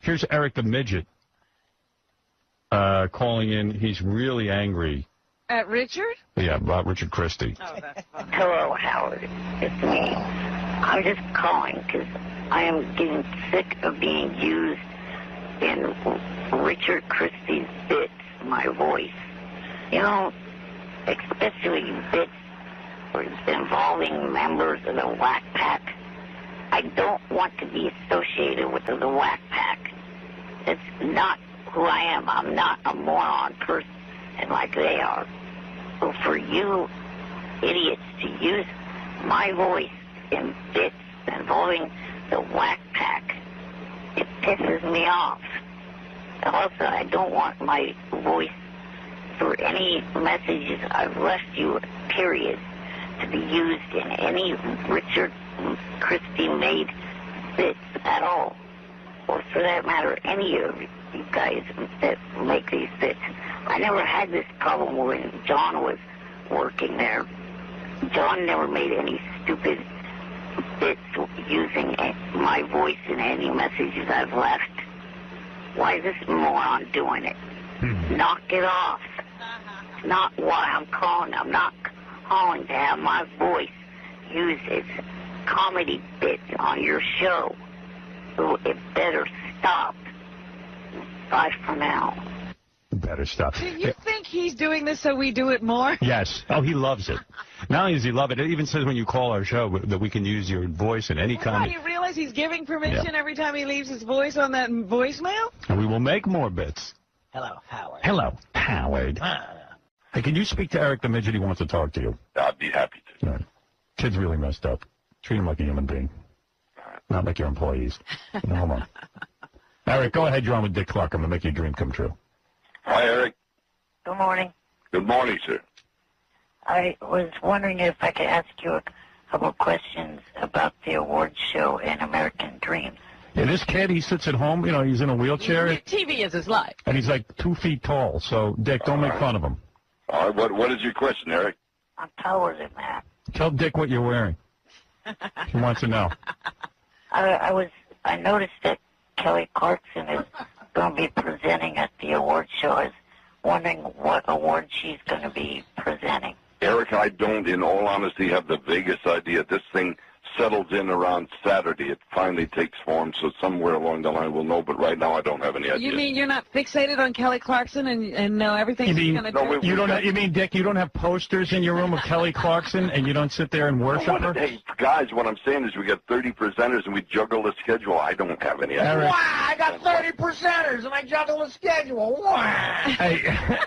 Here's Eric the Midget calling in. He's really angry. At Richard? Yeah, about Richard Christie. Oh, that's funny. Hello, Howard. It's me. I'm just calling because I am getting sick of being used in Richard Christie's bits, my voice. You know, especially bits involving members of the Whack Pack. I don't want to be associated with the Whack Pack. It's not who I am. I'm not a moron person like they are. So for you idiots to use my voice in bits involving the Whack Pack, it pisses me off. Also, I don't want my voice for any messages I've left you, period, to be used in any Richard Christie made bits at all. Or for that matter, any of you guys that make these bits. I never had this problem when John was working there. John never made any stupid bits using my voice in any messages I've left. Why is this moron doing it? Knock it off. It's not why I'm calling. I'm not calling to have my voice used as comedy bits on your show. So it better stop. Bye for now. Better stop. Do you think he's doing this so we do it more? Yes. Oh, he loves it. Not only does he love it, it even says when you call our show that we can use your voice in any kind of... You realize he's giving permission every time he leaves his voice on that voicemail? And we will make more bits. Hello, Howard. Hello, Howard. Hey, can you speak to Eric the Midget? He wants to talk to you. I'd be happy to. Right. Kid's really messed up. Treat him like a human being. Not like your employees. No, hold on. Eric, go ahead. You're on with Dick Clark. I'm going to make your dream come true. Hi, Eric. Good morning. Good morning, sir. I was wondering if I could ask you a couple of questions about the awards show in American Dreams. Yeah, this kid, he sits at home. You know, he's in a wheelchair. TV is his life. And he's like 2 feet tall. So, Dick, don't make fun of him. All right, what is your question, Eric? I'm taller than that. Tell Dick what you're wearing. He wants to know. I noticed that Kelly Clarkson is going to be presenting at the award show. I was wondering what award she's going to be presenting. Eric, I don't, in all honesty, have the vaguest idea. This thing settles in around Saturday. It finally takes form, so somewhere along the line we'll know, but right now I don't have any idea. You mean you're not fixated on Kelly Clarkson and know everything she's going to do? You mean, Dick, you don't have posters in your room of Kelly Clarkson and you don't sit there and worship her? Hey, guys, what I'm saying is we got 30 presenters and we juggle the schedule. I don't have any idea. Eric. Wow, I got 30 presenters and I juggle the schedule. Wow. Hey,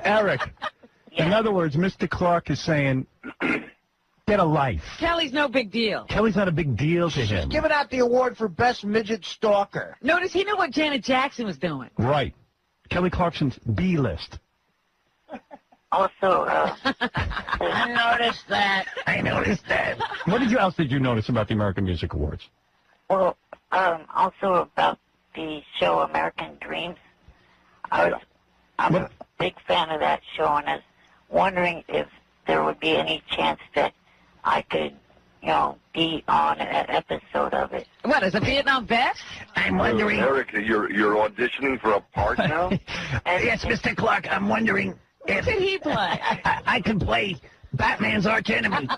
Eric, in other words, Mr. Clark is saying... Get a life. Kelly's no big deal. Kelly's not a big deal to him. She's giving out the award for Best Midget Stalker. Notice he knew what Janet Jackson was doing. Right. Kelly Clarkson's B-list. Also, I noticed that. I noticed that. What else did you notice about the American Music Awards? well, also about the show American Dreams. I'm a big fan of that show, and I was wondering if there would be any chance that I could, be on an episode of it. What, as a Vietnam vet? I'm wondering... Eric, you're auditioning for a part now? Yes, Mr. Clark, I'm wondering if... What did he play? I can play Batman's arch enemy.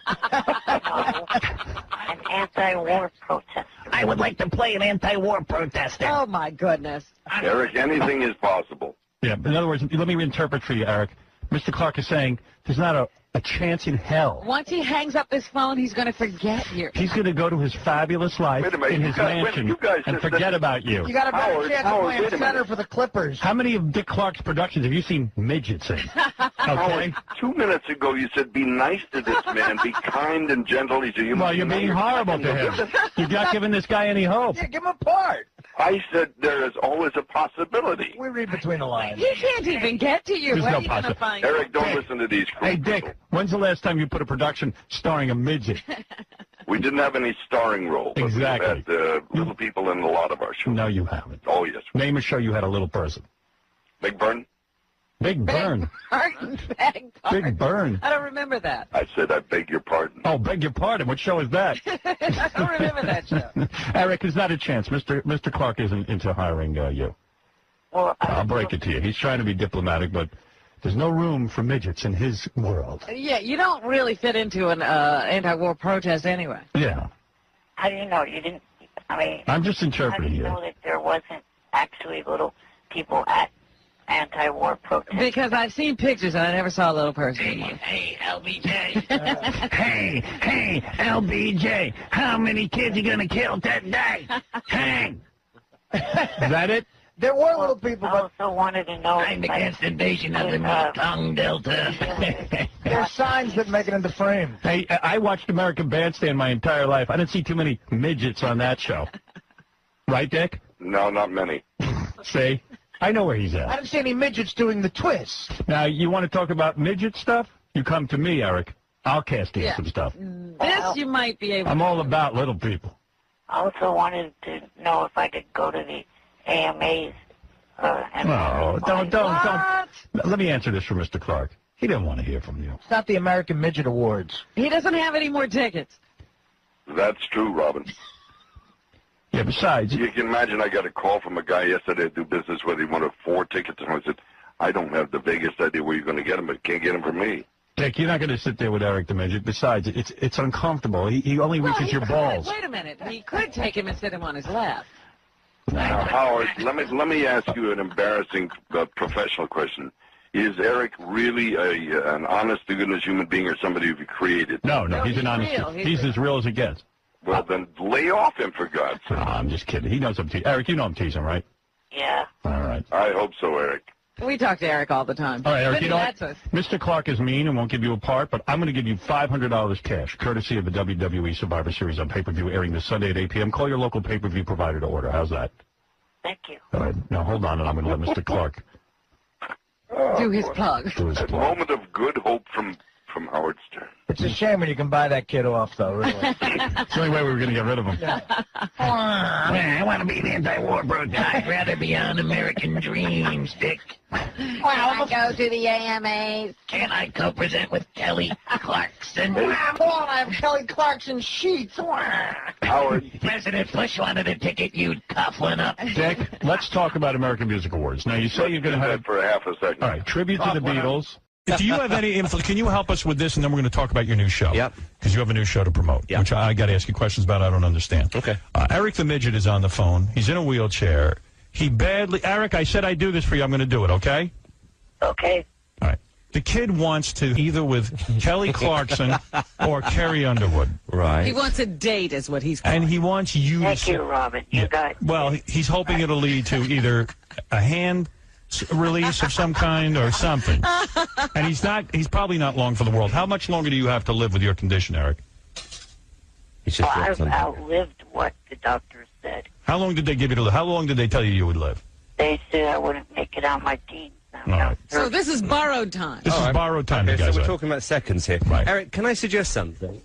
An anti-war protester. I would like to play an anti-war protester. Oh, my goodness. Eric, anything is possible. Yeah, in other words, let me reinterpret for you, Eric. Mr. Clark is saying there's not a chance in hell. Once he hangs up this phone, he's going to forget you. He's going to go to his fabulous life in his mansion and forget about you. You got a better chance of playing center for the Clippers. How many of Dick Clark's productions have you seen Midgets in? Okay. 2 minutes ago you said be nice to this man, be kind and gentle. He's a human. Well, you're being horrible to him. You're not giving this guy any hope. Yeah, give him a part. I said there is always a possibility. We read between the lines. He can't even get to you. There's Where no are you going to find Eric, don't listen to these Hey, crooks. Dick, when's the last time you put a production starring a midget? We didn't have any starring role. But Exactly. we had little people in a lot of our shows. No, you haven't. Oh, yes. Name a show you had a little person. Big Burn? Big Burn. Big Burn. I don't remember that. I said I beg your pardon. Oh, beg your pardon. What show is that? I don't remember that show. Eric, there's not a chance. Mr. Clark isn't into hiring you. Well, I'll break it to you. He's trying to be diplomatic, but there's no room for midgets in his world. Yeah, you don't really fit into an anti-war protest anyway. Yeah. How do you know? You didn't. I mean, I'm just how do interpreting you you. know that there wasn't actually little people at anti-war protests? Because I've seen pictures and I never saw a little person. Hey, LBJ. Hey, LBJ. How many kids you gonna kill today? Hang. Is that it? There were little people, I but also wanted to know. I'm against invasion of the Mekong Delta. There's signs that make it into frame. Hey, I watched American Bandstand my entire life. I didn't see too many midgets on that show. Right, Dick? No, not many. See? I know where he's I at. didn't see any midgets doing the twist. Now, you want to talk about midget stuff? You come to me, Eric. I'll cast you Yeah. some stuff. This you might be able I'm all about little people. I also wanted to know if I could go to the AMAs. No, don't. What? Let me answer this for Mr. Clark. He didn't want to hear from you. It's not the American Midget Awards. He doesn't have any more tickets. That's true, Robin. Yeah, besides, You can imagine I got a call from a guy yesterday to do business with. He wanted 4 tickets, and I said, I don't have the vaguest idea where you're going to get them, but can't get them from me. Dick, you're not going to sit there with Eric the Midget. Besides, it's uncomfortable. He only reaches he your could. balls. Wait a minute. He could take him and sit him on his lap. Now, Howard, let me ask you an embarrassing professional question. Is Eric really an honest-to-goodness human being or somebody you've created? No, he's an he's honest real. kid. He's as real as it gets. Well, then lay off him, for God's sake. No, I'm just kidding. He knows I'm teasing. Eric, you know I'm teasing, right? Yeah. All right. I hope so, Eric. We talk to Eric all the time. All right, Eric, But you know what? that's us. Mr. Clark is mean and won't give you a part, but I'm going to give you $500 cash, courtesy of the WWE Survivor Series on pay-per-view airing this Sunday at 8 p.m. Call your local pay-per-view provider to order. How's that? Thank you. All right. Now, hold on, and I'm going to let Mr. Clark Do his plug. do his A plug. moment of good hope from Howard Stern. It's a shame when you can buy that kid off, though, really. It's the only way we were going to get rid of him. I want to be an anti-war protest. I'd rather be on American Dreams, Dick. Can I go to the AMAs? Can I co-present with Kelly Clarkson? I have Kelly Clarkson sheets. Howard, President Bush wanted a ticket. You'd cuff one up. Dick, let's talk about American Music Awards. Now, you say you're going to have... for a half a second. All right, tribute to the Beatles. Do you have any influence? Can you help us with this, and then we're going to talk about your new show? Yep. Because you have a new show to promote, Yep. which I got to ask you questions about. I don't understand. Okay. Eric the Midget is on the phone. He's in a wheelchair. Eric, I said I'd do this for you. I'm going to do it, okay? Okay. All right. The kid wants to either with Kelly Clarkson or Carrie Underwood. Right. He wants a date, is what he's calling. And he wants you Thank to... you, Robin. You got it. Well, he's hoping it'll lead to either a hand release of some kind or something. And he's probably not long for the world. How much longer do you have to live with your condition, Eric? He's just Well, got I've something. outlived what the doctors said. How long did they give you to live? How long did they tell you would live? They said I wouldn't make it out my teens. All right. So this is borrowed time. This is borrowed time, Okay, you guys. so we're are. talking about seconds here. Right. Eric, can I suggest something?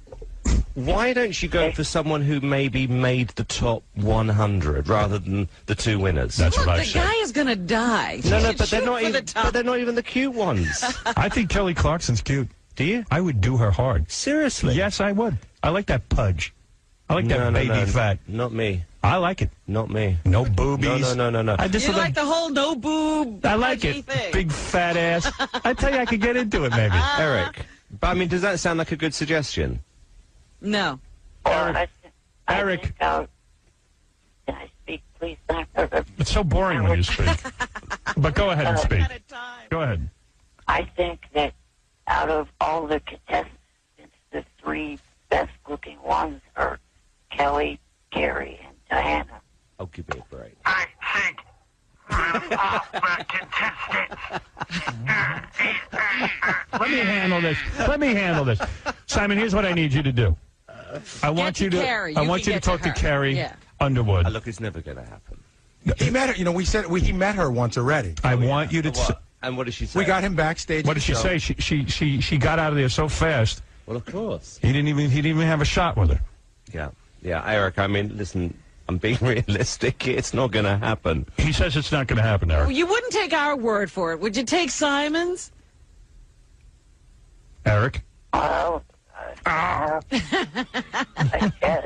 Why don't you go for someone who maybe made the top 100 rather than the 2 winners? That's Look, what I the said. guy is going to die. No, You should but they're shoot not for even. the top. But they're not even the cute ones. I think Kelly Clarkson's cute. Do you? I would do her hard. Seriously? Yes, I would. I like that pudge. I like that baby fat. Not me. I like it. Not me. No boobies. No. I just You like the whole no boob. I like pudgy it. thing. Big fat ass. I tell you, I could get into it maybe. Eric. But I mean, does that sound like a good suggestion? No. Eric. Can I speak, please? It's so boring when you speak. But go ahead and speak. Go ahead. I think that out of all the contestants, the 3 best-looking ones are Kelly, Carrie, and Diana. Oh, give me a break. I think Let me handle this. Simon, here's what I need you to do. I want you to Carrie. I You want can you to get to talk to her. Carrie Yeah. Underwood. Look, it's never going to happen. He met her. You know, he met her once already. I want you to. What? And what did she say? We got him backstage. What did she say? She got out of there so fast. Well, of course. He didn't even have a shot with her. Yeah, Eric, I mean, listen, I'm being realistic. It's not going to happen. He says it's not going to happen, Eric. You wouldn't take our word for it. Would you take Simon's? Eric? I guess.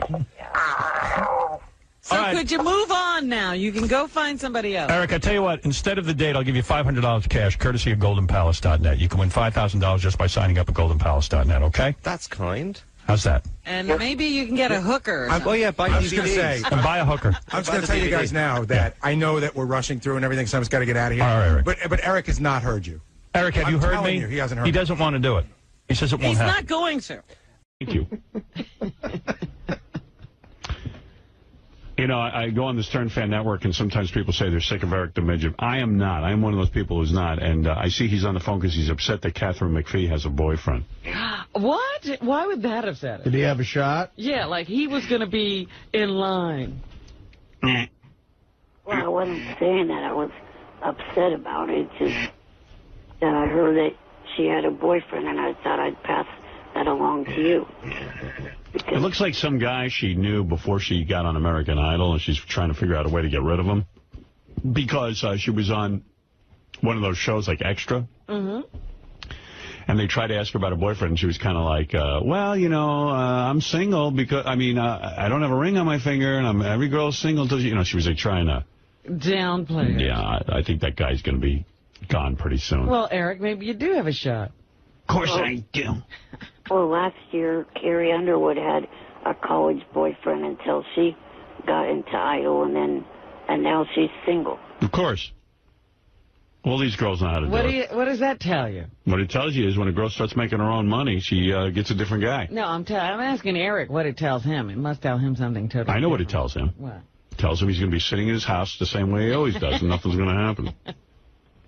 So could you move on now? You can go find somebody else. Eric, I tell you what, instead of the date, I'll give you $500 cash, courtesy of GoldenPalace.net. You can win $5,000 just by signing up at GoldenPalace.net, okay? That's kind. How's that? And maybe you can get a hooker. Oh, yeah, buy I was going to say. And buy a hooker. I'm just going to tell you guys now that I know that we're rushing through and everything, so I've got to get out of here. All right, Eric. But Eric has not heard you. Eric, have you heard me? He hasn't heard He me. doesn't want to do it. He says it won't happen. He's not going to. Thank you. You know, I go on the Stern Fan Network, and sometimes people say they're sick of Eric the Midget. I am not. I am one of those people who's not. And I see he's on the phone because he's upset that Catherine McPhee has a boyfriend. What? Why would that upset him? Did he have a shot? Yeah, like he was going to be in line. Well, I wasn't saying that I was upset about it. Just that I heard that she had a boyfriend, and I thought I'd pass that along to you. It looks like some guy she knew before she got on American Idol, and she's trying to figure out a way to get rid of him. Because she was on one of those shows like Extra. Mm-hmm. And they tried to ask her about her boyfriend, and she was kind of like, well, you know, I'm single because, I mean, I don't have a ring on my finger, and every girl's single. You know, she was like trying to downplay it. Yeah, I think that guy's going to be gone pretty soon. Well, Eric, maybe you do have a shot. Of course I do. Well, last year, Carrie Underwood had a college boyfriend until she got into Idol, and now she's single. Of course. All these girls know how to do it. What does that tell you? What it tells you is when a girl starts making her own money, she gets a different guy. No, I'm asking Eric what it tells him. It must tell him something totally I know different. what it tells him. What? It tells him he's going to be sitting in his house the same way he always does, and nothing's going to happen.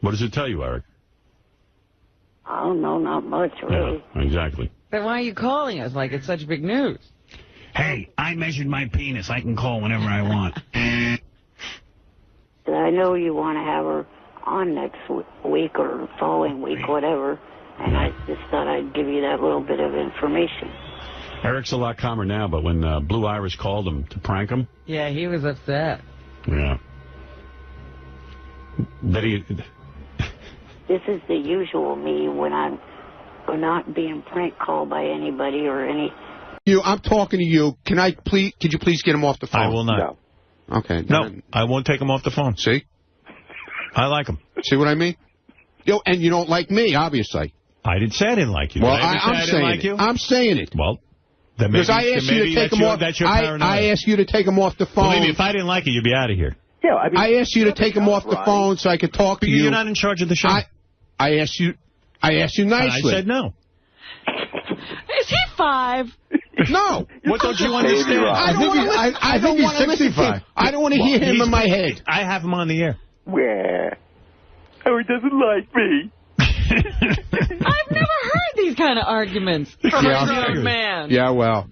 What does it tell you, Eric? I don't know, not much, really. Yeah, exactly. Then why are you calling us like it's such big news? Hey, I measured my penis. I can call whenever I want. I know you want to have her on next week or following week, whatever, and I just thought I'd give you that little bit of information. Eric's a lot calmer now, but when Blue Iris called him to prank him... Yeah, he was upset. Yeah. This is the usual me when I'm not being prank called by anybody or any... I'm talking to you. Could you please get him off the phone? I will not. No. Okay. No, I won't take him off the phone. See? I like him. See what I mean? And you don't like me, obviously. I didn't say I didn't like you. Well, I'm saying like it. I'm saying it. Well, then maybe, because I asked you to take him off. That's your paranoia. I asked you to take him off the phone. Believe me, if I didn't like it, you'd be out of here. Yeah, I asked you to take him off the phone so I could talk to you. You're not in charge of the show. I asked you nicely. I said no. Is he 5? No. What don't you understand? I don't want to listen to him. I don't want to hear him in my head. I have him on the air. Where? Howard doesn't like me. I've never heard these kind of arguments from a grown man. Yeah, well.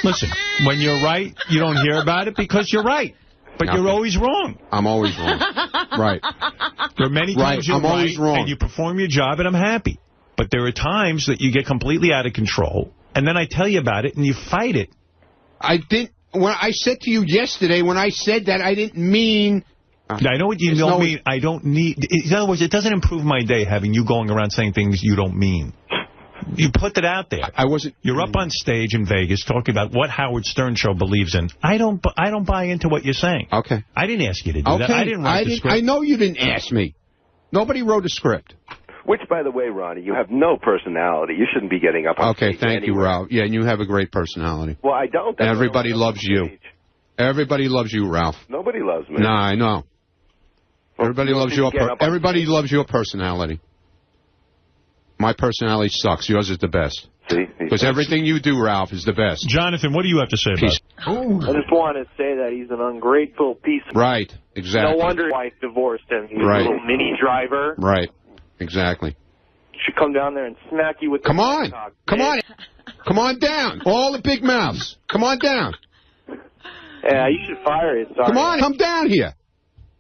Listen, when you're right, you don't hear about it because you're right. But you're always wrong. I'm always wrong. Right. There are many times you're always wrong. And you perform your job, and I'm happy. But there are times that you get completely out of control, and then I tell you about it, and you fight it. I didn't. When I said to you yesterday, when I said that, I didn't mean... I know what you don't mean. I don't need... In other words, it doesn't improve my day having you going around saying things you don't mean. You put it out there. I wasn't... You're up on stage in Vegas talking about what Howard Stern show believes in. I don't buy into what you're saying. Okay. I didn't ask you to do that. I didn't write the script. I know you didn't ask me. Nobody wrote a script. Which, by the way, Ronnie, you have no personality. You shouldn't be getting up on stage. Okay, thank you, Ralph. Yeah, and you have a great personality. Well, I don't. And everybody loves you. Everybody loves you, Ralph. Nobody loves me. No, I know. Everybody loves your personality. My personality sucks. Yours is the best. See? Because everything you do, Ralph, is the best. Jonathan, what do you have to say about it? I just want to say that he's an ungrateful piece of... Right, exactly. No wonder his wife divorced him. He's right. a little mini driver. Right, exactly. You should come down there and smack you with the... Come on. Come on. Come on down. All the big mouths. Come on down. Yeah, you should fire it. Sorry. Come on, come down here.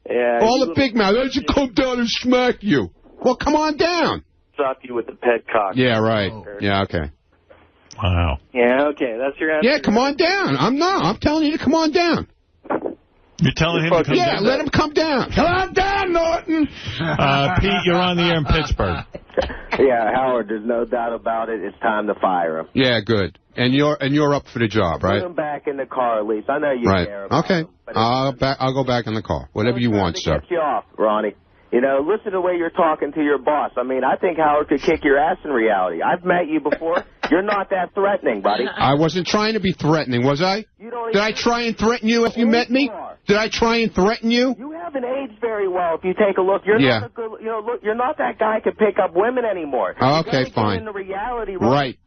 Yeah. All the big mouths. I should come down and smack you. Well, come on down. Stop you with the pet cock. Yeah, right. Yeah, okay. Wow. Yeah, okay. That's your answer. Yeah, come on down. I'm telling you to come on down. You're telling him to come down? Yeah, let him come down. Come on down, Norton. Pete, you're on the air in Pittsburgh. Yeah, Howard, there's no doubt about it. It's time to fire him. Yeah, good. And you're up for the job, right? Put him back in the car, at least. I know you care about Okay. him, but I'll go back in the car. Whatever you want, sir. Get you off, Ronnie. You know, listen to the way you're talking to your boss. I mean, I think Howard could kick your ass in reality. I've met you before. You're not that threatening, buddy. I wasn't trying to be threatening, was I? Did I try and threaten you if you met me? Did I try and threaten you? You haven't aged very well. If you take a look, you're not a good. You know, look, you're not that guy who can pick up women anymore. Okay, fine. Get into reality, right.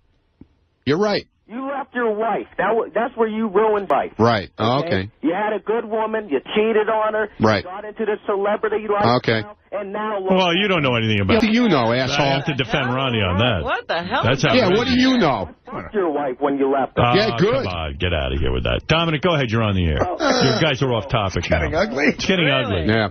You're right. You left your wife. That's where you ruined life. Right. Okay. You had a good woman. You cheated on her. Right. You got into the celebrity lifestyle. Okay. And now look. Well, you don't know anything about it. What do you know, asshole? I have to defend Ronnie on that. What the hell? That's what do you know? Fuck your wife when you left her. Yeah, good. Come on, get out of here with that. Dominic, go ahead. You're on the air. You guys are off topic now. It's getting ugly. Yeah.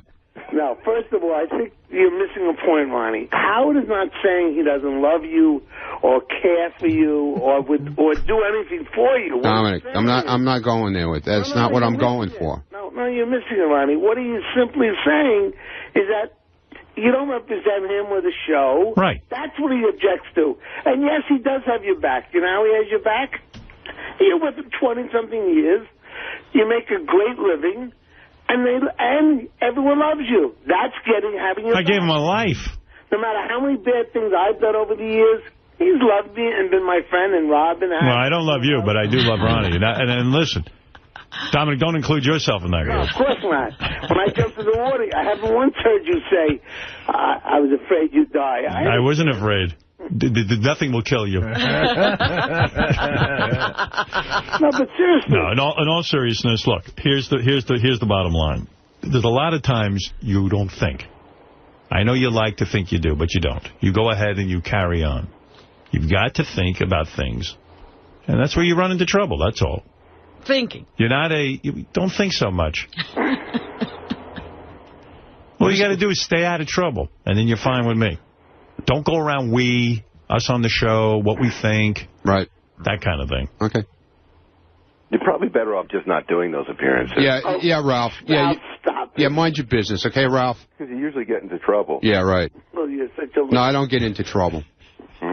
Now, first of all, I think you're missing a point, Ronnie. Howard is not saying he doesn't love you or care for you or do anything for you. Dominic, I'm not going there with that. That's not what I'm going for. No, you're missing it, Ronnie. What he is simply saying is that you don't represent him with a show. Right. That's what he objects to. And yes, he does have your back. You know how he has your back? You're with him 20-something years. You make a great living. And everyone loves you. That's having your I gave him a life. No matter how many bad things I've done over the years, he's loved me and been my friend and Robin. Well, I don't love you, but I do love Ronnie. And listen, Dominic, don't include yourself in that group. No, of course not. When I jumped in the water, I haven't once heard you say, I was afraid you'd die. I wasn't afraid. Nothing will kill you. No, but seriously. No, in all seriousness, look, here's the bottom line. There's a lot of times you don't think. I know you like to think you do, but you don't. You go ahead and you carry on. You've got to think about things. And that's where you run into trouble, that's all. Thinking. You don't think so much. All you got to do is stay out of trouble, and then you're fine with me. Don't go around us on the show, what we think. Right. That kind of thing. Okay. You're probably better off just not doing those appearances. Yeah, Ralph. Ralph, stop. Yeah, mind your business, okay, Ralph? Because you usually get into trouble. Yeah, right. Well, you're such a... No, I don't get into trouble.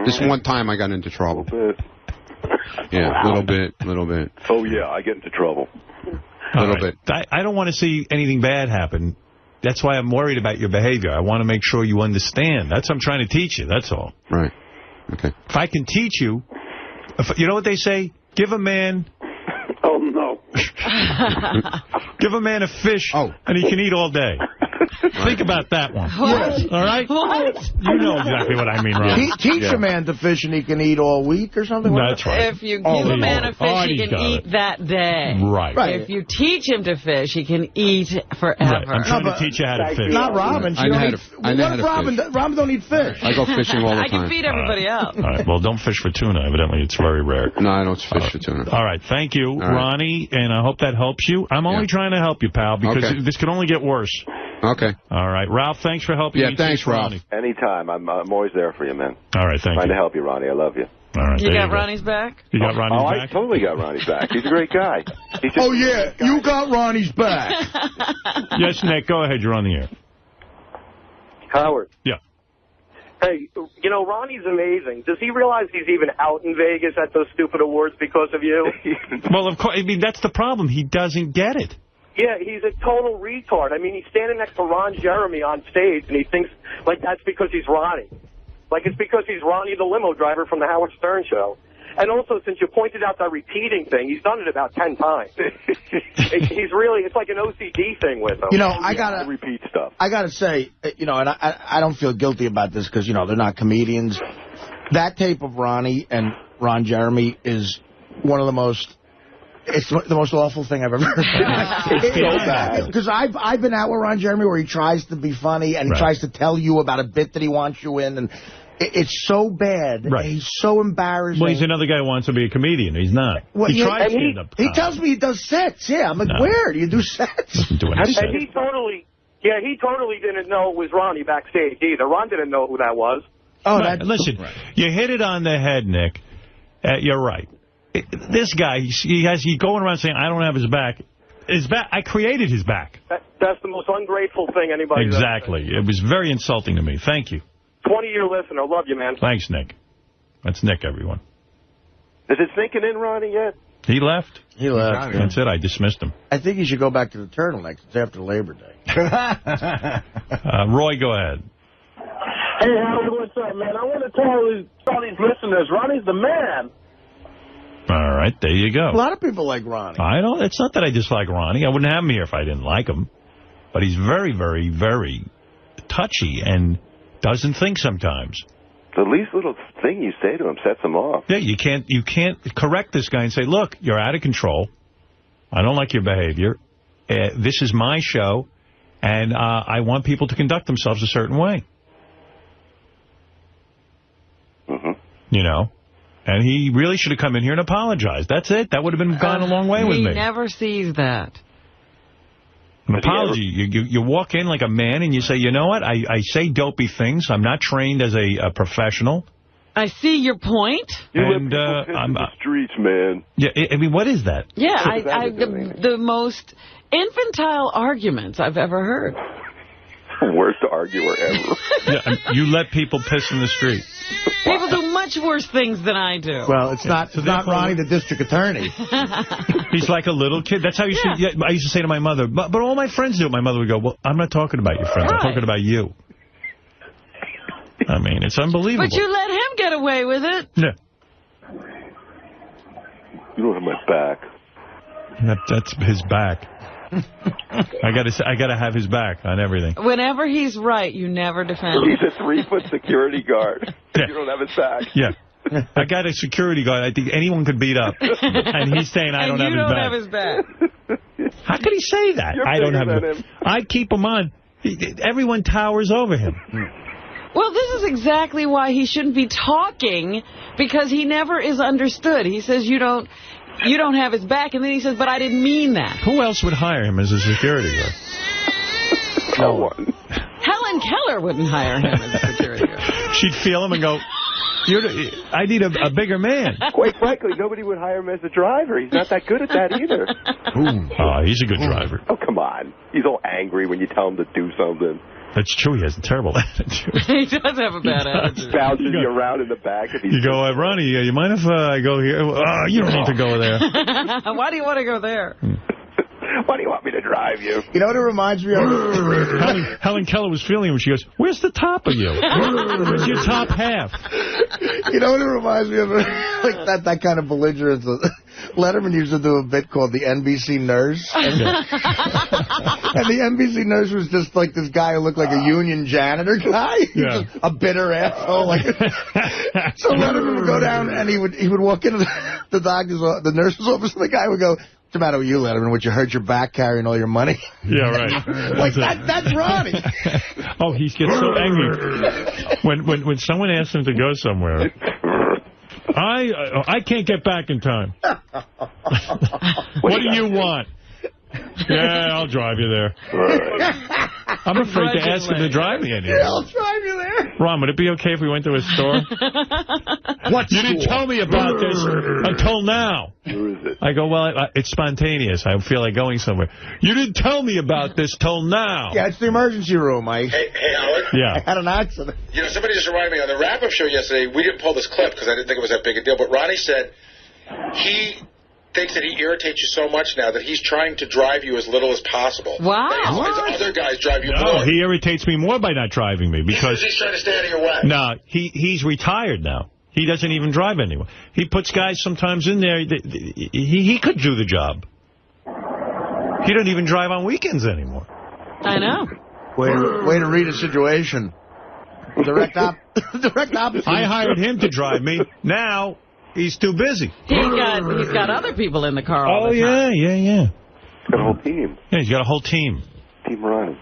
This one time I got into trouble. Yeah, a little bit. Oh, yeah, I get into trouble. A little bit. I don't want to see anything bad happen. That's why I'm worried about your behavior. I want to make sure you understand. That's what I'm trying to teach you. That's all. Right. Okay. If I can teach you, you know what they say? Give a man... Oh, no. Give a man a fish, and he can eat all day. Think about that one. What? All right? What? You know exactly what I mean, Ron. Teach a man to fish and he can eat all week or something like that? That's right. If you give a man a fish, he can eat that day. Right. If you teach him to fish, he can eat forever. Right. I'm trying to teach you how to fish. Not Robin. Robin don't eat fish. I go fishing all the time. I can feed everybody else. All right. Well, don't fish for tuna. Evidently, it's very rare. No, I don't fish for tuna. All right. Thank you, Ronnie, and I hope that helps you. I'm only trying to help you, pal, because this could only get worse. Okay. All right. Ralph, thanks for helping me. Yeah, thanks, Ralph. Ronnie. Anytime. I'm always there for you, man. All right, thank you. Trying to help you, Ronnie. I love you. All right, you got Ronnie's back? You got Ronnie's back? I totally got Ronnie's back. He's a great guy. You got Ronnie's back. Yes, Nick, go ahead. You're on the air. Howard. Yeah. Hey, you know, Ronnie's amazing. Does he realize he's even out in Vegas at those stupid awards because of you? Well, of course. I mean, that's the problem. He doesn't get it. Yeah, he's a total retard. I mean, he's standing next to Ron Jeremy on stage, and he thinks, like, that's because he's Ronnie. Like, it's because he's Ronnie the limo driver from the Howard Stern Show. And also, since you pointed out that repeating thing, he's done it about 10 times. He's really, it's like an OCD thing with him. You know, I repeat stuff. I gotta say, you know, and I don't feel guilty about this because, you know, they're not comedians. That tape of Ronnie and Ron Jeremy is one of the most... It's the most awful thing I've ever heard. It's so bad. Because I've been out with Ron Jeremy where he tries to be funny and he tries to tell you about a bit that he wants you in. And it's so bad. Right. He's so embarrassing. Well, he's another guy who wants to be a comedian. He's not. Well, he tries to end up. He tells me he does sets. Yeah, I'm like, where do you do sets? And he totally didn't know it was Ronnie backstage either. Ron didn't know who that was. Oh, listen, you hit it on the head, Nick. You're right. This guy, he's going around saying, I don't have his back. His back. I created his back. That's the most ungrateful thing anybody's ever said. Exactly. It was very insulting to me. Thank you. 20-year listener. Love you, man. Thanks, Nick. That's Nick, everyone. Is it sinking in, Ronnie, yet? He left. He left. That's it. I dismissed him. I think he should go back to the turtlenecks. It's after Labor Day. Roy, go ahead. Hey, Howard, what's up, man? I want to tell all these listeners, Ronnie's the man. All right, there you go. A lot of people like Ronnie. I don't. It's not that I dislike Ronnie. I wouldn't have him here if I didn't like him. But he's very, very, very touchy and doesn't think sometimes. The least little thing you say to him sets him off. Yeah, you can't correct this guy and say, look, you're out of control. I don't like your behavior. This is my show, and I want people to conduct themselves a certain way. You know? And he really should have come in here and apologized. That's it. That would have been gone a long way with me. He never sees that. An apology. You walk in like a man and you say, you know what? I say dopey things. I'm not trained as a professional. I see your point. You let people piss in the streets, man. Yeah, I mean, what is that? Yeah, the most infantile arguments I've ever heard. Worst arguer ever. Yeah, you let people piss in the street. People do much worse things than I do. Well, it's not Ronnie, the district attorney. He's like a little kid. That's how you should. Yeah, I used to say to my mother, but all my friends do it. My mother would go, well, I'm not talking about your friends. I'm talking about you. I mean, it's unbelievable. But you let him get away with it. Yeah. You don't have my back. That's his back. I gotta have his back on everything. Whenever he's right, you never defend him. He's a 3-foot security guard. Yeah. You don't have his back. Yeah. I got a security guard I think anyone could beat up. And he's saying I don't have his back. How could he say that? I don't have him. I keep him on. Everyone towers over him. Well, this is exactly why he shouldn't be talking, because he never is understood. He says you don't have his back, and then he says, but I didn't mean that. Who else would hire him as a security guard? No one. Helen Keller wouldn't hire him as a security guard. She'd feel him and go, I need a bigger man. Quite frankly, nobody would hire him as a driver. He's not that good at that either. Oh, he's a good driver. Oh, come on. He's all angry when you tell him to do something. That's true. He has a terrible attitude. He does have a bad attitude. Bounces you around in the back. You go, Ronnie, you mind if I go here? You don't need to go there. Why do you want to go there? Why do you want me to drive you? You know what it reminds me of? Helen Keller was feeling when she goes, where's the top of you? Where's your top half? You know what it reminds me of? Like that kind of belligerence. Letterman used to do a bit called the NBC Nurse. And the NBC Nurse was just like this guy who looked like a union janitor guy. Yeah. Just a bitter asshole. So Letterman would go down and he would walk into the nurse's office, and the guy would go, what's the matter with you, Letterman? Would you hurt your back carrying all your money? Yeah, right. That's Ronnie. Oh, he gets so angry. When someone asks him to go somewhere, I can't get back in time. What do you want? Yeah, I'll drive you there. I'm afraid to ask him to drive me anywhere. Yeah, I'll drive you there. Ron, would it be okay if we went to a store? You didn't tell me about this until now. Who is it? I go, well, it's spontaneous. I feel like going somewhere. You didn't tell me about this till now. Yeah, it's the emergency room, Mike. Hey, Howard? Yeah. I had an accident. You know, somebody just reminded me, on the wrap-up show yesterday, we didn't pull this clip because I didn't think it was that big a deal, but Ronnie said he thinks that he irritates you so much now that he's trying to drive you as little as possible. Wow. As other guys drive you more. No, he irritates me more by not driving me because he's trying to stay out of your way. No, he's retired now. He doesn't even drive anymore. He puts guys sometimes in there. He could do the job. He doesn't even drive on weekends anymore. I know. Way to read a situation. Direct opposite. I hired him to drive me. Now he's too busy. He's got other people in the car all the time. Yeah. Got a whole team. Yeah, he's got a whole team. Team Ronnie.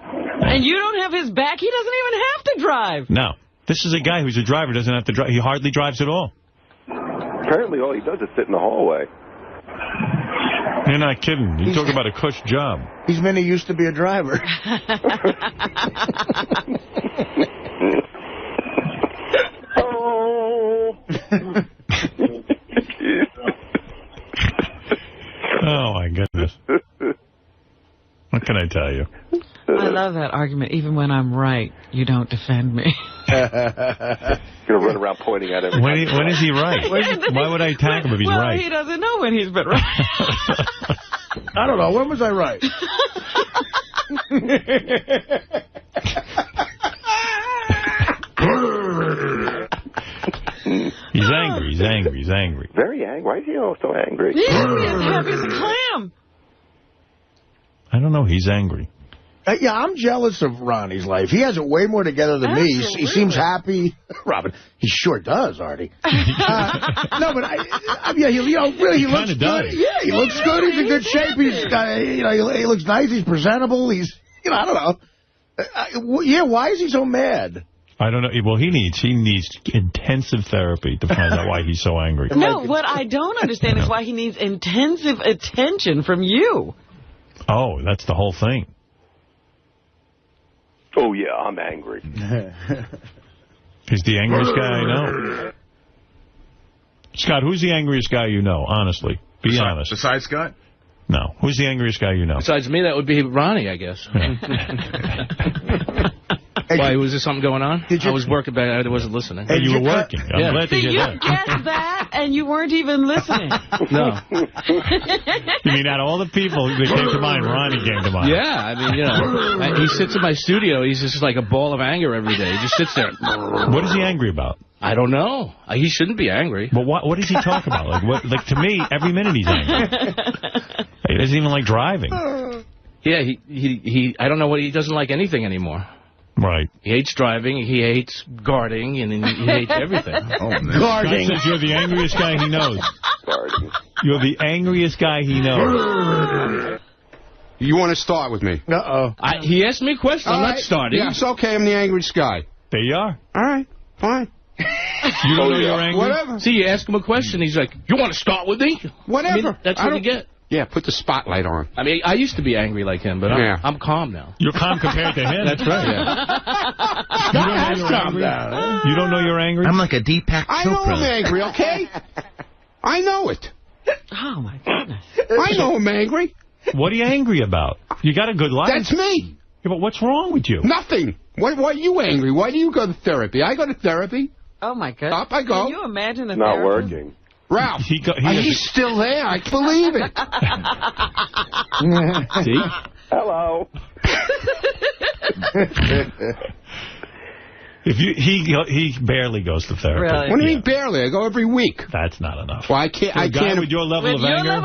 And you don't have his back? He doesn't even have to drive. No. This is a guy who's a driver, doesn't have to drive. He hardly drives at all. Apparently all he does is sit in the hallway. You're not kidding. You talk about a cush job. He's Minnie used to be a driver. Oh, my goodness. What can I tell you? I love that argument. Even when I'm right, you don't defend me. You're going to run around pointing at him. When is he right? Why would I attack him if he's right? Well, he doesn't know when he's been right. I don't know. When was I right? He's angry. He's angry. He's angry. Very angry. Why is he so angry? He's as happy as a clam. I don't know. He's angry. Yeah, I'm jealous of Ronnie's life. He has it way more together than me. He seems happy. Robin, he sure does, Artie. No, but yeah, he looks good. Does. Yeah, he looks good. He's in good shape. He's, he looks nice. He's presentable. He's, I don't know. Yeah, why is he so mad? I don't know. Well, he needs intensive therapy to find out why he's so angry. No, what I don't understand is why he needs intensive attention from you. Oh, that's the whole thing. Oh, yeah, I'm angry. He's the angriest guy I know. Scott, who's the angriest guy you know, honestly? Be honest. Besides Scott? No. Who's the angriest guy you know? Besides me, that would be Ronnie, I guess. Why, was there something going on? I was working, but I wasn't listening. You were working. I'm glad to hear that. You guessed that, and you weren't even listening. No. You mean out of all the people that came to mind, Ronnie came to mind? Yeah, I mean, he sits in my studio. He's just like a ball of anger every day. He just sits there. What is he angry about? I don't know. He shouldn't be angry. But what does he talk about? Like to me, every minute he's angry. He doesn't even like driving. Yeah, he I don't know what he doesn't like anything anymore. Right. He hates driving, he hates guarding, and he hates everything. Oh, man. Guarding. Scott says you're the angriest guy he knows. Guarding. You're the angriest guy he knows. You want to start with me? Uh-oh. He asked me a question. I'm not starting. Yeah, it's okay. I'm the angriest guy. There you are. All right. Fine. You don't know you're angry? Whatever. See, you ask him a question, he's like, you want to start with me? Whatever. I mean, that's what you get. Yeah, put the spotlight on. I mean, I used to be angry like him, but I'm calm now. You're calm compared to him? That's right. Yeah. You don't know you're angry? I'm like a Deepak Chopra. I know I'm angry, okay? I know it. Oh, my goodness. I know I'm angry. What are you angry about? You got a good life. That's me. Yeah, but what's wrong with you? Nothing. Why are you angry? Why do you go to therapy? I go to therapy. Oh, my goodness. Up I go. Can you imagine a Not therapist? working. Ralph, he's still there. I believe it. See? Hello. He barely goes to therapy. Really? What do you mean barely? I go every week. That's not enough. Well, I can't. For a guy with your level of anger,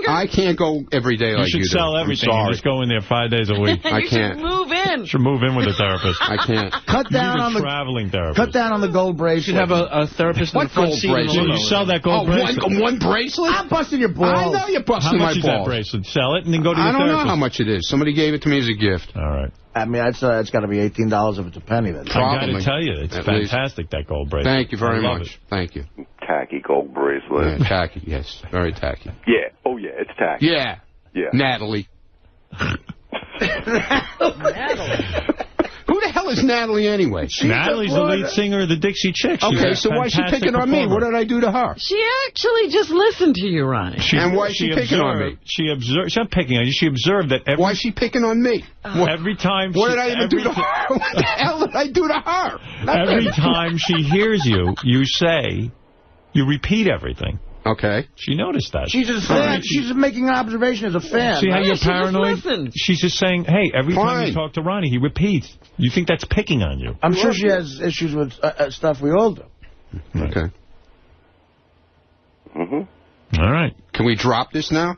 I can't go every day like you do. You should sell everything and just go in there 5 days a week. I can't. You should move in. Should move in with a therapist. I can't. Cut down on the traveling therapist. Cut down on the gold bracelet. You should have a therapist in the front seat. You sell that gold bracelet. One bracelet? I'm busting your balls. I know you're busting my balls. How much is that bracelet? Sell it and then go to your therapist. I don't know therapist. how much it is. Somebody gave it to me as a gift. All right. I mean, it's got to be $18 if it's a penny. Then. I got to tell you, it's fantastic, that gold bracelet. Thank you very much. Thank you. Tacky gold bracelet. Yeah, tacky, yes. Very tacky. Yeah. Oh, yeah, it's tacky. Yeah. Yeah. Natalie. Who the hell is Natalie anyway? Natalie the lead singer of the Dixie Chicks. Okay, so why is she picking on me? What did I do to her? She actually just listened to you, Ronnie. And why is she picking on me? She observed. She's not picking on you. She observed that every... Why is she picking on me? Every time... What did I even do to her? What the hell did I do to her? Every time she hears you, you say... You repeat everything. Okay. She noticed that. She's just she's making an observation as a fan. See how you're she paranoid? Just She's just saying, hey, every time you talk to Ronnie, he repeats. You think that's picking on you. I'm sure she has issues with stuff we all do. Okay. All right. Can we drop this now?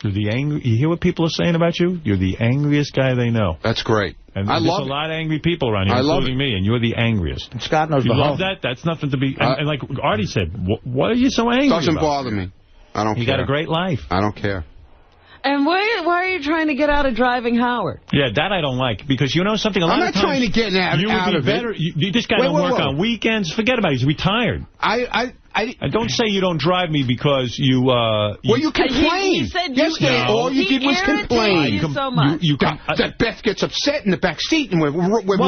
You're the angry. You hear what people are saying about you? You're the angriest guy they know. That's great. And there's a lot of angry people around here, including me, and you're the angriest. And Scott knows you the love that? That's nothing to be... And like Artie said, what are you so angry about? Doesn't bother me. I don't care. You got a great life. I don't care. And why are you trying to get out of driving Howard? Yeah, that I don't like. Because you know something? A lot of times... I'm not trying to get out of it. You just got to work on weekends. Forget about it. He's retired. I And don't say you don't drive me because you... well, you complain. He said yesterday, all you did was complain. You so much. That Beth gets upset in the back seat, and we're rolling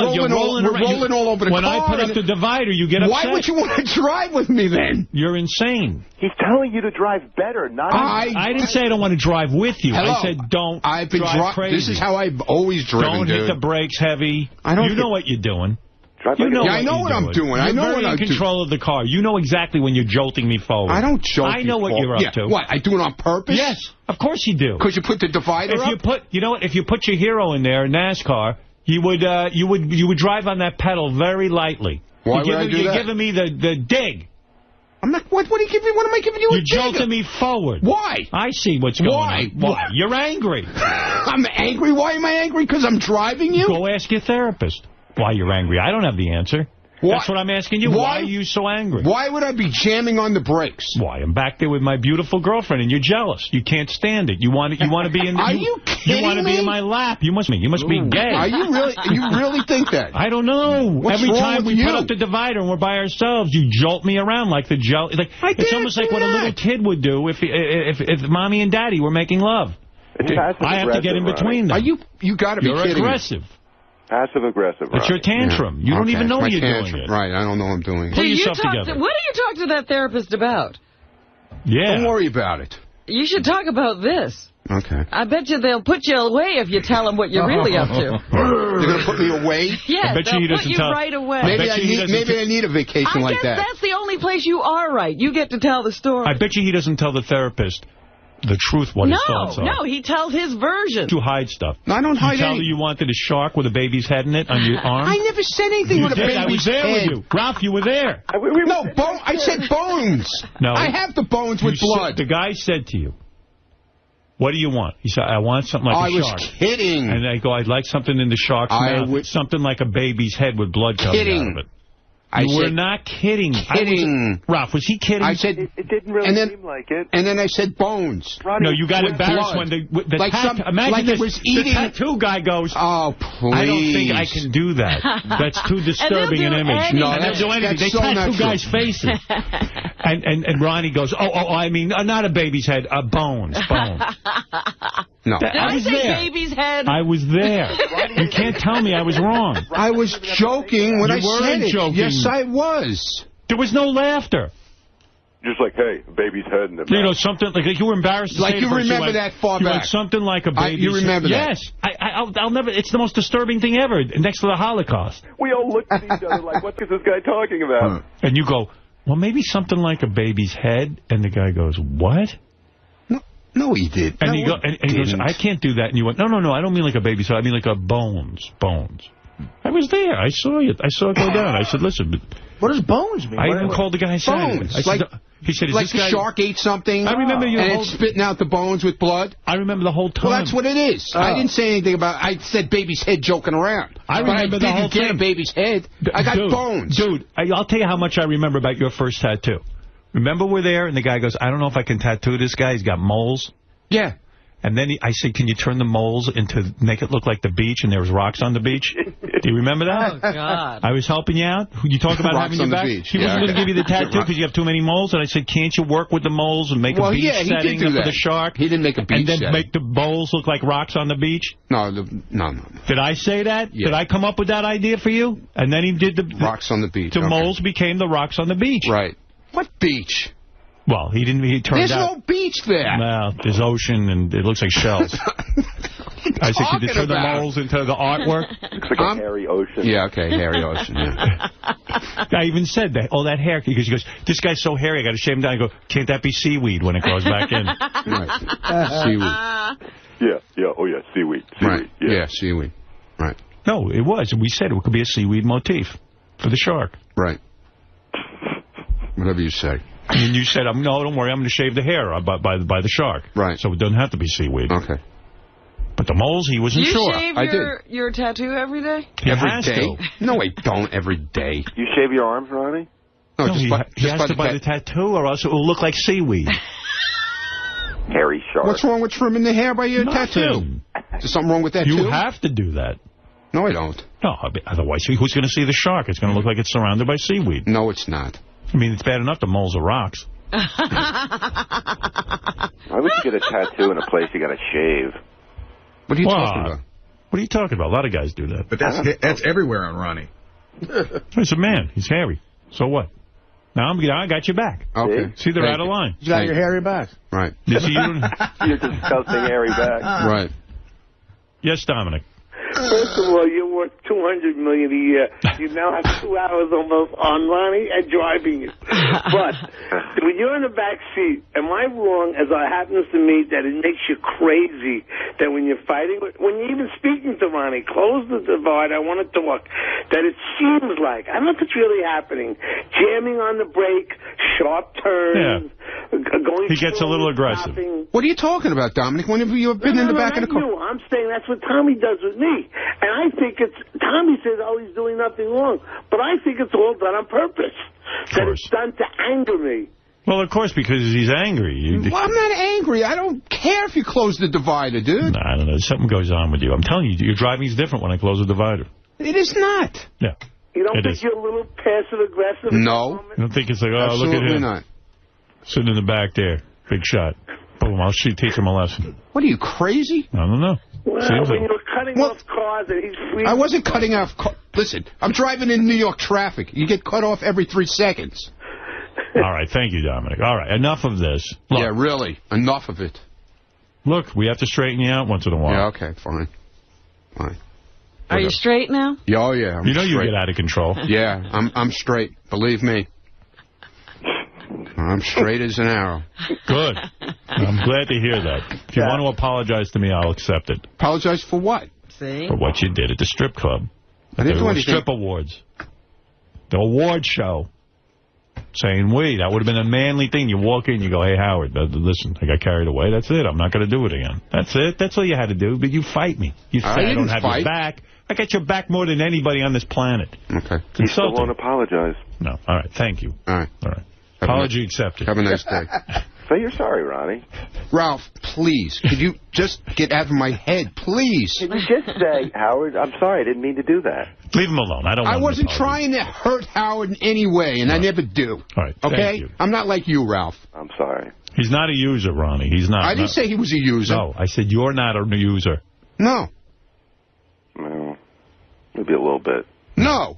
all over the car. When I put up the divider, you get upset. Why would you want to drive with me then? You're insane. He's telling you to drive better, not... I didn't say I don't want to drive with you. Hello. I said don't drive crazy. This is how I've always driven, Don't hit the brakes heavy. You know what you're doing. I know what I'm doing. I know what I'm doing. You're in control of the car. You know exactly when you're jolting me forward. I don't jolt. I know what you're up to. What? I do it on purpose? Yes, of course you do. Because you put the divider up? You know what? If you put your hero in there, NASCAR, you would drive on that pedal very lightly. Why would I do that? You're giving me the dig. I'm not. What are you giving? What am I giving you? You're jolting me forward. Why? I see what's going on. Why? You're angry. I'm angry. Why am I angry? Because I'm driving you? Go ask your therapist why you're angry. I don't have the answer. That's what I'm asking you. Why are you so angry? Why would I be jamming on the brakes? Why? I'm back there with my beautiful girlfriend, and you're jealous. You can't stand it. You want to be in. Are you kidding You want to be in my lap. You must be gay. Are you really? You really think that? I don't know. What's Every wrong time with we you? put up the divider and we're by ourselves, you jolt me around like the it's almost like what a little kid would do if mommy and daddy were making love. I have to get in between them. You got to be kidding me. You're aggressive. Passive-aggressive, It's your tantrum. You don't even know you're doing it. Right, I don't know I'm doing it. Pull yourself together. What do you talk to that therapist about? Yeah. Don't worry about it. You should talk about this. Okay. I bet you they'll put you away if you tell them what you're really up to. You're going to put me away? Yes, they'll put you right away. Maybe I need a vacation like that. I guess that's the only place you are right. You get to tell the story. I bet you he doesn't tell the therapist the truth, what his thoughts are. No, he tells his version. You hide stuff. No, I don't hide anything. You tell her you wanted a shark with a baby's head in it on your arm? I never said anything with a baby's head. I was there with you. Ralph, you were there. No, I said bones. No. I have the bones with blood. The guy said to you, what do you want? He said, I want something like a shark. I was kidding. And I go, I'd like something in the shark's mouth. Something like a baby's head with blood coming out of it. You were not kidding. Ralph, was he kidding? I said it didn't really seem like it. And then I said bones. No, you got embarrassed when the imagine the tattoo guy goes, oh, please. I don't think I can do that. That's too disturbing an image. No, and they'll do anything. They tattoo guys' faces. and Ronnie goes, I mean, not a baby's head, bones. No. Did I was say there. Baby's head? I was there. You can't tell me I was wrong. I was joking when I said it. Joking. Yes, I was. There was no laughter. Just like, hey, baby's head in the mouth. You know, something like you were embarrassed to like say you remember that far back. Something like a baby's You remember head. that? Yes. I'll never. It's the most disturbing thing ever, next to the Holocaust. We all looked at each other like, what is this guy talking about? And you go, well, maybe something like a baby's head. And the guy goes, what? No, he did. And he goes, I can't do that. And you went, no, I don't mean like a baby's head. I mean like a bones. I was there. I saw it. I saw it go down. I said, listen. What does bones mean? I even called the guy and said, bones. He said, is like this guy... the shark ate something. I remember you. And it's spitting out the bones with blood. I remember the whole time. Well, that's what it is. I didn't say anything about. I said baby's head joking around. I remember the whole thing. I didn't get a baby's head. I got bones. Dude, I'll tell you how much I remember about your first tattoo. Remember we're there and the guy goes, I don't know if I can tattoo this guy. He's got moles. Yeah. And then I said, can you turn the moles into, make it look like the beach and there was rocks on the beach? Do you remember that? Oh, God. I was helping you out. You talk about having your back. He wasn't going to give you the tattoo because you have too many moles. And I said, can't you work with the moles and make a beach setting for the shark? He didn't make a beach setting. And then make the moles look like rocks on the beach? No. Did I say that? Yeah. Did I come up with that idea for you? And then he did the... Rocks on the beach. The moles became the rocks on the beach. Right. What beach? Well, he turned out... There's no beach there. No, there's otion and it looks like shells. I said, could you turn the moles into the artwork? Looks like a hairy ocean. Yeah, okay, hairy ocean, yeah. I even said that, that hair, because he goes, this guy's so hairy, I got to shave him down. I go, can't that be seaweed when it grows back in? Right. Seaweed. Yeah, seaweed. Right, yeah, seaweed. Right. No, it was. We said it could be a seaweed motif for the shark. Right. Whatever you say. And you said, no, don't worry, I'm going to shave the hair by the shark. Right. So it doesn't have to be seaweed. Okay. But the moles, he wasn't sure. You shave your tattoo every day? Every day? No, I don't every day. You shave your arms, Ronnie? No, he has to buy the tattoo or else it will look like seaweed. Hairy shark. What's wrong with trimming the hair by your tattoo? Is something wrong with that, too? You have to do that. No, I don't. No, otherwise, who's going to see the shark? It's going to look like it's surrounded by seaweed. No, it's not. I mean, it's bad enough the moles are rocks. Why would you get a tattoo in a place you got to shave? What are you talking about? What are you talking about? A lot of guys do that. But that's everywhere on Ronnie. He's a man. He's hairy. So what? Now I got your back. Okay. See, they're out of line. You got your hairy back. Right. You see, You're disgusting hairy back. Right. Yes, Dominic. First of all, you're worth $200 million a year. You now have 2 hours almost on Ronnie and driving you. But when you're in the back seat, am I wrong, as it happens to me, that it makes you crazy that when you're fighting, when you're even speaking to Ronnie, close the divide, I want to talk, that it seems like, I don't know if it's really happening, jamming on the brake, sharp turns, going. He gets a little aggressive. Stopping. What are you talking about, Dominic? When have you been in the back of the car? You. I'm saying that's what Tommy does with me. And I think Tommy says, oh, he's doing nothing wrong. But I think it's all done on purpose. That it's done to anger me. Well, of course, because he's angry. Well, I'm not angry. I don't care if you close the divider, dude. I don't know. Something goes on with you. I'm telling you, your driving's different when I close the divider. It is not. Yeah. You don't think you're a little passive-aggressive? No. You don't think it's like, oh, absolutely look at him. Not. Sitting in the back there. Big shot. Boom, I'll teach him a lesson. What are you, crazy? I don't know. Well, when you're cutting off cars and he's free. I wasn't cutting off cars. Listen, I'm driving in New York traffic. You get cut off every 3 seconds. All right, thank you, Dominic. All right, enough of this. Look, yeah, really. Enough of it. Look, we have to straighten you out once in a while. Yeah, okay, fine. Fine. Are you straight now? Yeah, oh, yeah. I'm you know straight. you get out of control. Yeah, I'm straight. Believe me. I'm straight as an arrow. Good. I'm glad to hear that. If you want to apologize to me, I'll accept it. Apologize for what? See? For what you did at the strip club. I didn't do anything. Strip awards. The award show. Saying, that would have been a manly thing. You walk in, you go, hey, Howard, listen, I got carried away. That's it. I'm not going to do it again. That's it. That's all you had to do. But you fight me. You say I don't have your back. I got your back more than anybody on this planet. Okay. You still won't apologize. No. All right. Thank you. All right. All right. Apology accepted. Have a nice day. Say you're sorry, Ronnie. Ralph, please, could you just get out of my head, please? Can you just say, Howard, I'm sorry, I didn't mean to do that. Leave him alone. I wasn't trying to hurt Howard in any way, and I never do. All right. Okay? Thank you. I'm not like you, Ralph. I'm sorry. He's not a user, Ronnie. He's not. I didn't say he was a user. No, I said you're not a user. No. No. Maybe a little bit. No.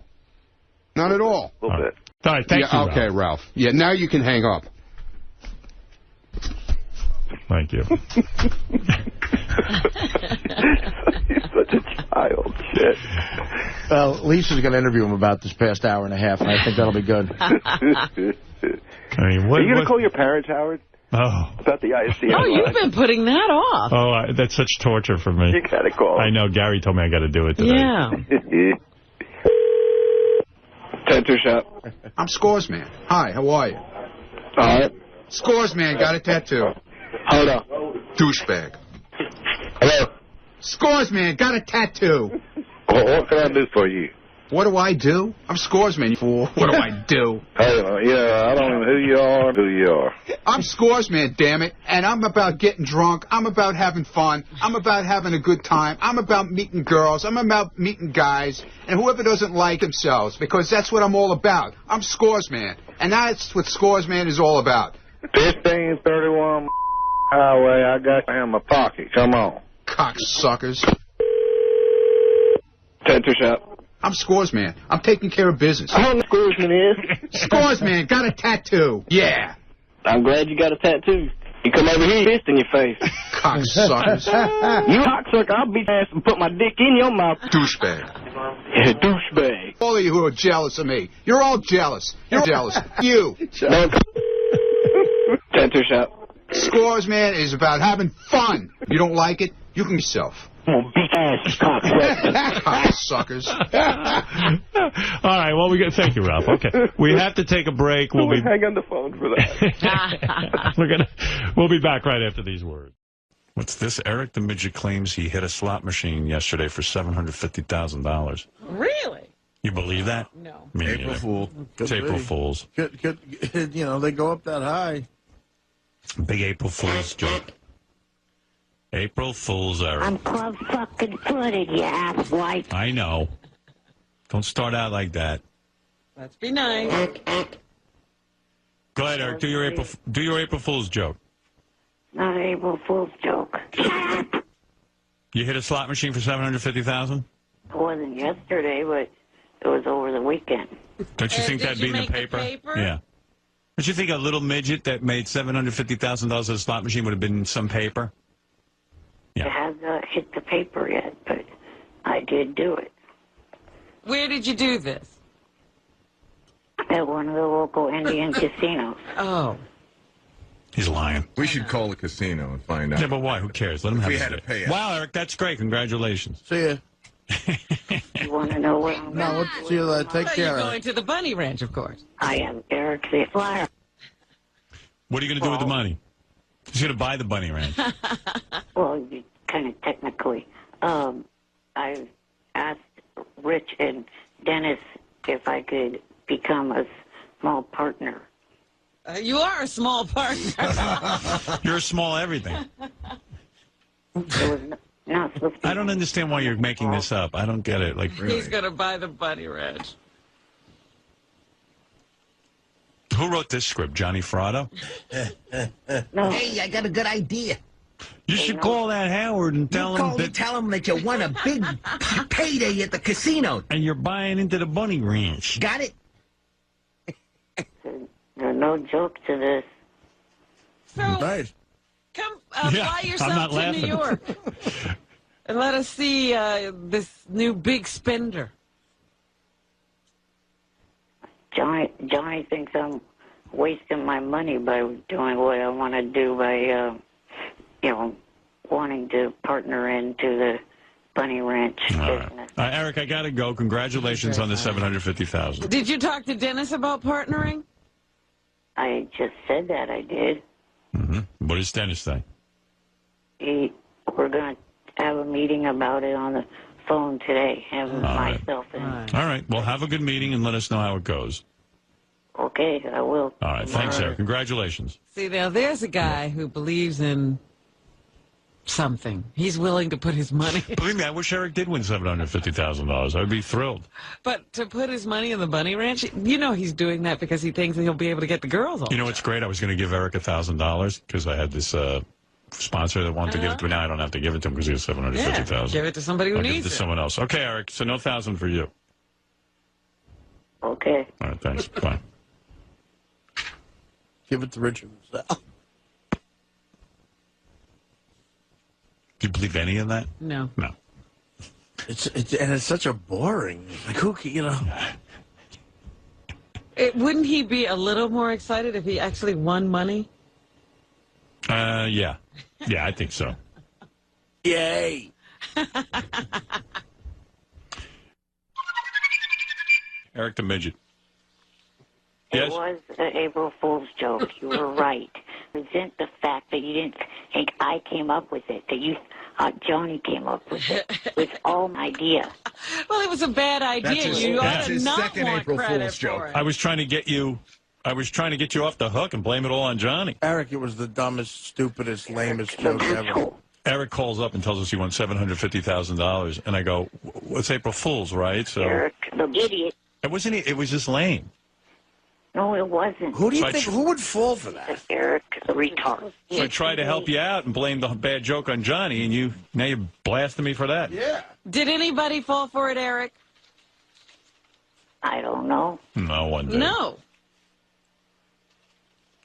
Not at all. A little bit. All right, thank you, okay, Ralph. Yeah, now you can hang up. Thank you. He's such a child. Shit. Well, Lisa's going to interview him about this past hour and a half, and I think that'll be good. I mean, Are you going to call your parents, Howard? Oh. About the ISDN Oh, you've been putting that off. Oh, that's such torture for me. You got to call. I know. Gary told me I got to do it today. Yeah. Tattoo shop. I'm Scores Man. Hi, how are you? All right. Scores Man, got a tattoo. Hold on. Douchebag. Hello. Scores Man, got a tattoo. What can I do for you? What do I do? I'm Scores Man, you fool. What do I do? Yeah, I don't know who you are. I'm Scores Man, damn it. And I'm about getting drunk. I'm about having fun. I'm about having a good time. I'm about meeting girls. I'm about meeting guys. And whoever doesn't like themselves, because that's what I'm all about. I'm Scores Man. And that's what Scores Man is all about. 1531 Highway, I got you in my pocket. Come on. Cocksuckers. Tattoo shop. I'm Scores Man. I'm taking care of business. I don't know who Scoresman is. Scores Man, got a tattoo. Yeah. I'm glad you got a tattoo. You come over here, fist in your face. Cocksuckers. You cocksucker, I'll beat your ass and put my dick in your mouth. Douchebag. Yeah, douchebag. All of you who are jealous of me. You're all jealous. You're jealous. You. Tattoo shop. Scores Man is about having fun. You don't like it? You can yourself. Big ass cocksuckers. All right, well, thank you, Ralph. Okay, we have to take a break. We'll hang on the phone for that. We'll be back right after these words. What's this? Eric the Midget claims he hit a slot machine yesterday for $750,000. Really? You believe that? No. April Fool. It's April Fools. You know, they go up that high. Big April Fool's joke. April Fool's, Eric. I'm club fucking footed, you asswipe. I know. Don't start out like that. Let's be nice. Go ahead, Eric. Do your April Fool's joke. Not an April Fool's joke. You hit a slot machine for $750,000? It wasn't yesterday, but it was over the weekend. Don't you think that'd be in the paper? Yeah. Don't you think a little midget that made $750,000 at a slot machine would have been in some paper? Yeah. It hasn't hit the paper yet, but I did do it. Where did you do this? At one of the local Indian casinos. Oh. He's lying. We should call the casino and find out. Yeah, but why? Who cares? Let him have We his had to day. pay it. Wow, Eric, that's great. Congratulations. See ya. You want to know what I'm No, see you later. Take care. You're going to the bunny ranch, of course. I am Eric the Flyer. What are you going to do with the money? He's going to buy the bunny ranch. Well, kind of technically. I asked Rich and Dennis if I could become a small partner. You are a small partner. You're a small everything. It was not supposed to be. I don't understand why you're making this up. I don't get it. Like, really. He's going to buy the bunny ranch. Who wrote this script? Johnny Fratto? No. Hey, I got a good idea. You should call that Howard and tell him that... Tell him that you won a big payday at the casino. And you're buying into the bunny ranch. Got it? There's no joke to this. So, Right. come Yeah, fly I'm yourself not to laughing. New York. And let us see this new big spender. Johnny thinks I'm wasting my money by doing what I want to do by, wanting to partner into the bunny ranch business. Eric, I got to go. Congratulations on the $750,000. Did you talk to Dennis about partnering? I just said that I did. Mm-hmm. What does Dennis say? We're going to have a meeting about it on the phone today, him, myself, and... All right. Well, have a good meeting and let us know how it goes. Okay, I will. All right. Thanks, Eric. Congratulations. See, now there's a guy who believes in something. He's willing to put his money... Believe me, I wish Eric did win $750,000. I'd be thrilled. But to put his money in the bunny ranch, he's doing that because he thinks he'll be able to get the girls all You know what's great? I was going to give Eric $1,000 because I had this sponsor that wanted to give it to me. Now I don't have to give it to him because he has $750,000. Give it to somebody who I'll needs give it to it. someone else. Okay, Eric. So no $1,000 for you. Okay. All right. Thanks. Bye. Give it to Richard. Do you believe any of that? No. No. It's such a boring. Like who Wouldn't he be a little more excited if he actually won money? Yeah. Yeah, I think so. Yay. Eric the Midget. It Yes? was an April Fool's joke. You were right. Resent the fact that you didn't think I came up with it, that you Johnny came up with it. It's all my idea. Well, it was a bad idea. You ought to not want credit for it. I was trying to get you off the hook and blame it all on Johnny. Eric, it was the dumbest, stupidest, lamest joke ever. Eric calls up and tells us he won $750,000, and I go, "Well, it's April Fool's, right?" So Eric, the idiot. It wasn't. It was just lame. No, it wasn't. Who do you think? Who would fall for that? Eric, the retard. So I tried to help you out and blame the bad joke on Johnny, and now you're blasting me for that. Yeah. Did anybody fall for it, Eric? I don't know. No one did. No.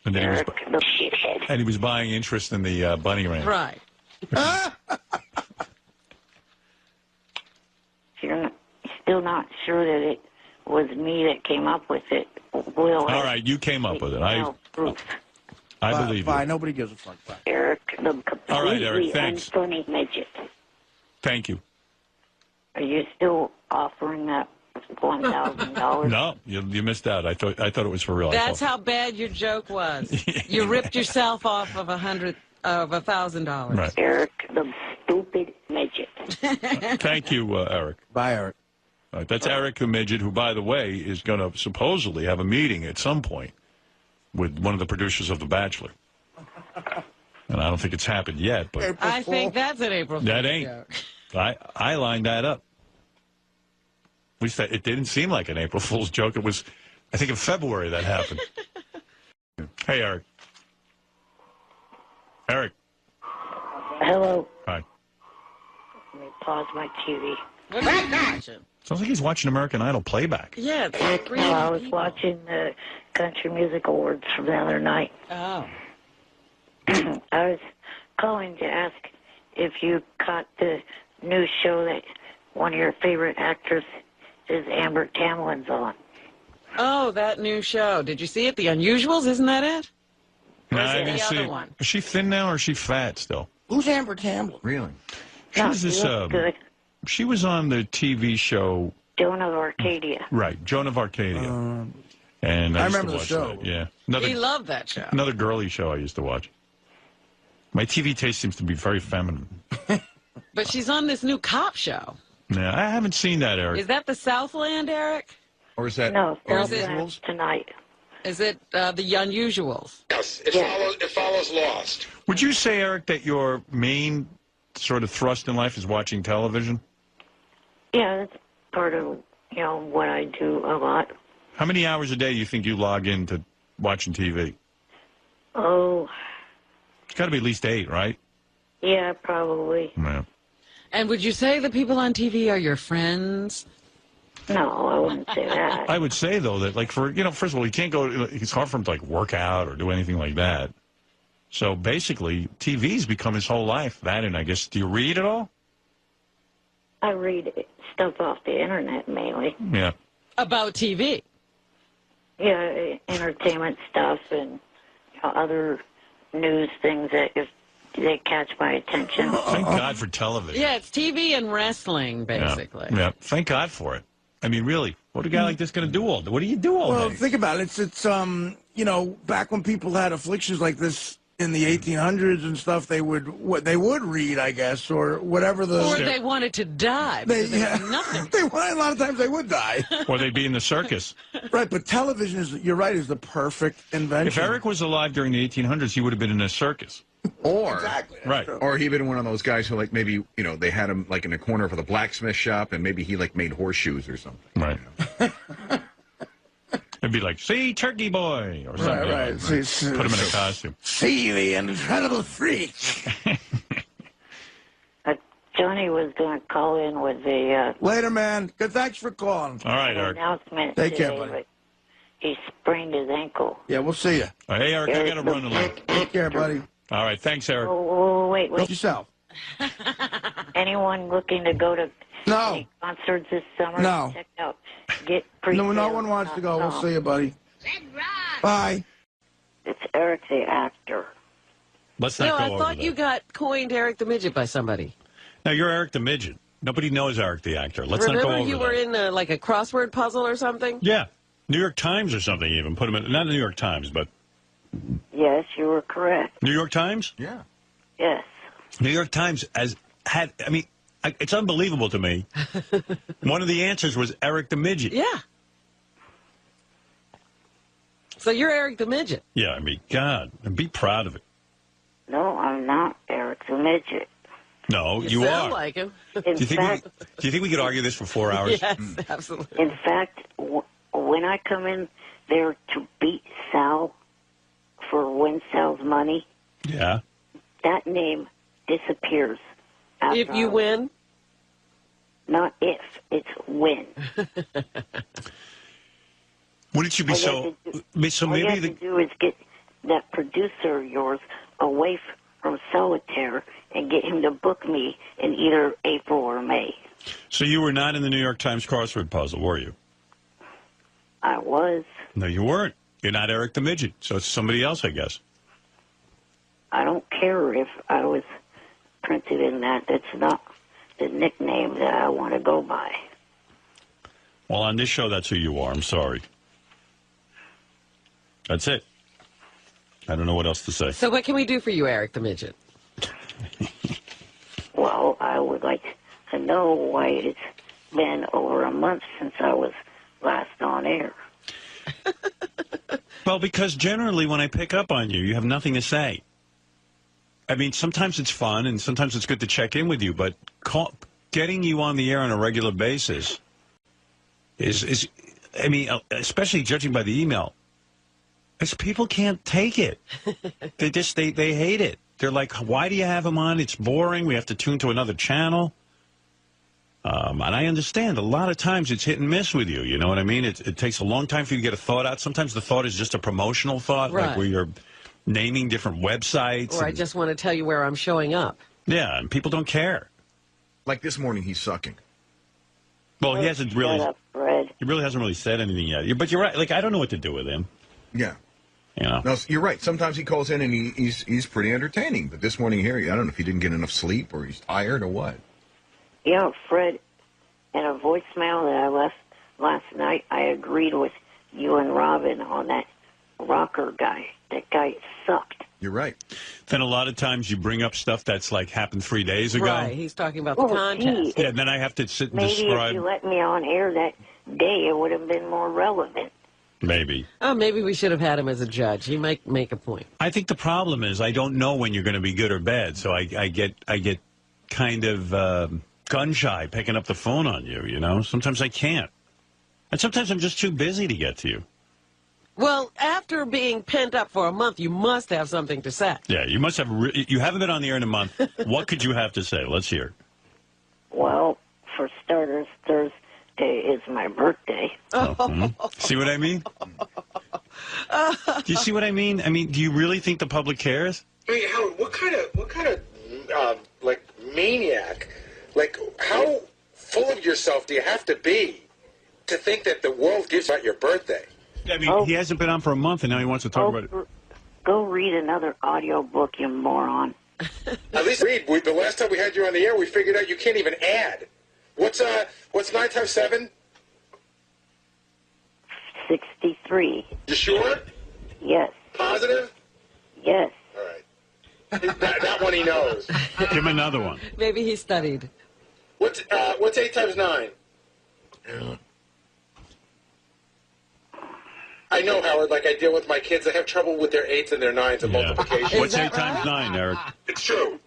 And then Eric, the shithead. he was buying interest in the bunny ranch. Right. You're still not sure that it was me that came up with it. Will. All right, you came up with it. I believe you. Fine, nobody gives a fuck. Bye. Eric, the completely All right, Eric, thanks. unfunny midget. Thank you. Are you still offering that $1,000? No, you missed out. I thought it was for real. That's how bad your joke was. You ripped yourself off of $1,000. Right. Eric, the stupid midget. Thank you, Eric. Bye, Eric. All right, that's Eric the Midget, who, by the way, is going to supposedly have a meeting at some point with one of the producers of The Bachelor. And I don't think it's happened yet, but I think that's an April Fool's that ain't. joke. I lined that up. At least it didn't seem like an April Fool's joke. It was, I think, in February that happened. Hey, Eric. Eric. Hello. Hi. Let me pause my TV. Sounds like he's watching American Idol playback. Yeah. No, I was watching the Country Music Awards from the other night. Oh. I was calling to ask if you caught the new show that one of your favorite actors is Amber Tamlin's on. Oh, that new show. Did you see it? The Unusuals, isn't that it? No, Or is I it didn't the see other it. one? Is she thin now or is she fat still? Who's Amber Tamblyn? Really? She was this, good. She was on the TV show. Joan of Arcadia. Right, Joan of Arcadia. And I used remember to the watch show. That. Yeah. Another, He loved that show. another girly show I used to watch. My TV taste seems to be very feminine. But she's on this new cop show. Yeah, I haven't seen that, Eric. Is that the Southland, Eric? Or is that No, Or is Southland tonight. Is it the Unusuals? Yes, it follows Lost. Would you say, Eric, that your main sort of thrust in life is watching television? Yeah, that's part of, what I do a lot. How many hours a day do you think you log into watching TV? Oh, It's got to be at least 8, right? yeah, probably. Yeah. And would you say the people on TV are your friends? No, I wouldn't say that. I would say, though, that, like, first of all, you can't go, it's hard for him to, like, work out or do anything like that. So, basically, TV's become his whole life. That, and I guess, do you read at all? I read stuff off the internet mainly. Yeah. About TV? Yeah, entertainment stuff and other news things that they catch my attention. Thank God for television. Yeah, it's TV and wrestling, basically. Yeah. Thank God for it. I mean, really, what a guy like this going to do all day? What do you do all Well, day? think about it. It's back when people had afflictions like this in the 1800s and stuff, they would read, I guess, or whatever the. Or they wanted to die. Because there was nothing. A lot of times they would die. Or they'd be in the circus. Right, but television you're right, is the perfect invention. If Eric was alive during the 1800s, he would have been in a circus. Or, exactly. Right. Or he'd been one of those guys who, like, maybe, they had him, like, in a corner for the blacksmith shop, and maybe he, like, made horseshoes or something. Right. It'd be like, see, Turkey Boy, or something. Right. Put him in a costume. See the incredible freak. Johnny was going to call in with the Later, man. Good, thanks for calling. All right, Eric. announcement Take care, today, buddy. but he sprained his ankle. Yeah, we'll see you. Hey, Eric, I got to run a little. Take care, buddy. All right, thanks, Eric. Oh, wait. Help yourself. Anyone looking to go to any concerts this summer? No. Check out Get Pre-Sale. No one wants to go. We'll see you, buddy. Bye. It's Eric the actor. Let's not No, go I over thought that. you got coined Eric the Midget by somebody. No, you're Eric the Midget. Nobody knows Eric the actor. Let's not go Remember over you that. were in like a crossword puzzle or something? Yeah. New York Times or something even. Put him in, not New York Times, but Yes, you were correct. New York Times? Yeah. Yes. New York Times it's unbelievable to me. One of the answers was Eric the Midget. Yeah. So you're Eric the Midget. Yeah, I mean, God, and be proud of it. No, I'm not Eric the Midget. No, you sound are. like him. In Do you think we could argue this for 4 hours? Yes, absolutely. In fact, when I come in there to beat Sal for Win Sal's money, Yeah. that name disappears. If you win? Not if, it's when. Wouldn't you be so... all you maybe have to do is get that producer of yours away from Solitaire and get him to book me in either April or May. So you were not in the New York Times crossword puzzle, were you? I was. No, you weren't. You're not Eric the Midget, so it's somebody else, I guess. I don't care if I was printed in that. That's not the nickname that I want to go by. Well, on this show, that's who you are. I'm sorry. That's it. I don't know what else to say. So what can we do for you, Eric the Midget? Well, I would like to know why it's been over a month since I was last on air. Well, because generally when I pick up on you, you have nothing to say. I mean, sometimes it's fun and sometimes it's good to check in with you, but getting you on the air on a regular basis is I mean, especially judging by the email, It's people can't take it. They hate it. They're like, why do you have him on? It's boring. We have to tune to another channel. And I understand a lot of times it's hit and miss with you. You know what I mean? It takes a long time for you to get a thought out. Sometimes the thought is just a promotional thought, Right. like where you're naming different websites. Or I just want to tell you where I'm showing up. Yeah, and people don't care. Like this morning, he's sucking. Well, he hasn't really. Shut up, Fred. He really hasn't really said anything yet. But you're right. Like, I don't know what to do with him. Yeah. You know. No, you're right. Sometimes he calls in and he's pretty entertaining. But this morning here, I don't know if he didn't get enough sleep or he's tired or what. You know, Fred, in a voicemail that I left last night, I agreed with you and Robin on that rocker guy. That guy sucked. You're right. Then a lot of times you bring up stuff that's like happened 3 days ago. Right, he's talking about the contest. Yeah, then I have to sit and Maybe describe. if you let me on air that day, it would have been more relevant. Maybe. Oh, maybe we should have had him as a judge. He might make a point. I think the problem is I don't know when you're going to be good or bad, so I get kind of gun shy picking up the phone on you. You know, sometimes I can't, and sometimes I'm just too busy to get to you. Well, after being pent up for a month, you must have something to say. Yeah, you must have. You haven't been on the air in a month. What could you have to say? Let's hear. Well, for starters, Thursday is my birthday. See what I mean? Do you see what I mean? I mean, do you really think the public cares? I mean, Howard, what kind of like maniac, like how full of yourself do you have to be to think that the world gives out your birthday? I mean, he hasn't been on for a month, and now he wants to talk about it. Go read another audio book, you moron. At least read. The last time we had you on the air, we figured out you can't even add. What's 9 times 7? 63. You sure? Yes. Positive? Yes. All right. that one he knows. Give him another one. Maybe he studied. What's 8 times 9? I know, Howard, like I deal with my kids. They have trouble with their 8s and their 9s and multiplication. What's 8 times 9, Eric? It's true.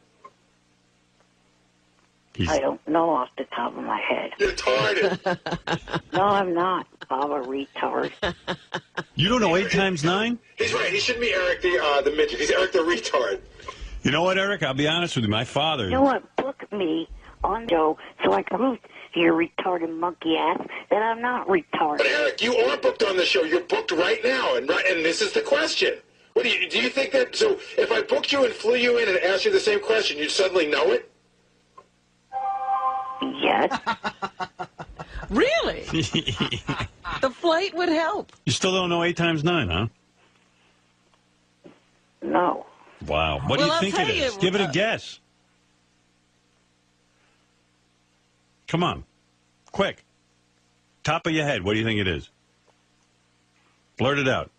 I don't know off the top of my head. You're retarded. No, I'm not. I'm a retard. You don't know 8 times 9? He's right. He shouldn't be Eric the midget. He's Eric the retard. You know what, Eric? I'll be honest with you. My father... You know what? Book me on the show so I can prove to your retarded monkey ass that I'm not retarded. But Eric, you are booked on the show. You're booked right now, and this is the question. What do you think that? So if I booked you and flew you in and asked you the same question, you'd suddenly know it? Yes. Really? The flight would help. You still don't know 8 times 9, huh? No. Wow. What do you think it is? Give it a guess. Come on. Quick. Top of your head, what do you think it is? Blurt it out.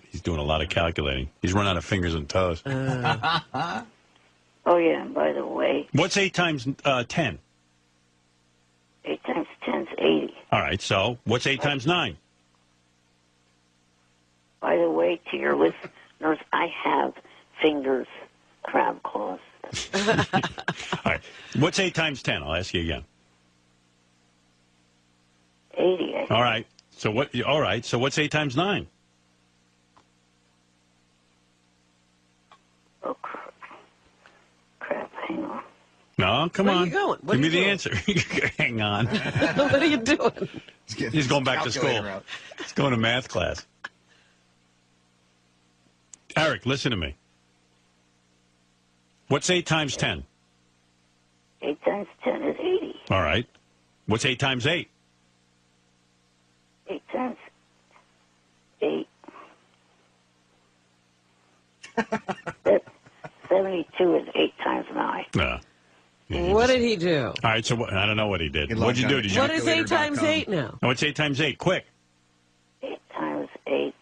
He's doing a lot of calculating. He's run out of fingers and toes. Oh, yeah, and by the way... What's 8 times 10? 8 times 10 is 80. All right, so what's 8 times 9? By the way, to your listeners, I have fingers, crab claws. All right. What's 8 times 10? I'll ask you again. 80. All right. So what? All right. So what's 8 times 9? Oh, crap. Hang on. No, come Where on. are you going? What Give are me you the doing? answer. Hang on. What are you doing? He's going back to school. He's going to math class. Eric, listen to me. What's 8 times 10? 8 times 10 is 80. All right. What's 8 times 8? 8 times 8. 72 is 8 times 9. No. What did he do? All right, so I don't know what he did. What'd you do? Did you What is 8 times 8 now? No, what's 8 times 8? Quick. 8 times 8.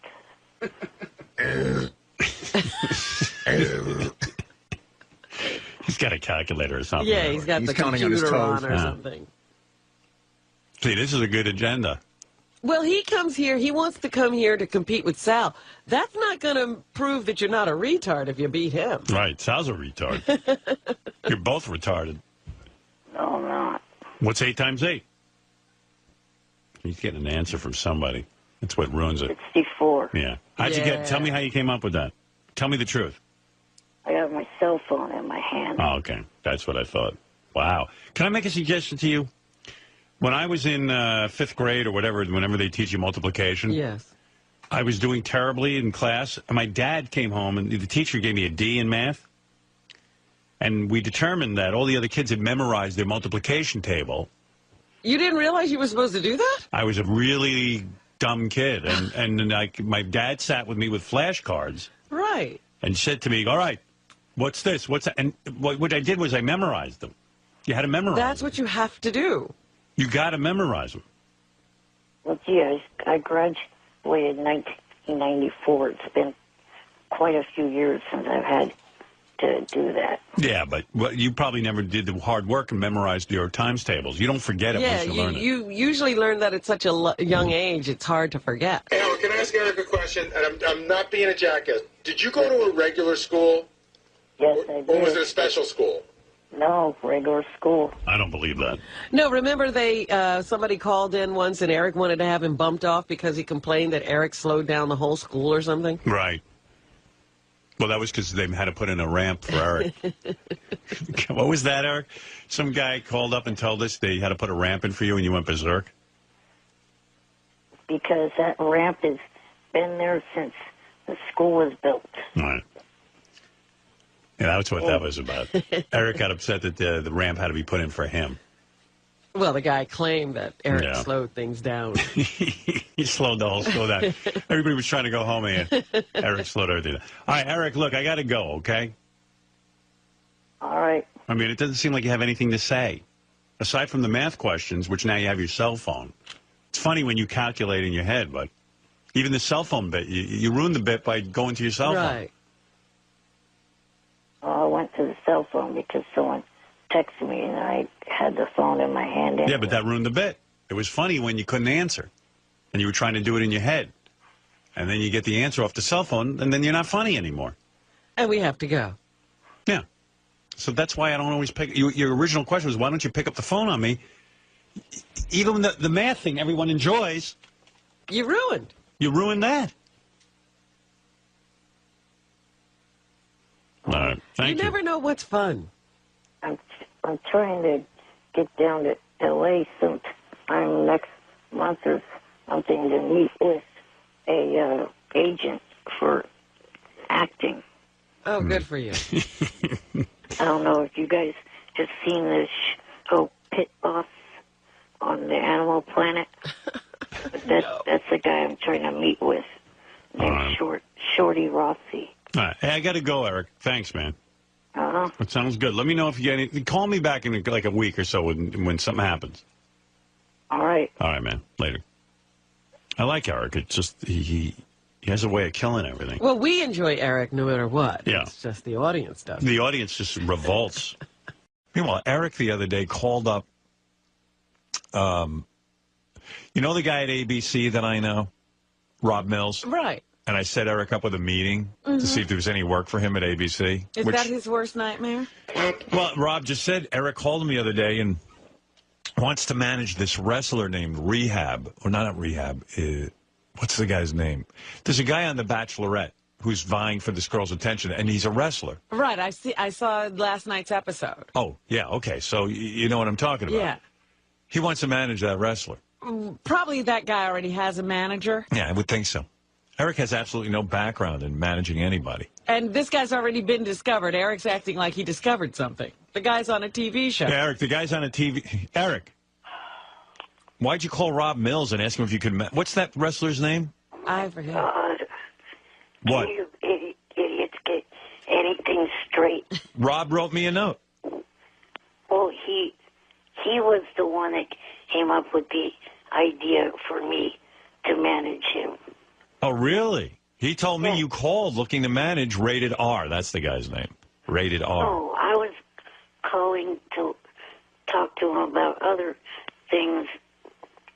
He's got a calculator or something. Yeah, he's got the computer on or something. See, this is a good agenda. Well, he comes here. He wants to come here to compete with Sal. That's not going to prove that you're not a retard if you beat him. Right. Sal's a retard. You're both retarded. No, I'm not. What's 8 times 8? He's getting an answer from somebody. That's what ruins it. 64. Yeah. How'd you get? Tell me how you came up with that. Tell me the truth. I got my cell phone in my hand. Oh, okay. That's what I thought. Wow. Can I make a suggestion to you? When I was in 5th grade or whatever, whenever they teach you multiplication, yes, I was doing terribly in class. And my dad came home, and the teacher gave me a D in math. And we determined that all the other kids had memorized their multiplication table. You didn't realize you were supposed to do that? I was a really dumb kid. And like, my dad sat with me with flashcards. Right. And said to me, all right, what's this? What's that? And what I did was I memorized them. You had to memorize That's them. what you have to do. You got to memorize them. Well, gee, I graduated in 1994. It's been quite a few years since I've had to do that. Yeah, but you probably never did the hard work and memorized your times tables. You don't forget it once you learn it. You usually learn that at such a young age, it's hard to forget. Hey, Howard, can I ask Eric a question? And I'm not being a jackass. Did you go to a regular school? Yes, I did. Or was it a special school? No, regular school. I don't believe that. No, remember somebody called in once and Eric wanted to have him bumped off because he complained that Eric slowed down the whole school or something? Right. Well, that was because they had to put in a ramp for Eric. What was that, Eric? Some guy called up and told us they had to put a ramp in for you and you went berserk? Because that ramp has been there since the school was built. All right. Yeah, that's what that was about. Eric got upset that the ramp had to be put in for him. Well, the guy claimed that Eric slowed things down. He slowed the whole school down. Everybody was trying to go home, and Eric slowed everything down. All right, Eric, look, I got to go, okay? All right. I mean, it doesn't seem like you have anything to say. Aside from the math questions, which now you have your cell phone. It's funny when you calculate in your head, but even the cell phone bit, you ruined the bit by going to your cell phone. Right. Well, I went to the cell phone because someone texted me and I had the phone in my hand. Yeah, but that ruined the bit. It was funny when you couldn't answer and you were trying to do it in your head. And then you get the answer off the cell phone and then you're not funny anymore. And we have to go. Yeah. So that's why I don't always pick. Your original question was, why don't you pick up the phone on me? Even the math thing everyone enjoys. You ruined. You ruined that. All right. Thank you. You never know what's fun. I'm trying to get down to L.A. sometime next month or something to meet with a agent for acting. Oh, good for you. I don't know if you guys have seen this show Pit Boss on the Animal Planet. That's the guy I'm trying to meet with. Named Shorty Rossi. All right. Hey, I got to go, Eric. Thanks, man. Uh-huh. It sounds good. Let me know if you get anything. Call me back in like a week or so when something happens. All right. All right, man. Later. I like Eric. It's just he has a way of killing everything. Well, we enjoy Eric no matter what. Yeah. It's just the audience does. The audience just revolts. Meanwhile, Eric the other day called up, you know the guy at ABC that I know? Rob Mills? Right. And I set Eric up with a meeting to see if there was any work for him at ABC. Is that his worst nightmare? Well, Rob just said, Eric called me the other day and wants to manage this wrestler named Rehab. Or not Rehab. What's the guy's name? There's a guy on The Bachelorette who's vying for this girl's attention, and he's a wrestler. Right. I saw last night's episode. Oh, yeah, okay. So you know what I'm talking about. Yeah. He wants to manage that wrestler. Probably that guy already has a manager. Yeah, I would think so. Eric has absolutely no background in managing anybody. And this guy's already been discovered. Eric's acting like he discovered something. The guy's on a TV show. Yeah, Eric, the guy's on a TV. Eric, why'd you call Rob Mills and ask him if you could... What's that wrestler's name? I forget. What? You idiots get anything straight. Rob wrote me a note. Well, he was the one that came up with the idea for me to manage him. Oh, really? He told me you called looking to manage Rated R. That's the guy's name. Rated R. Oh, I was calling to talk to him about other things,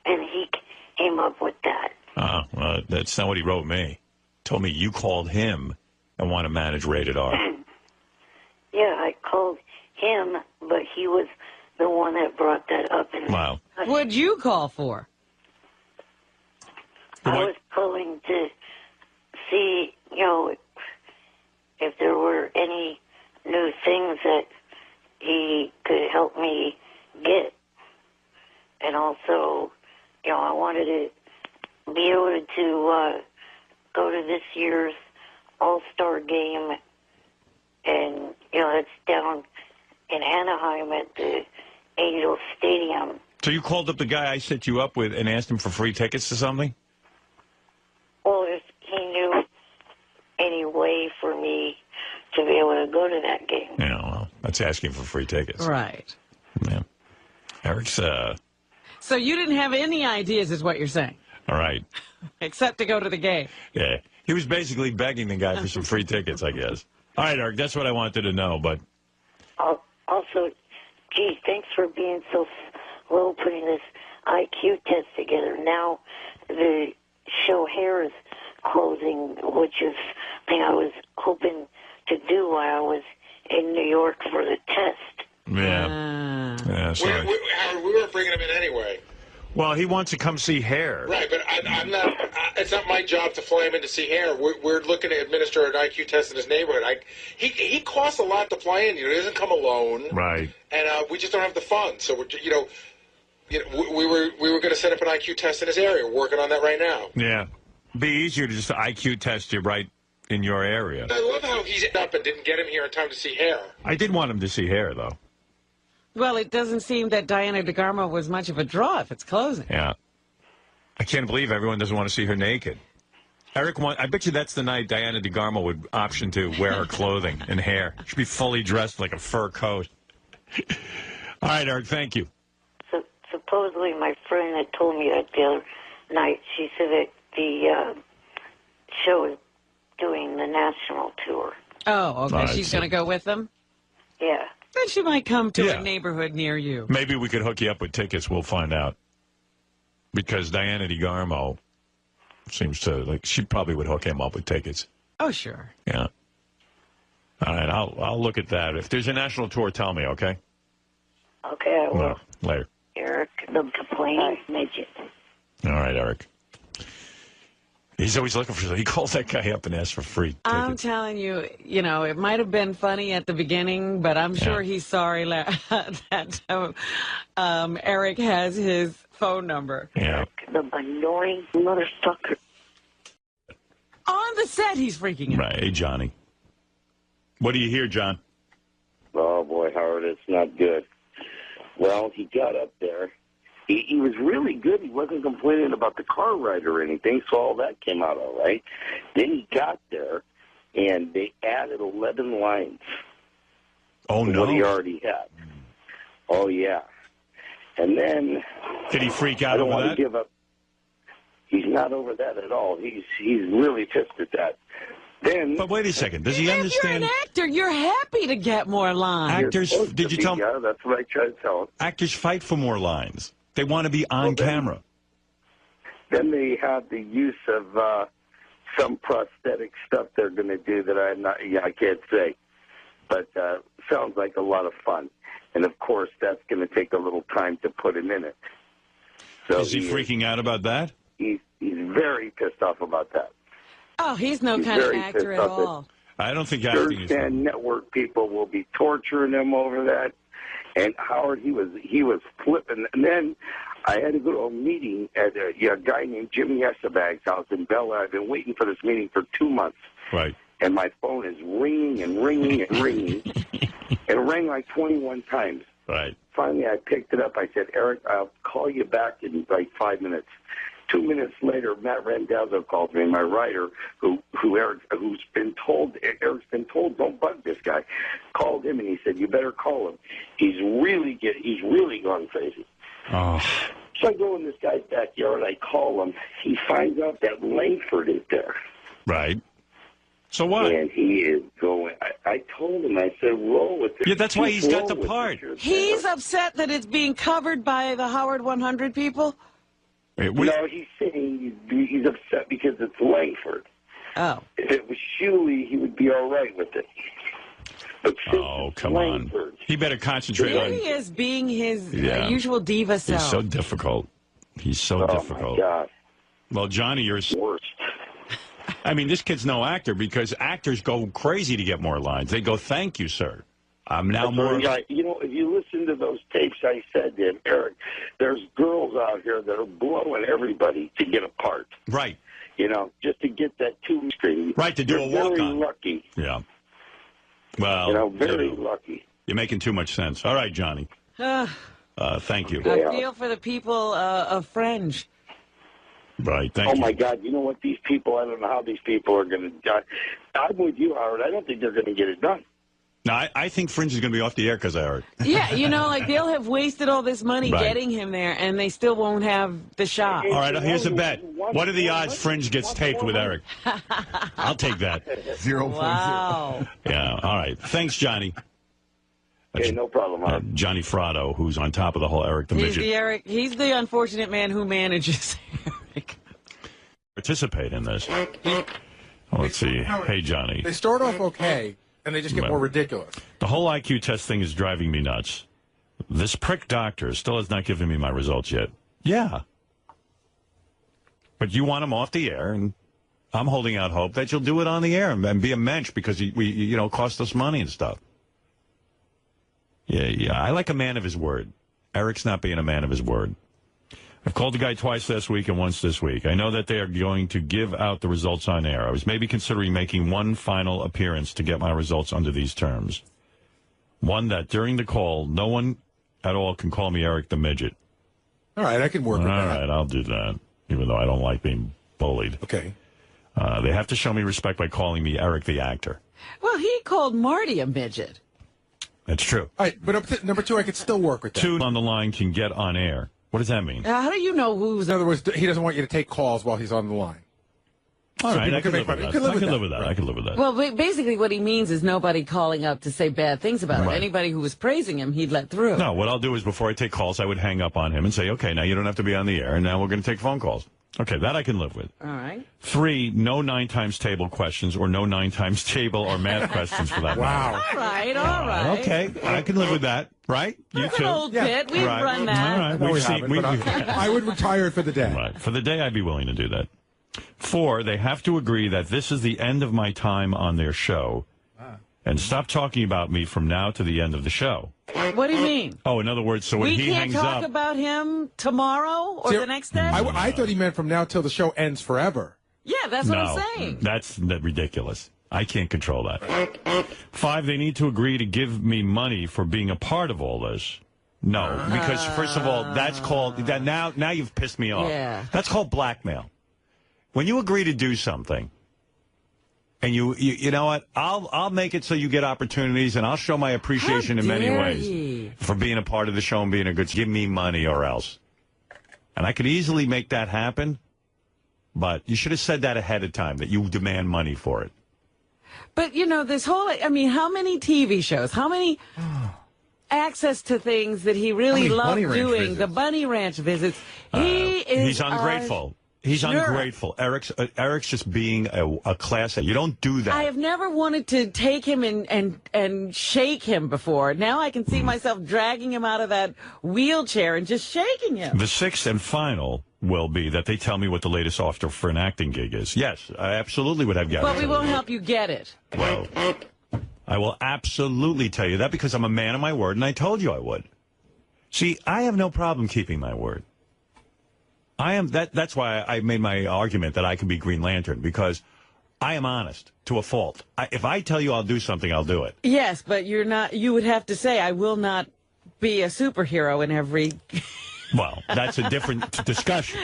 and he came up with that. Well, that's not what he wrote me. Told me you called him and want to manage Rated R. Yeah, I called him, but he was the one that brought that up. Wow. What'd you call for? I was to see, if there were any new things that he could help me get. And also, I wanted to be able to go to this year's All-Star game, and, it's down in Anaheim at the Angel Stadium. So you called up the guy I set you up with and asked him for free tickets to something? Well, if he knew any way for me to be able to go to that game. Yeah, well, that's asking for free tickets. Right. Yeah. Eric's, So you didn't have any ideas, is what you're saying? All right. Except to go to the game. Yeah. He was basically begging the guy for some free tickets, I guess. All right, Eric, that's what I wanted to know, but... Also, gee, thanks for being so slow putting this IQ test together. Now the show Hair is closing, which is thing I was hoping to do while I was in New York for the test. Yeah. Yeah, sorry. Howard, we weren't bringing him in anyway. Well, he wants to come see Hair. Right, but I'm not. It's not my job to fly him in to see Hair. We're looking to administer an IQ test in his neighborhood. He costs a lot to fly in. He doesn't come alone. Right. And we just don't have the funds. So we were going to set up an IQ test in his area. We're working on that right now. Yeah. Be easier to just IQ test you right in your area. I love how he's up and didn't get him here in time to see Hair. I did want him to see Hair, though. Well, it doesn't seem that Diana DeGarmo was much of a draw if it's closing. Yeah. I can't believe everyone doesn't want to see her naked. Eric, I bet you that's the night Diana DeGarmo would option to wear her clothing and hair. She'd be fully dressed like a fur coat. All right, Eric, thank you. So, supposedly my friend that told me that the other night, she said that the show is doing the national tour. Oh, okay. Right, She's so- going to go with them? Yeah. Then she might come to Yeah. a neighborhood near you. Maybe we could hook you up with tickets. We'll find out. Because Diana DeGarmo seems to, she probably would hook him up with tickets. Oh, sure. Yeah. All right, I'll look at that. If there's a national tour, tell me, okay? Okay, I will. No, later. Eric, the complaining midget. All right, Eric. He's always looking for. He calls that guy up and asks for free tickets. I'm telling you, it might have been funny at the beginning, but I'm sure he's sorry that Eric has his phone number. Yeah. The annoying motherfucker. On the set, he's freaking out. Right. Hey, Johnny. What do you hear, John? Oh, boy, Howard, it's not good. Well, he got up there. He was really good. He wasn't complaining about the car ride or anything, so all that came out all right. Then he got there, and they added 11 lines. Oh, to no. What he already had. Oh, yeah. And then... Did he freak out I don't over want that? to give up. He's not over that at all. He's really pissed at that. Then... But wait a second. Does he If understand? you're an actor, you're happy to get more lines. Actors, did you tell him? Yeah, that's what I tried to tell him. Actors fight for more lines. They want to be on camera. Then they have the use of some prosthetic stuff they're going to do that I can't say. But sounds like a lot of fun. And, of course, that's going to take a little time to put him in it. So Is he freaking out about that? He's very pissed off about that. Oh, he's no He's kind of very actor pissed at off all. I don't think acting is... Thursday network people will be torturing him over that. And Howard, he was flipping. And then I had to go to a meeting at a guy named Jimmy Essebag's house in Bella. I've been waiting for this meeting for 2 months. Right. And my phone is ringing and ringing and ringing. It rang like 21 times. Right. Finally, I picked it up. I said, Eric, I'll call you back in like 5 minutes. 2 minutes later, Matt Randazzo called me, my writer, who's been told, Eric's been told, don't bug this guy, called him and he said, you better call him. He's really gone crazy. Oh. So I go in this guy's backyard, I call him. He finds out that Langford is there. Right. So what? And he is going, I told him, I said, roll with it. Yeah, that's why he's got the part. He's upset that it's being covered by the Howard 100 people? No, he's saying he's upset because it's Langford. Oh. If it was Shuley, he would be all right with it. But come Langford, on. He better concentrate Here on... he is being his Yeah. usual diva self. He's so difficult. He's so difficult. My God. Well, Johnny, you're... Worst. I mean, this kid's no actor because actors go crazy to get more lines. They go, thank you, sir. I'm now more... You know, if you listen to those tapes I said to him, Eric, there's girls out here that are blowing everybody to get a part. Right. You know, just to get that two screen. Right, to do a walk-on. Very lucky. Yeah. Well, you know, very lucky. You're making too much sense. All right, Johnny. Thank you. I feel for the people of Fringe. Right, thank you. Oh, my God, you know what? These people, I don't know how these people are going to die. I'm with you, Howard. I don't think they're going to get it done. No, I think Fringe is going to be off the air because I heard. Yeah, you know, like they'll have wasted all this money getting him there, and they still won't have the shot. All right, here's a bet. What are the odds Fringe gets taped with Eric? I'll take that. 0.0. Wow. Yeah, all right. Thanks, Johnny. Okay, no problem. Johnny Fratto, who's on top of the whole Eric the Midget. He's the unfortunate man who manages Eric. Participate in this. Let's see. Hey, Johnny. They start off okay, and they just get more ridiculous. The whole IQ test thing is driving me nuts. This prick doctor still has not given me my results yet. Yeah. But you want him off the air, and I'm holding out hope that you'll do it on the air and be a mensch because we cost us money and stuff. Yeah. I like a man of his word. Eric's not being a man of his word. I've called the guy twice last week and once this week. I know that they are going to give out the results on air. I was maybe considering making one final appearance to get my results under these terms. One, that during the call, no one at all can call me Eric the Midget. All right, I can work with that. All right, I'll do that, even though I don't like being bullied. Okay. They have to show me respect by calling me Eric the actor. Well, he called Marty a midget. That's true. All right, but up to number 2, I could still work with that. 2 on the line can get on air. What does that mean? How do you know who's... In other words, he doesn't want you to take calls while he's on the line. All So right, I people can live with that. I can live with that. I can live with that. Well, basically what he means is nobody calling up to say bad things about him. Anybody who was praising him, he'd let through. No, what I'll do is before I take calls, I would hang up on him and say, okay, now you don't have to be on the air, and now we're going to take phone calls. Okay, that I can live with. All right. 3, no 9 times table questions or no 9 times table or math questions for that matter. All right. Okay, I can live with that, right? You That's too. an old bit. We've run that. All right, No, we haven't, but I would retire for the day. Right. For the day, I'd be willing to do that. 4, they have to agree that this is the end of my time on their show and stop talking about me from now to the end of the show. What do you mean? Oh, in other words, so when he hangs We can't talk up... about him tomorrow or the next day? I thought he meant from now till the show ends forever. Yeah, that's what I'm saying. That's ridiculous. I can't control that. 5, they need to agree to give me money for being a part of all this. No, because first of all, that's called... Now you've pissed me off. Yeah. That's called blackmail. When you agree to do something, and you know what, I'll make it so you get opportunities, and I'll show my appreciation in many ways for being a part of the show and being a good. Give me money or else, and I could easily make that happen. But you should have said that ahead of time that you demand money for it. But you know, this whole, I mean, how many TV shows, how many access to things that he really loved doing, the Bunny Ranch visits. He's ungrateful. He's ungrateful. Eric's just being a class A. You don't do that. I have never wanted to take him and shake him before. Now I can see myself dragging him out of that wheelchair and just shaking him. The 6th and final will be that they tell me what the latest offer for an acting gig is. Yes, I absolutely would have guaranteed. But we won't help you get it. Well, I will absolutely tell you that because I'm a man of my word, and I told you I would. See, I have no problem keeping my word. That's why I made my argument that I can be Green Lantern, because I am honest to a fault. If I tell you I'll do something, I'll do it. Yes, but you're not. You would have to say, I will not be a superhero in every... Well, that's a different discussion.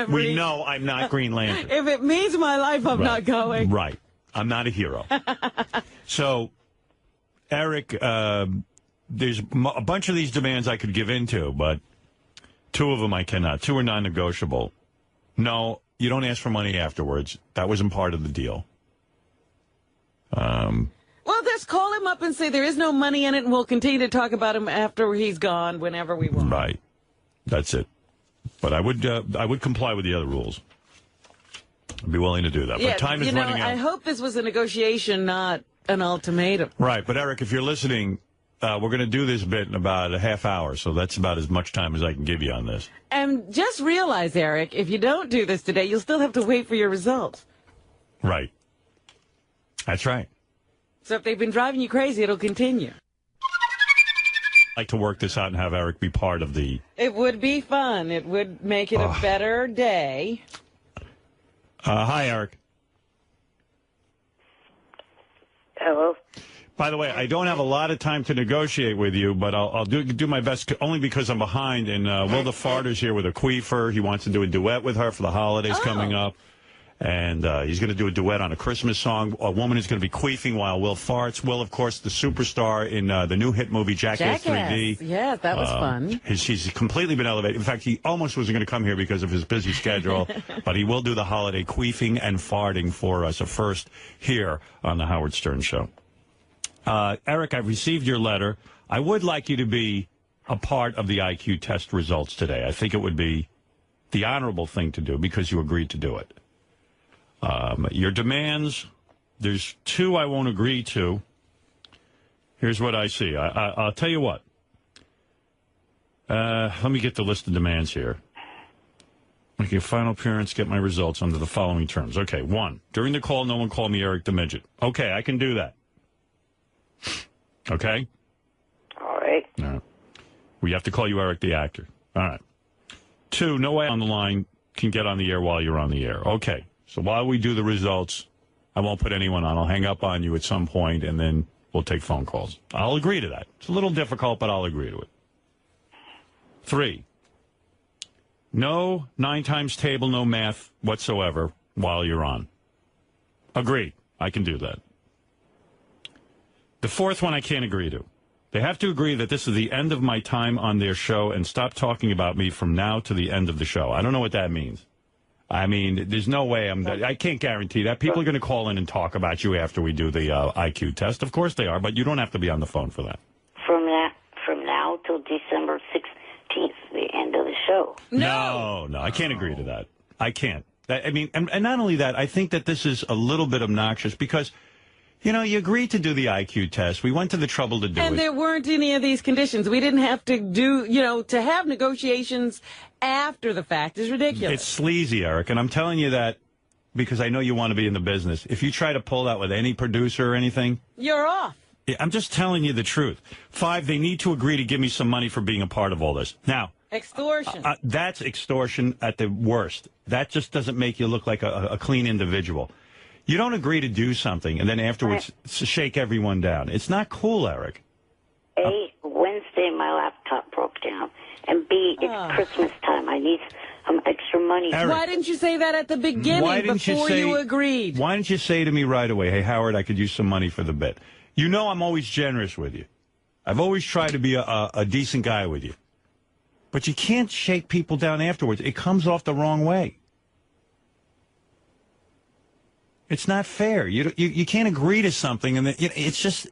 We know I'm not Green Lantern. If it means my life, I'm not going. Right. I'm not a hero. So, Eric, there's a bunch of these demands I could give into, but 2 of them I cannot. 2 are non-negotiable. No, you don't ask for money afterwards. That wasn't part of the deal. Well, just call him up and say there is no money in it, and we'll continue to talk about him after he's gone, whenever we want. Right. That's it. But I would comply with the other rules. I'd be willing to do that. Yeah, but time is running out. I hope this was a negotiation, not an ultimatum. Right. But, Eric, if you're listening, we're going to do this bit in about a half hour, so that's about as much time as I can give you on this. And just realize, Eric, if you don't do this today, you'll still have to wait for your results. Right. That's right. So if they've been driving you crazy, it'll continue. I'd like to work this out and have Eric be part of the... It would be fun. It would make it a better day. Hi, Eric. Hello? By the way, I don't have a lot of time to negotiate with you, but I'll do my best, only because I'm behind. And Will the Farter's here with a queefer. He wants to do a duet with her for the holidays coming up. And he's going to do a duet on a Christmas song. A woman is going to be queefing while Will farts. Will, of course, the superstar in the new hit movie Jackass 3D. Yeah, that was fun. He's completely been elevated. In fact, he almost wasn't going to come here because of his busy schedule. But he will do the holiday queefing and farting for us, a first here on the Howard Stern Show. Eric, I've received your letter. I would like you to be a part of the IQ test results today. I think it would be the honorable thing to do because you agreed to do it. Your demands, there's two I won't agree to. Here's what I see. I'll tell you what. Let me get the list of demands here. Make a final appearance, get my results under the following terms. Okay, 1. During the call, no one call me Eric the Midget. Okay, I can do that. Okay? All right. No. We have to call you Eric the actor. All right. 2, no way on the line can get on the air while you're on the air. Okay. So while we do the results, I won't put anyone on. I'll hang up on you at some point, and then we'll take phone calls. I'll agree to that. It's a little difficult, but I'll agree to it. 3, no 9 times table, no math whatsoever while you're on. Agreed. I can do that. The 4th one I can't agree to. They have to agree that this is the end of my time on their show and stop talking about me from now to the end of the show. I don't know what that means. I mean, there's no way I can't guarantee that. People are going to call in and talk about you after we do the IQ test. Of course they are, but you don't have to be on the phone for that. From now till December 16th, the end of the show. No, I can't agree to that. I can't. I mean, and not only that, I think that this is a little bit obnoxious because, you know, you agreed to do the IQ test. We went to the trouble to do it. And there weren't any of these conditions. We didn't have to do, to have negotiations after the fact is ridiculous. It's sleazy, Eric, and I'm telling you that because I know you want to be in the business. If you try to pull that with any producer or anything, you're off. I'm just telling you the truth. 5, they need to agree to give me some money for being a part of all this. Now, extortion. That's extortion at the worst. That just doesn't make you look like a clean individual. You don't agree to do something and then afterwards shake everyone down. It's not cool, Eric. A, Wednesday my laptop broke down. And B, it's Christmas time. I need some extra money. Eric, why didn't you say that at the beginning before you agreed? Why didn't you say to me right away, hey, Howard, I could use some money for the bit? You know I'm always generous with you. I've always tried to be a decent guy with you. But you can't shake people down afterwards. It comes off the wrong way. It's not fair. You can't agree to something, and then, it's just...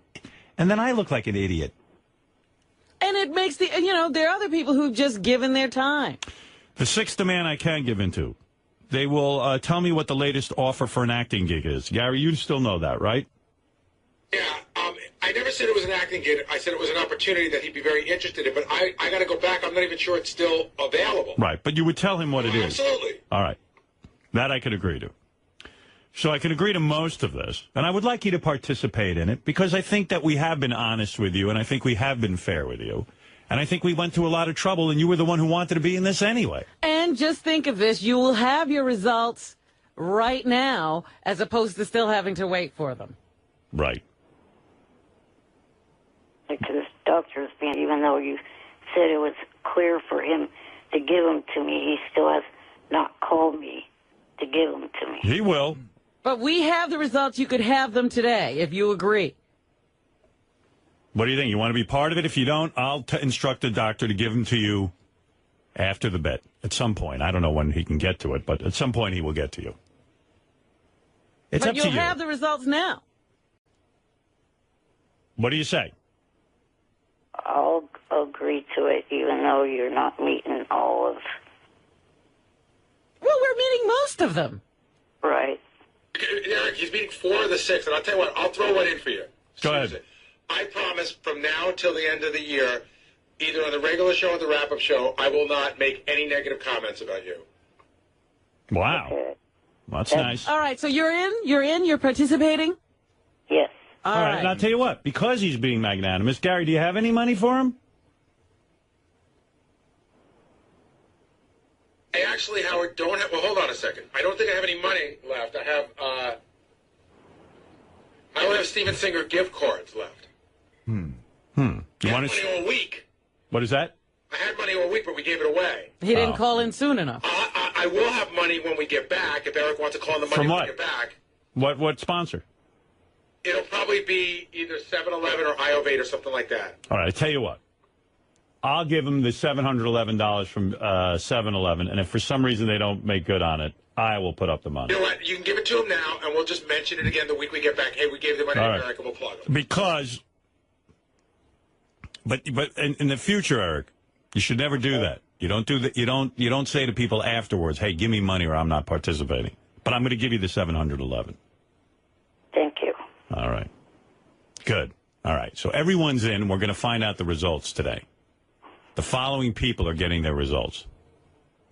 And then I look like an idiot. And it makes there are other people who've just given their time. The 6th demand I can give into. They will tell me what the latest offer for an acting gig is. Gary, you still know that, right? Yeah, I never said it was an acting gig. I said it was an opportunity that he'd be very interested in, but I got to go back. I'm not even sure it's still available. Right, but you would tell him what it is. Absolutely. All right. That I could agree to. So I can agree to most of this, and I would like you to participate in it because I think that we have been honest with you, and I think we have been fair with you, and I think we went through a lot of trouble, and you were the one who wanted to be in this anyway. And just think of this. You will have your results right now as opposed to still having to wait for them. Right. Because doctors, even though you said it was clear for him to give them to me, he still has not called me to give them to me. He will. But we have the results. You could have them today if you agree. What do you think? You want to be part of it? If you don't, I'll instruct the doctor to give them to you after the bet at some point. I don't know when he can get to it, but at some point he will get to you. It's up to you. But you'll have the results now. What do you say? I'll agree to it, even though you're not meeting all of... Well, we're meeting most of them. Right. Eric, he's meeting 4 of the 6, and I'll tell you what, I'll throw one in for you. Go ahead. I promise from now till the end of the year, either on the regular show or the wrap-up show, I will not make any negative comments about you. Wow. Okay. That's nice. All right, so you're in? You're participating? Yes. All right, and I'll tell you what, because he's being magnanimous, Gary, do you have any money for him? I actually, Howard, don't have... Well, hold on a second. I don't think I have any money left. I have, I don't have Steven Singer gift cards left. You I want had money all week. What is that? I had money all week, but we gave it away. He didn't call in soon enough. I will have money when we get back, if Eric wants to call in the money From when what? we get back. What sponsor? It'll probably be either 7-Eleven or IO8 or something like that. All right, I tell you what. I'll give him the $711 from 7-Eleven, and if for some reason they don't make good on it, I will put up the money. You know what? You can give it to him now, and we'll just mention it again the week we get back. Hey, we gave the money to Eric, and we'll plug him. Because, but in the future, Eric, you should never do that. You don't do that. You don't say to people afterwards, "Hey, give me money, or I'm not participating." But I'm going to give you the $711. Thank you. All right. Good. All right. So everyone's in. We're going to find out the results today. The following people are getting their results.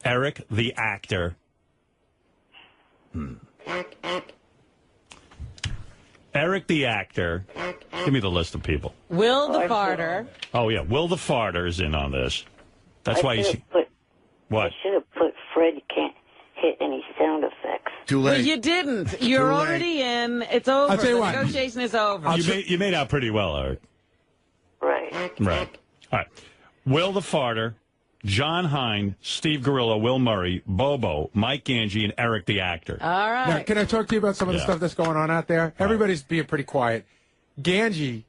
Eric, the actor. Eric, the actor. Give me the list of people. Will the farter. Oh, yeah. Will the farter is in on this. That's why he's... What? I should have put Fred can't hit any sound effects. Too Well, you didn't. You're already in. It's over. I'll tell you the what. negotiation is over. You made out pretty well, Eric. Right. Right. All right. Will the farter, John Hine, Steve Gorillo, Will Murray, Bobo, Mike Ganji, and Eric the actor. All right. Now, can I talk to you about some of the stuff that's going on out there? Everybody's being pretty quiet. Ganji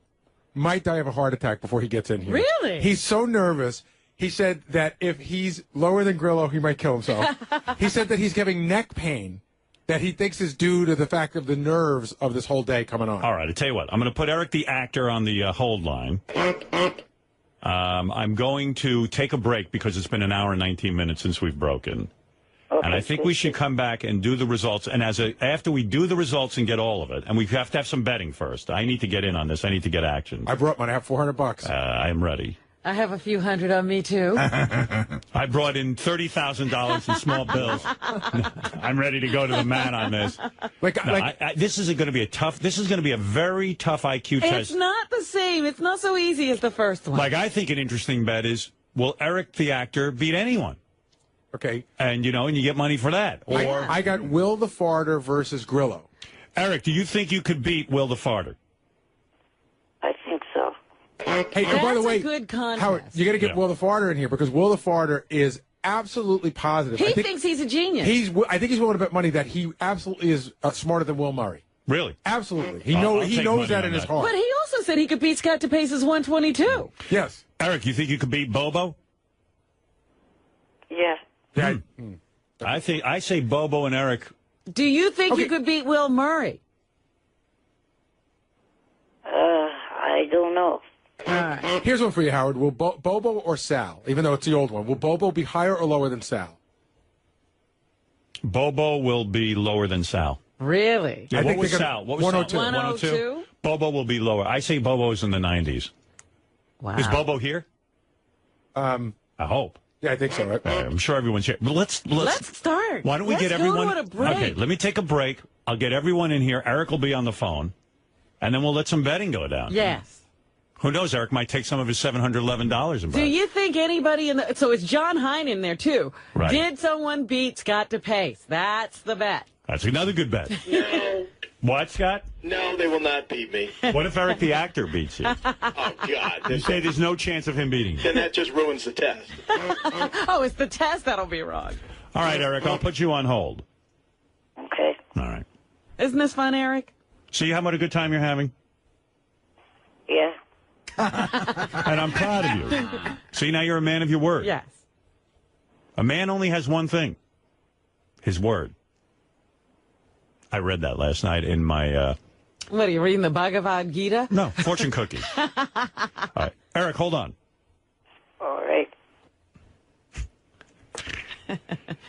might die of a heart attack before he gets in here. Really? He's so nervous. He said that if he's lower than Grillo, he might kill himself. He said that he's having neck pain that he thinks is due to the fact of the nerves of this whole day coming on. All right, I'll tell you what. I'm going to put Eric the actor on the hold line. I'm going to take a break because it's been an hour and 19 minutes since we've broken. Okay, and I think we should come back and do the results. And after we do the results and get all of it, and we have to have some betting first. I need to get in on this. I need to get action. I brought money. I have $400. I'm ready. I have a few hundred on me, too. I brought in $30,000 in small bills. I'm ready to go to the man on this. This is going to be a tough. This is going to be a very tough IQ test. It's not the same. It's not so easy as the first one. I think an interesting bet is, will Eric the actor beat anyone? Okay. And you get money for that. Or I got Will the farter versus Grillo. Eric, do you think you could beat Will the farter? I think so. Hey, and by the way, good contest. Howard, you got to get Will the farter in here because Will the farter is absolutely positive. He thinks he's a genius. I think he's willing to bet money that he absolutely is smarter than Will Murray. Really? Absolutely. He knows that in his heart. But he also said he could beat Scott DePace's 122. Yes. Eric, you think you could beat Bobo? Yeah. I say Bobo and Eric. Do you think you could beat Will Murray? I don't know. All right. Here's one for you, Howard. Will Bobo or Sal, even though it's the old one, will Bobo be higher or lower than Sal? Bobo will be lower than Sal. Really? Yeah, what was Sal? What was 102. 102? Bobo will be lower. I say Bobo's in the 90s. Wow. Is Bobo here? I hope. Yeah, I think so. Right? I'm sure everyone's here. But let's start. Why don't we get everyone? Go to a break. Okay, let me take a break. I'll get everyone in here. Eric will be on the phone, and then we'll let some betting go down. Yes. Who knows? Eric might take some of his $711 and Do you think anybody in the... So it's John Hine in there, too. Right. Did someone beat Scott DePace? That's the bet. That's another good bet. No. What, Scott? No, they will not beat me. What if Eric the actor beats you? Oh, God. You say there's no chance of him beating you. Then that just ruins the test. Oh, it's the test that'll be wrong. All right, Eric, I'll put you on hold. Okay. All right. Isn't this fun, Eric? See how much a good time you're having? Yeah. And I'm proud of you. See, now you're a man of your word. Yes. A man only has one thing. His word. I read that last night in my... What, are you reading the Bhagavad Gita? No, fortune cookies. All right. Eric, hold on. All right.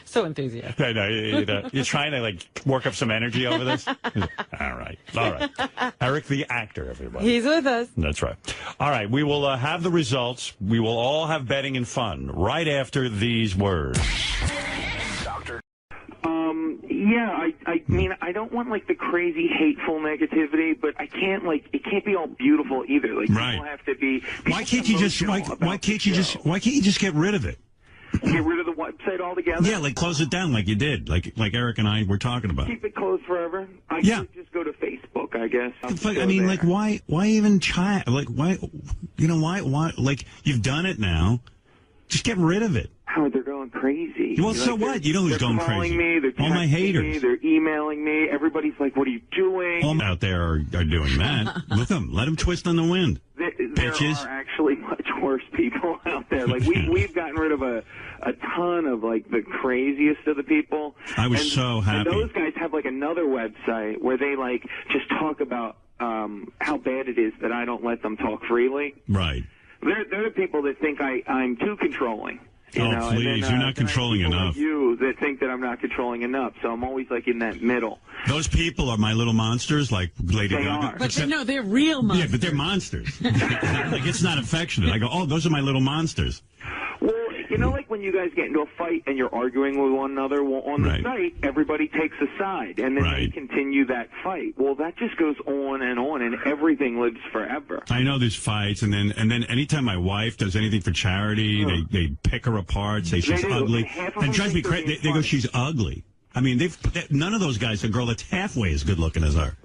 So enthusiastic. I know, you're trying to, work up some energy over this? All right. Eric the actor, everybody. He's with us. That's right. All right, we will have the results. We will all have betting and fun right after these words. Yeah, I mean, I don't want, like, the crazy, hateful negativity, but I can't, like, it can't be all beautiful either. Like, people have to be... Why can't you just get rid of it? Get rid of the website altogether? Yeah, like close it down like you did, like Eric and I were talking about. Keep it closed forever? I could just go to Facebook, I guess. I mean, like, why even try? Like, why, why, like, you've done it now. Just get rid of it. Howard, they're going crazy. Well, so what? You know who's going crazy? They're all my haters. Me, they're emailing me. Everybody's like, what are you doing? All out there are doing that. Look them. Let them twist on the wind. There are actually much worse people out there. Like, we've gotten rid of a ton of, like, the craziest of the people. I was so happy. And those guys have, like, another website where they, like, just talk about how bad it is that I don't let them talk freely. Right. They're the people that think I'm too controlling. You know? Please, then, you're not controlling enough. Like you that think that I'm not controlling enough, so I'm always like in that middle. Those people are my little monsters, like Lady Gaga. But they're real monsters. Yeah, but they're monsters. Like, it's not affectionate. I go, oh, those are my little monsters. Well, you know, like when you guys get into a fight and you're arguing with one another, well, on the site, everybody takes a side, and then they continue that fight. Well, that just goes on, and everything lives forever. I know there's fights, and then anytime my wife does anything for charity, they pick her apart, say she's ugly, and drives me crazy. They go, she's ugly. I mean, none of those guys, a girl that's halfway as good looking as her.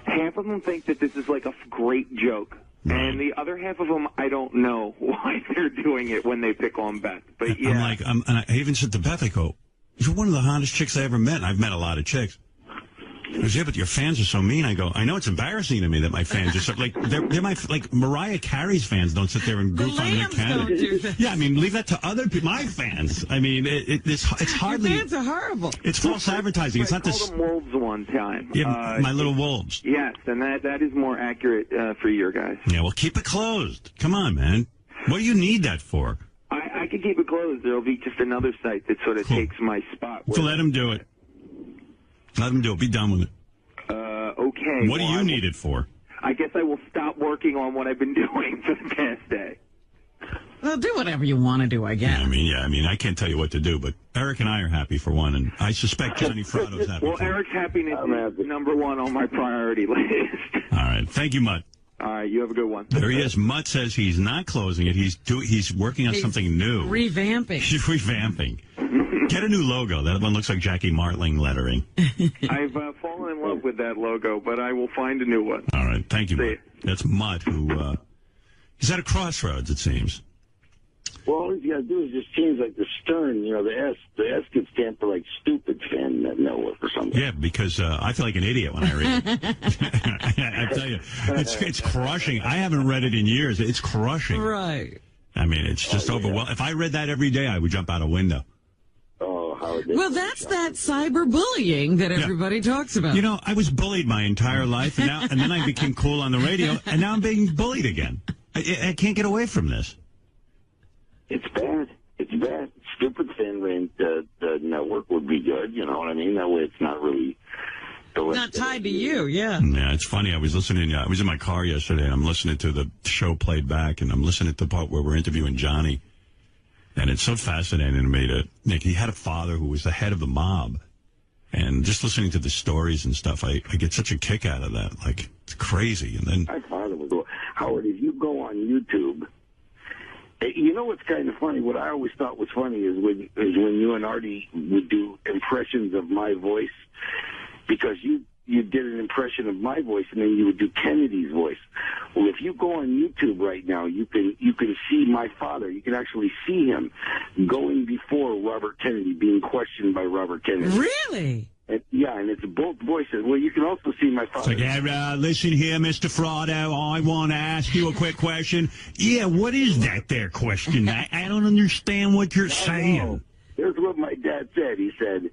Half of them think that this is like a great joke. And the other half of them, I don't know why they're doing it when they pick on Beth. But yeah. And I even said to Beth, I go, you're one of the hottest chicks I ever met. And I've met a lot of chicks. She goes, yeah, but your fans are so mean. I go, I know it's embarrassing to me that my fans are so, like, they're my, like, Mariah Carey's fans don't sit there and goof on Nick Cannon. Yeah, I mean, leave that to other people, my fans. I mean, it's hardly. Your fans are horrible. It's false advertising. It's not this. I called them wolves one time. Yeah, my little wolves. Yes, and that is more accurate for your guys. Yeah, well, keep it closed. Come on, man. What do you need that for? I can keep it closed. There'll be just another site that sort of takes my spot. So let him do it. Let him do it. Be done with it. Okay. What do you need it for? I guess I will stop working on what I've been doing for the past day. Well, do whatever you want to do, I guess. Yeah, I mean, I can't tell you what to do, but Eric and I are happy for one, and I suspect Johnny Fratto's happy. Well, Eric's happiness is number one on my priority list. All right. Thank you, Mutt. All right, you have a good one. There he is. Mutt says he's not closing it. He's working on something new. Revamping. He's revamping. Get a new logo. That one looks like Jackie Martling lettering. I've fallen in love with that logo, but I will find a new one. All right. Thank you, Mutt. That's Mutt, who he's at a crossroads, it seems. Well, all you got to do is just change, like, the stern, you know, the S could stand for, like, stupid fan network or something. Yeah, because I feel like an idiot when I read it. I tell you, it's crushing. I haven't read it in years. It's crushing. Right. I mean, it's just overwhelming. If I read that every day, I would jump out a window. Well, that's that cyberbullying that everybody talks about. You know, I was bullied my entire life, and then I became cool on the radio, and now I'm being bullied again. I can't get away from this. It's bad. It's bad. Stupid fan rant network would be good, you know what I mean? That way it's not really... Not tied to you, yeah. Yeah, it's funny. I was listening. I was in my car yesterday, and I'm listening to the show played back, and I'm listening to the part where we're interviewing Johnny. And it's so fascinating to me to Nick. He had a father who was the head of the mob. And just listening to the stories and stuff, I get such a kick out of that. Like, it's crazy. And then... My father was... Howard, if you go on YouTube... You know what's kind of funny? What I always thought was funny is when you and Artie would do impressions of my voice, because you did an impression of my voice and then you would do Kennedy's voice. Well, if you go on YouTube right now, you can see my father. You can actually see him going before Robert Kennedy, being questioned by Robert Kennedy. Really? And, yeah, and it's both voices. Well, you can also see my father. It's like, listen here, Mr. Fratto, I want to ask you a quick question. Yeah, what is that there question? I don't understand what you're saying. Here's what my dad said. He said,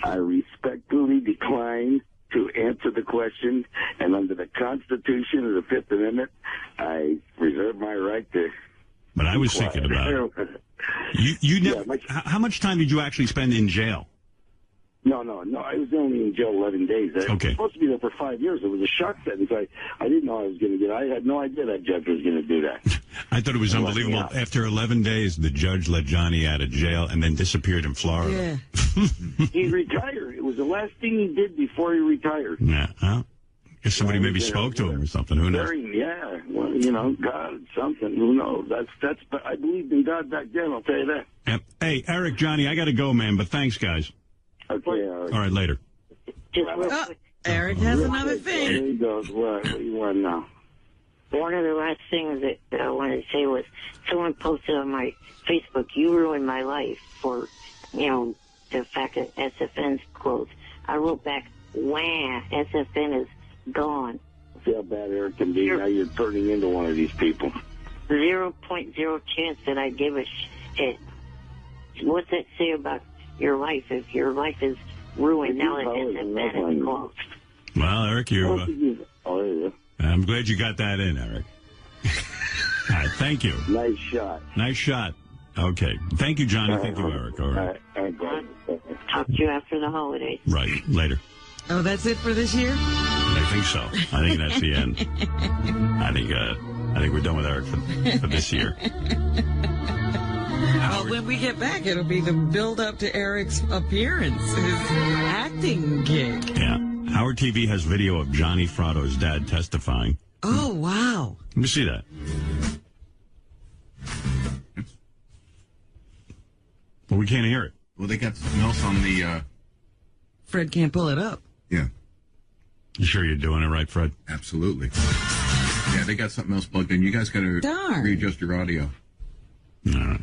I respectfully decline to answer the question, and under the Constitution of the Fifth Amendment, I reserve my right to... But I was thinking about it. You never, how much time did you actually spend in jail? No. I was only in jail 11 days. I was supposed to be there for 5 years. It was a shock sentence. I didn't know I was going to get. I had no idea that judge was going to do that. I thought it was unbelievable. After 11 days, the judge let Johnny out of jail and then disappeared in Florida. Yeah. He retired. It was the last thing he did before he retired. Yeah. Well, guess somebody maybe spoke to him or something. Who knows? Yeah. Well, God, something. Who knows? That's. But I believed in God back then. I'll tell you that. Yep. Hey, Eric, Johnny, I got to go, man. But thanks, guys. Okay. All right, later. Eric has another thing. There he goes. What do you want now? One of the last things that I wanted to say was someone posted on my Facebook, "You ruined my life," for, the fact that SFN's closed. I wrote back, "Wah, SFN is gone." See how bad Eric can be. Now you're turning into one of these people. 0.0 chance that I give a shit. What's that say about your life if your life is ruined now that SFN is closed? Well, Eric, I'm glad you got that in, Eric. All right, thank you. Nice shot. Nice shot. Okay. Thank you, Johnny. Thank you, Eric. All right. Talk to you after the holidays. Right. Later. Oh, that's it for this year? I think so. I think that's the end. I think we're done with Eric for this year. Well, when we get back, it'll be the build-up to Eric's appearance, his acting gig. Yeah. Howard TV has video of Johnny Fratto's dad testifying. Oh, wow. Let me see that. Well, we can't hear it. Well, they got something else on the... Fred can't pull it up. Yeah. You sure you're doing it right, Fred? Absolutely. Yeah, they got something else plugged in. You guys got to readjust your audio. All right.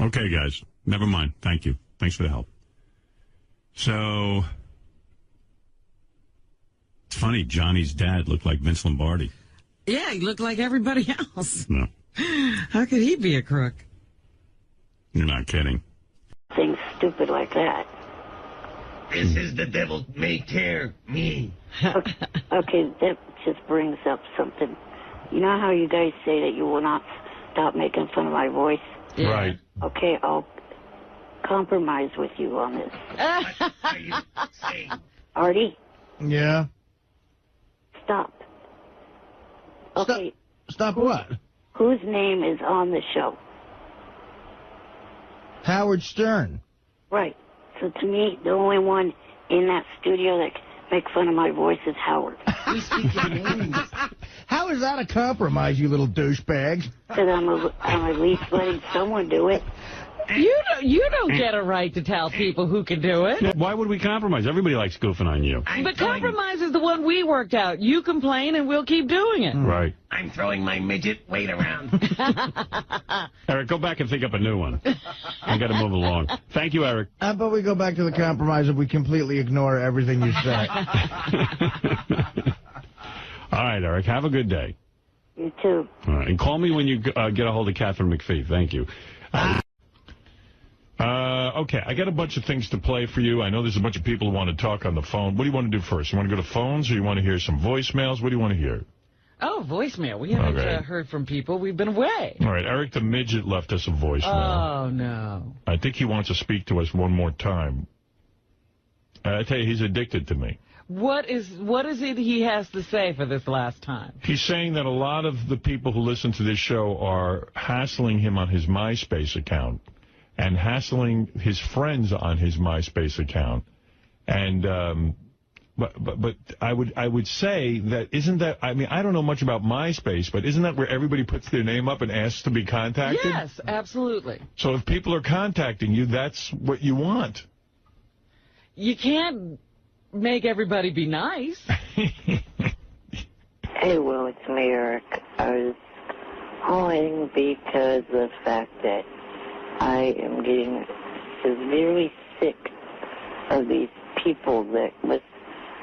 Okay, guys. Never mind. Thank you. Thanks for the help. So, it's funny. Johnny's dad looked like Vince Lombardi. Yeah, he looked like everybody else. No. How could he be a crook? You're not kidding. Things stupid like that. This is the devil may tear me. Okay, that just brings up something. You know how you guys say that you will not stop making fun of my voice? Yeah. Right. Okay, I'll compromise with you on this. What are you saying? Artie? Yeah? Stop. Okay. Stop what? Whose name is on the show? Howard Stern. Right. So to me, the only one in that studio that can make fun of my voice is Howard. How is that a compromise, you little douchebags? Because I'm at least letting someone do it. You don't get a right to tell people who can do it. Why would we compromise? Everybody likes goofing on you. But compromise is the one we worked out. You complain and we'll keep doing it. Right. I'm throwing my midget weight around. Eric, go back and think up a new one. I got to move along. Thank you, Eric. How about we go back to the compromise if we completely ignore everything you say? All right, Eric. Have a good day. You too. All right. And call me when you get a hold of Catherine McPhee. Thank you. Okay, I got a bunch of things to play for you. I know there's a bunch of people who want to talk on the phone. What do you want to do first? You want to go to phones or you want to hear some voicemails? What do you want to hear? Oh, voicemail. We haven't heard from people. We've been away. All right, Eric the Midget left us a voicemail. Oh, no. I think he wants to speak to us one more time. I tell you, he's addicted to me. What is it he has to say for this last time? He's saying that a lot of the people who listen to this show are hassling him on his MySpace account and hassling his friends on his MySpace account. And but I would say that isn't that, I mean, I don't know much about MySpace, but isn't that where everybody puts their name up and asks to be contacted? Yes, absolutely. So if people are contacting you, that's what you want. You can't make everybody be nice. Hey, Will, it's me, Eric. I was calling because of the fact that I am getting severely sick of these people that listen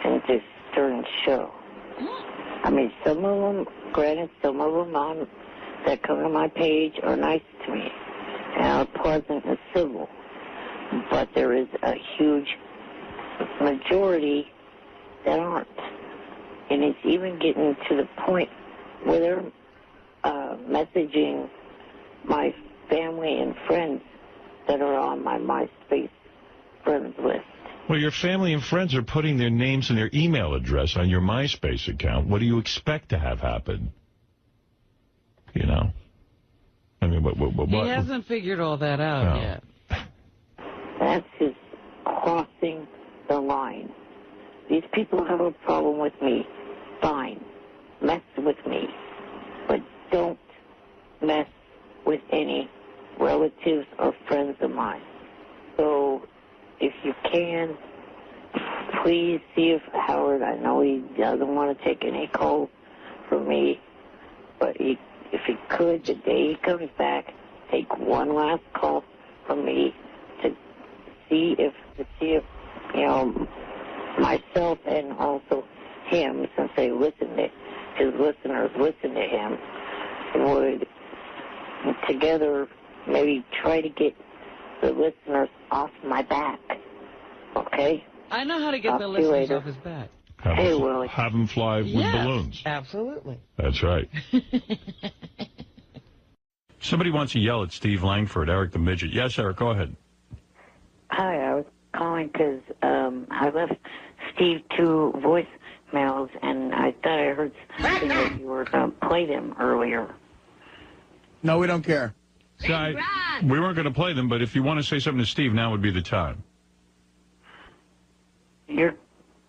to Stern's show. I mean, some of them, granted, some of them that come to my page are nice to me and are pleasant and civil. But there is a huge majority that aren't. And it's even getting to the point where they're messaging my family and friends that are on my MySpace friends list. Well, your family and friends are putting their names and their email address on your MySpace account. What do you expect to have happen? You know? I mean, what? He hasn't figured all that out yet. That's his crossing the line. These people have a problem with me. Fine. Mess with me. But don't mess with any relatives or friends of mine. So if you can, please see if Howard, I know he doesn't want to take any calls from me, but if he could, the day he comes back, take one last call from me to see if you know, myself and also him, since they listen to his listeners, listen to him, would together maybe try to get the listeners off my back. Okay? I know how to get the listeners off his back. Have him fly with balloons. Absolutely. That's right. Somebody wants to yell at Steve Langford, Eric the Midget. Yes, Eric, go ahead. Hi, I was calling because I left Steve 2 voicemails, and I thought I heard something that you were going to play them earlier. No, we don't care. We weren't going to play them, but if you want to say something to Steve, now would be the time.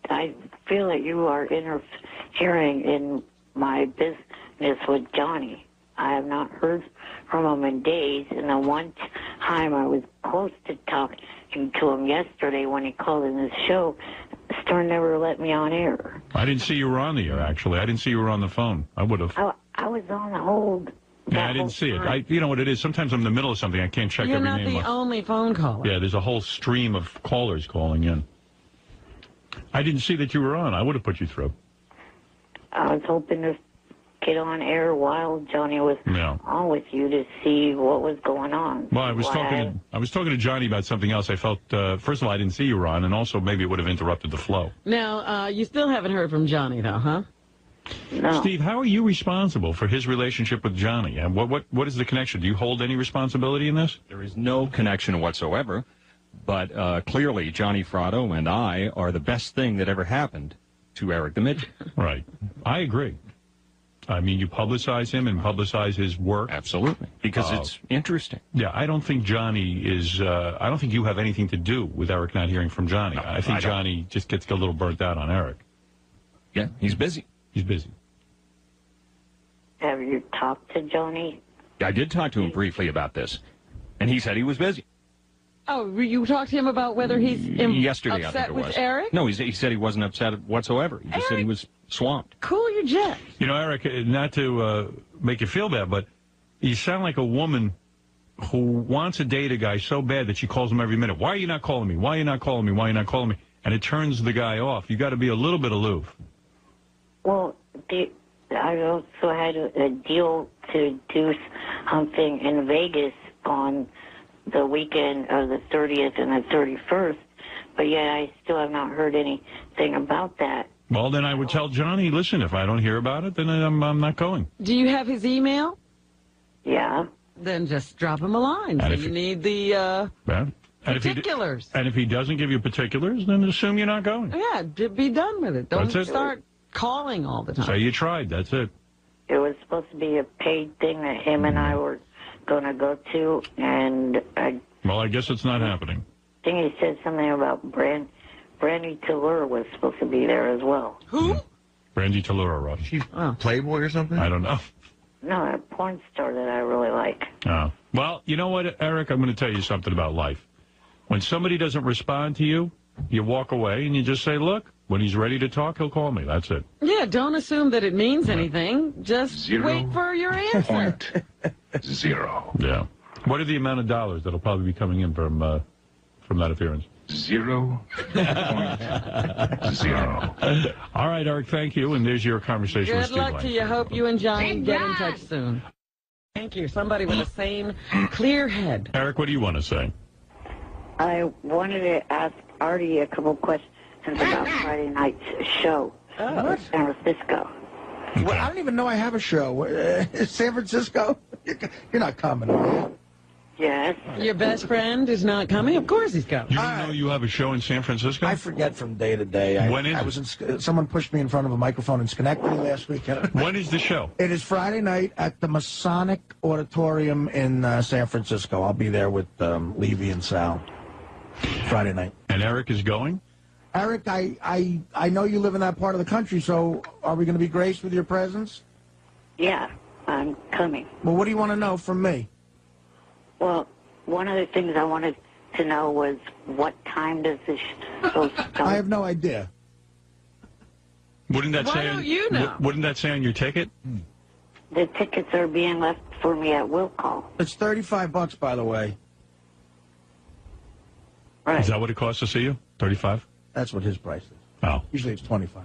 I feel that you are interfering in my business with Johnny. I have not heard from him in days, and the one time I was close to talking to him yesterday when he called in this show, Stern never let me on air. I didn't see you were on the air, actually. I didn't see you were on the phone. I would have. I was on hold. Yeah, I didn't see it. You know what it is? Sometimes I'm in the middle of something. I can't check every name. You're not the only phone caller. Yeah, there's a whole stream of callers calling in. I didn't see that you were on. I would have put you through. I was hoping to get on air while Johnny was on with you to see what was going on. Well, I was talking to Johnny about something else. I felt, first of all, I didn't see you were on, and also maybe it would have interrupted the flow. Now, you still haven't heard from Johnny, though, huh? No. Steve, how are you responsible for his relationship with Johnny? And what is the connection? Do you hold any responsibility in this? There is no connection whatsoever, but clearly Johnny Fratto and I are the best thing that ever happened to Eric the Midget. Right. I agree. I mean, you publicize him and publicize his work. Absolutely. Because it's interesting. Yeah, I don't think Johnny is, I don't think you have anything to do with Eric not hearing from Johnny. No, I think Johnny just gets a little burnt out on Eric. Yeah, he's busy. He's busy. Have you talked to Johnny? I did talk to him briefly about this, and he said he was busy. Oh, you talked to him about whether he's yesterday, upset I think it was. with Eric? No, he said he wasn't upset whatsoever. He just said he was swamped. Cool your jet. You know, Eric, not to make you feel bad, but you sound like a woman who wants to date a guy so bad that she calls him every minute. Why are you not calling me? Why are you not calling me? Why are you not calling me? And it turns the guy off. You got to be a little bit aloof. Well, I also had a deal to do something in Vegas on the weekend of the 30th and the 31st, but yet I still have not heard anything about that. Well, then I would tell Johnny, listen, if I don't hear about it, then I'm not going. Do you have his email? Yeah. Then just drop him a line. So you need the particulars. And if he doesn't give you particulars, then assume you're not going. Yeah, be done with it. Don't start calling all the time. So you tried. That's it. It was supposed to be a paid thing that him and I were going to go to, and well, I guess it's not happening. I think he said something about Brandy Tallur was supposed to be there as well. Who? Brandy Tallur, Rob. She's Playboy or something? I don't know. No, a porn star that I really like. Oh. Well, you know what, Eric? I'm going to tell you something about life. When somebody doesn't respond to you, you walk away and you just say, look, when he's ready to talk, he'll call me. That's it. Yeah, don't assume that it means anything. Just wait for your answer. Zero. Yeah. What are the amount of dollars that'll probably be coming in from that appearance? 0.0. All right, Eric, thank you. And there's your conversation with Steve Good luck to you. Hope you and Johnny get in touch soon. Thank you. Somebody with a sane, clear head. Eric, what do you want to say? I wanted to ask Artie a couple questions about Friday night's show in San Francisco. Well, I don't even know I have a show. San Francisco? You're not coming, are you? Yes. Your best friend is not coming? Of course he's coming. You didn't know you have a show in San Francisco? I forget from day to day. When is it? Someone pushed me in front of a microphone in Schenectady last weekend. When is the show? It is Friday night at the Masonic Auditorium in San Francisco. I'll be there with Levy and Sal. Friday night. And Eric is going? Eric, I know you live in that part of the country, so are we going to be graced with your presence? Yeah, I'm coming. Well, what do you want to know from me? Well, one of the things I wanted to know was what time does this show start? I have no idea. Wouldn't that Wouldn't that say on your ticket? The tickets are being left for me at will call. It's $35, by the way. Right. Is that what it costs to see you? 35? That's what his price is. Oh. Usually it's 25.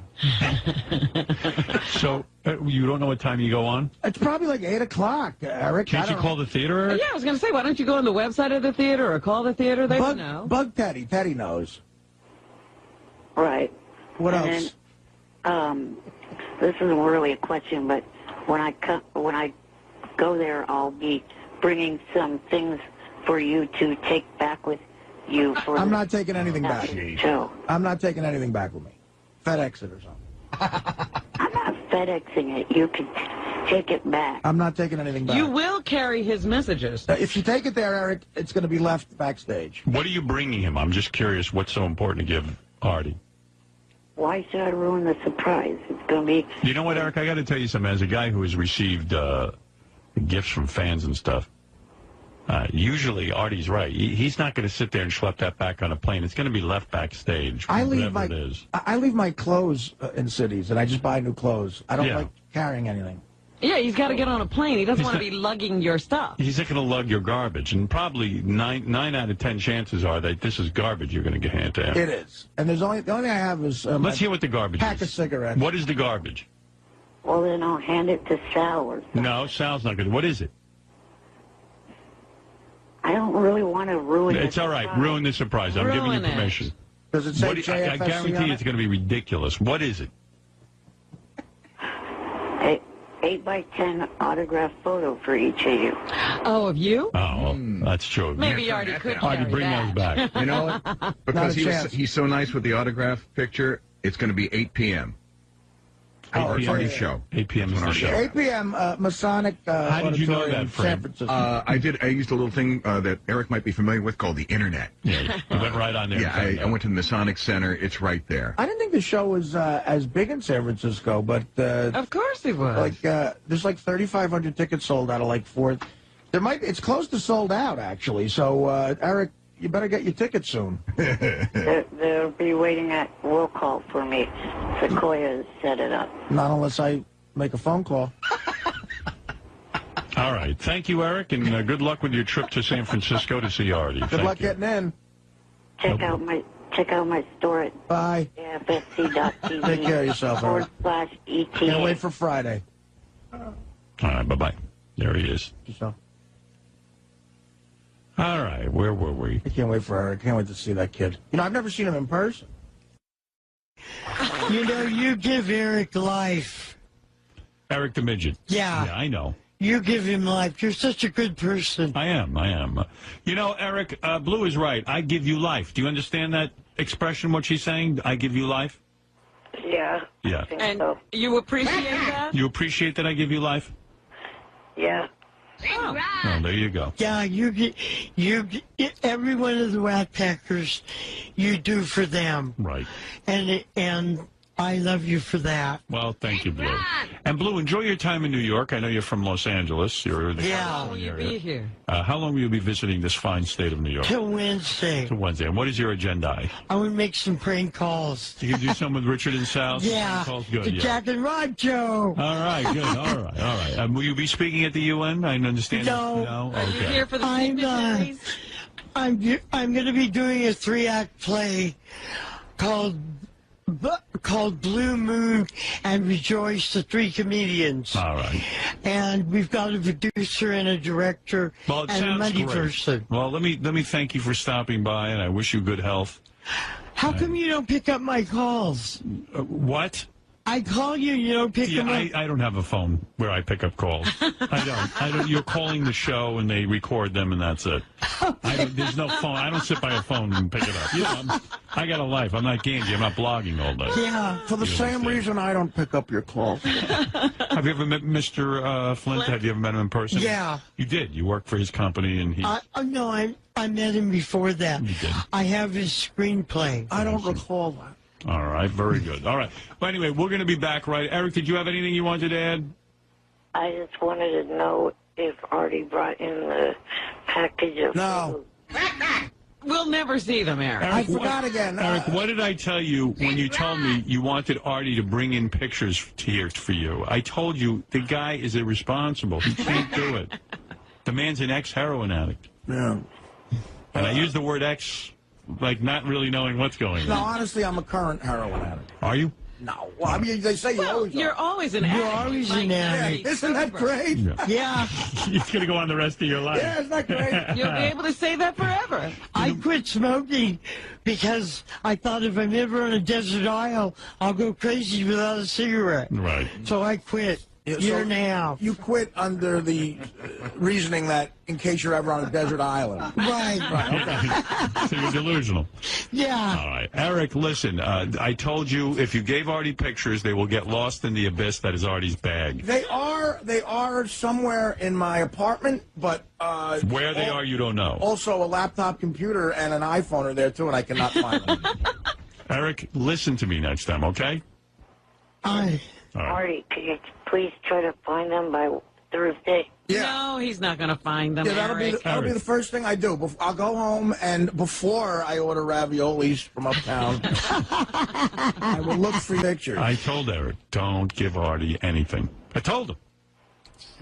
So, you don't know what time you go on? It's probably like 8 o'clock, Eric. Can't you call the theater, Eric? Yeah, I was going to say, why don't you go on the website of the theater or call the theater? They would know. Bug Teddy. Teddy knows. Right. What and else? Then, this isn't really a question, but when I go there, I'll be bringing some things for you to take back with you. I'm not taking anything back. Show. I'm not taking anything back with me. FedEx it or something. I'm not FedExing it. You can take it back. I'm not taking anything back. You will carry his messages. If you take it there, Eric, it's going to be left backstage. What are you bringing him? I'm just curious what's so important to give Artie. Why should I ruin the surprise? It's going to be... You know what, Eric? I got to tell you something. As a guy who has received gifts from fans and stuff, usually Artie's right. He's not going to sit there and schlep that back on a plane. It's going to be left backstage, whatever it is. I leave my clothes in cities, and I just buy new clothes. I don't like carrying anything. Yeah, he's got to get on a plane. He doesn't want to be lugging your stuff. He's not going to lug your garbage, and probably 9 out of 10 chances are that this is garbage you're going to hand to him. It is. And the only thing I have is... Let's hear what the garbage pack is. Pack of cigarettes. What is the garbage? Well, then I'll hand it to Sal or something. No, Sal's not good. What is it? I don't really want to ruin it. It's all right. Ruin the surprise. I'm giving you permission. Does it say I guarantee it's going to be ridiculous. What is it? 8x10 autograph photo for each of you. Oh, of you? Oh, well, that's true. Maybe Artie could carry Artie, bring that. those back. You know what? Because he's so nice with the autograph picture, it's going to be 8 p.m. 8 p.m. the show. 8 p.m. is the show. 8 p.m. Masonic How did you know Auditorium, that, San Fred? Francisco. I used a little thing that Eric might be familiar with called the Internet. Yeah, you went right on there. Yeah, I went to the Masonic Center. It's right there. I didn't think the show was as big in San Francisco, but... of course it was. There's like 3,500 tickets sold out of like 4... It's close to sold out, actually. So, Eric, you better get your tickets soon. They'll be waiting at will call for me. Sequoia has set it up. Not unless I make a phone call. All right. Thank you, Eric, and good luck with your trip to San Francisco to see Artie. Good luck getting in. Check out my store at AFSC.TV. Take care of yourself, Eric. /ETA. Can't wait for Friday. All right. Bye-bye. There he is. Yourself. All right. Where were we? I can't wait for Eric. I can't wait to see that kid. You know, I've never seen him in person. You know, you give Eric life. Eric the Midget. Yeah. Yeah, I know. You give him life. You're such a good person. I am. You know, Eric, Blue is right. I give you life. Do you understand that expression, what she's saying? I give you life? Yeah. Yeah. And you appreciate that? You appreciate that I give you life? Yeah. Oh. Oh, there you go. Yeah, you get every one of the Rat Packers you do for them. Right. And I love you for that. Well, thank you, Blue. And Blue, enjoy your time in New York. I know you're from Los Angeles. You're in the How will you be here? How long will you be visiting this fine state of New York? Till Wednesday. Till Wednesday. And what is your agenda? I would make some prank calls. You can do some with Richard and Sal? Yeah. Calls? Good, The Jack and Rod show. All right, good. All right. Will you be speaking at the UN? I understand. No. No? Are you Okay. here for the dignitaries? I'm going to be doing a 3-act play called Blue Moon and Rejoice, the 3 comedians. All right. And we've got a producer and a director Well, it and a sounds money great. person. Well, let me thank you for stopping by, and I wish you good health. How come you don't pick up my calls? What? I call you, you don't pick them up. I don't have a phone where I pick up calls. I don't. You're calling the show and they record them and that's it. There's no phone. I don't sit by a phone and pick it up. You know, I got a life. I'm not Ganji. I'm not blogging all day. Yeah, for the same reason I don't pick up your calls. Have you ever met Mr. Flint? Have you ever met him in person? Yeah. You did. You worked for his company and he... No, I met him before that. You did. I have his screenplay. I don't recall that. All right, very good. All right. Well, anyway, we're going to be back, right? Eric, did you have anything you wanted to add? I just wanted to know if Artie brought in the package of food. We'll never see them, Eric. I forgot again. Eric, what did I tell you when you told me you wanted Artie to bring in pictures here for you? I told you the guy is irresponsible. He can't do it. The man's an ex-heroin addict. Yeah. And I use the word ex, like not really knowing what's going on. No, honestly, I'm a current heroin addict. Are you? No. Well, I mean, they say you're always an You're addict. always an addict. Isn't that great? Yeah. It's going to go on the rest of your life. Yeah, isn't that great? You'll be able to say that forever. I quit smoking because I thought if I'm ever on a desert isle, I'll go crazy without a cigarette. Right. So I quit. Year and a half. You quit under the reasoning that in case you're ever on a desert island. Right. Okay. So you're delusional. Yeah. All right. Eric, listen, I told you if you gave Artie pictures, they will get lost in the abyss that is Artie's bag. They are somewhere in my apartment, but... where they are, you don't know. Also, a laptop computer and an iPhone are there, too, and I cannot find them. Eric, listen to me next time, okay? All right. Artie, could you please try to find them by Thursday? Yeah. No, he's not going to find them, Yeah, that'll be the first thing I do. I'll go home, and before I order raviolis from uptown, I will look for pictures. I told Eric, don't give Artie anything. I told him.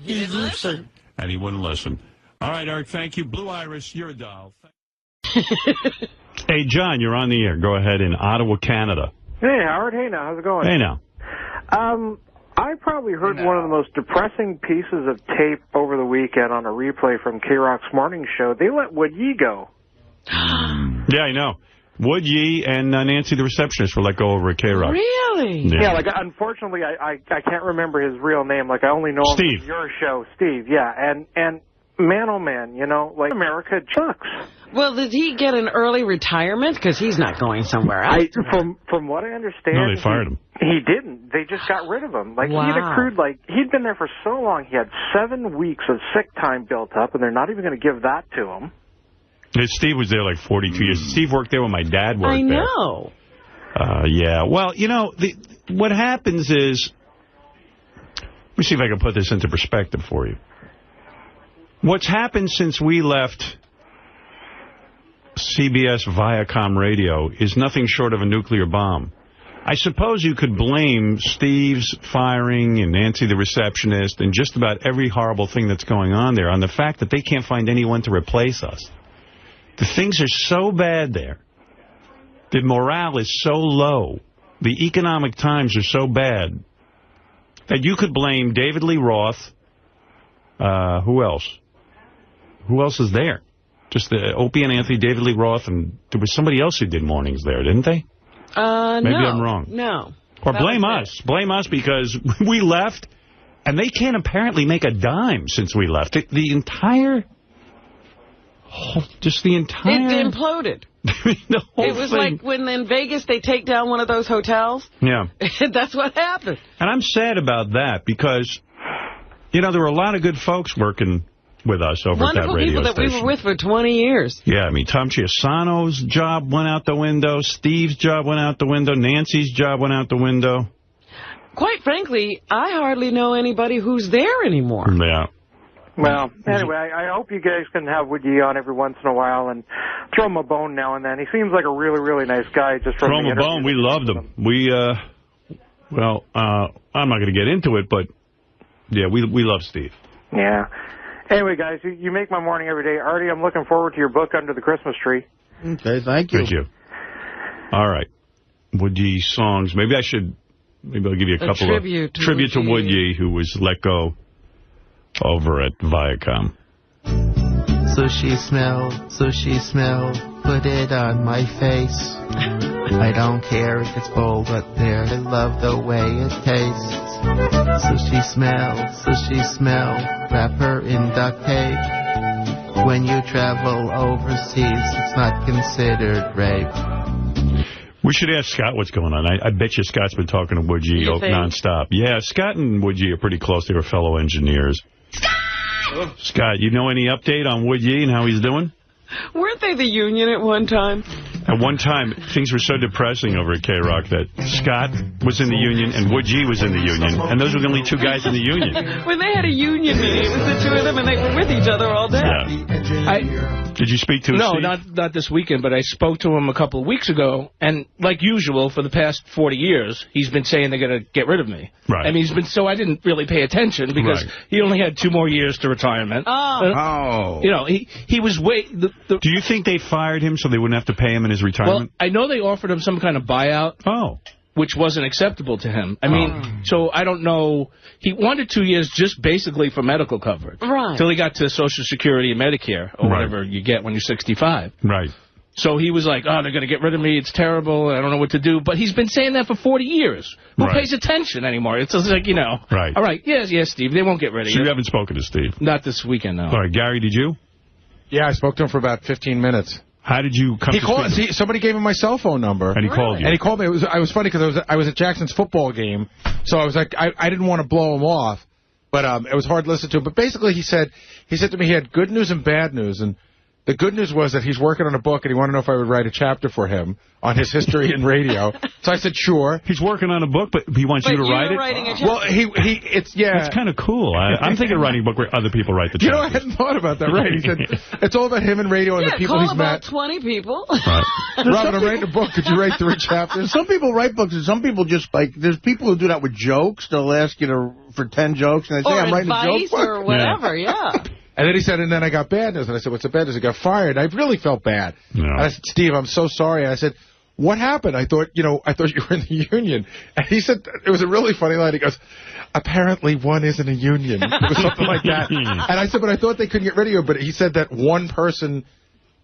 He didn't listen. And he wouldn't listen. All right, Eric, thank you. Blue Iris, you're a doll. Hey, John, you're on the air. Go ahead in Ottawa, Canada. Hey, Howard. Hey, now. How's it going? Hey, now. I probably heard one of the most depressing pieces of tape over the weekend on a replay from K-Rock's morning show. They let Wood Yee go. Yeah, I know. Wood Yee and Nancy the receptionist were let go over at K-Rock. Really? Yeah, like, unfortunately, I can't remember his real name. Like, I only know him Steve. from your show. Steve, yeah. And man, oh, man, you know, like, America sucks. Well, did he get an early retirement? Because he's not going somewhere else. From what I understand... No, they fired him. He didn't. They just got rid of him. Like, Wow. he'd accrued, like, he'd been there for so long, he had 7 weeks of sick time built up, and they're not even going to give that to him. Steve was there like 42 years. Steve worked there when my dad worked there. I know. Yeah. Well, you know, what happens is... Let me see if I can put this into perspective for you. What's happened since we left CBS Viacom Radio is nothing short of a nuclear bomb. I suppose you could blame Steve's firing and Nancy the receptionist and just about every horrible thing that's going on there on the fact that they can't find anyone to replace us. The things are so bad there. The morale is so low. The economic times are so bad that you could blame David Lee Roth. Who else? Who else is there? Just Opie and Anthony, David Lee Roth, and there was somebody else who did mornings there, didn't they? Maybe I'm wrong. No. Or blame us. Blame us because we left, and they can't apparently make a dime since we left. The entire... Just the entire... It imploded. The whole it was thing. like when in Vegas they take down one of those hotels. Yeah. That's what happened. And I'm sad about that because, you know, there were a lot of good folks working with us over at that radio Wonderful people that we were with for 20 years. Yeah, I mean, Tom Chiasano's job went out the window. Steve's job went out the window. Nancy's job went out the window. Quite frankly, I hardly know anybody who's there anymore. Yeah. Well, anyway, I hope you guys can have Wood Yee on every once in a while and throw him a bone now and then. He seems like a really, really nice guy. Just from throw him a bone. We loved him. We, well, I'm not going to get into it, but, yeah, we love Steve. Yeah. Anyway, guys, you make my morning every day. Artie, I'm looking forward to your book Under the Christmas Tree. Okay, thank you. Thank you. All right. Wood Yee songs. Maybe I'll give you a couple tribute of tribute to Wood Yee, who was let go over at Viacom. Sushi smell, put it on my face. I don't care if it's bold but there. I love the way it tastes. Sushi smell, wrap her in duct tape. When you travel overseas, it's not considered rape. We should ask Scott what's going on. I bet you Scott's been talking to Woodgie nonstop. Yeah, Scott and Woodgie are pretty close. They were fellow engineers. Scott, you know any update on Woodgie and how he's doing? Weren't they the union at one time? At one time, things were so depressing over at K-Rock that Scott was in the union and Woodgie was in the union, and those were the only two guys in the union. When they had a union meeting, it was the two of them, and they were with each other all day. Yeah. Did you speak to him? No, not this weekend, but I spoke to him a couple of weeks ago, and like usual, for the past 40 years, he's been saying they're going to get rid of me. Right. I mean, so I didn't really pay attention because he only had 2 more years to retirement. You know, he was Do you think they fired him so they wouldn't have to pay him in his retirement? Well, I know they offered him some kind of buyout. Which wasn't acceptable to him. I mean, so I don't know. He wanted 2 years just basically for medical coverage. Right. Till he got to Social Security and Medicare, or whatever you get when you're 65. Right. So he was like, oh, they're going to get rid of me. It's terrible. I don't know what to do. But he's been saying that for 40 years. Who pays attention anymore? It's just like, you know. Right. All right. Yes, Steve. They won't get rid of you. So you haven't spoken to Steve? Not this weekend, no. All right. Gary, did you? Yeah, I spoke to him for about 15 minutes. How did you come to speak? Somebody gave him my cell phone number. And he called you. And he called me. I was funny because I was at Jackson's football game, so I was like, I didn't want to blow him off, but it was hard to listen to him. But basically, he said to me he had good news and bad news, and the good news was that he's working on a book, and he wanted to know if I would write a chapter for him on his history in radio. So I said, sure. He's working on a book, but he wants you to write it? Writing a chapter. Well, it's That's kind of cool. I'm thinking of writing a book where other people write the chapters. You know, I hadn't thought about that, right? He said, it's all about him and radio and the people he's met. Call about 20 people. Right. Robin, I'm writing a book. Could you write 3 chapters? Some people write books, and some people just, like, there's people who do that with jokes. They'll ask you for 10 jokes, and they say, I'm writing a joke book. Or whatever, yeah. And then he said, and then I got bad news. And I said, what's the bad news? I got fired. I really felt bad. No. And I said, Steve, I'm so sorry. And I said, what happened? I thought you were in the union. And he said, it was a really funny line. He goes, apparently one isn't a union. It was something like that. And I said, but I thought they couldn't get rid of you. But he said that one person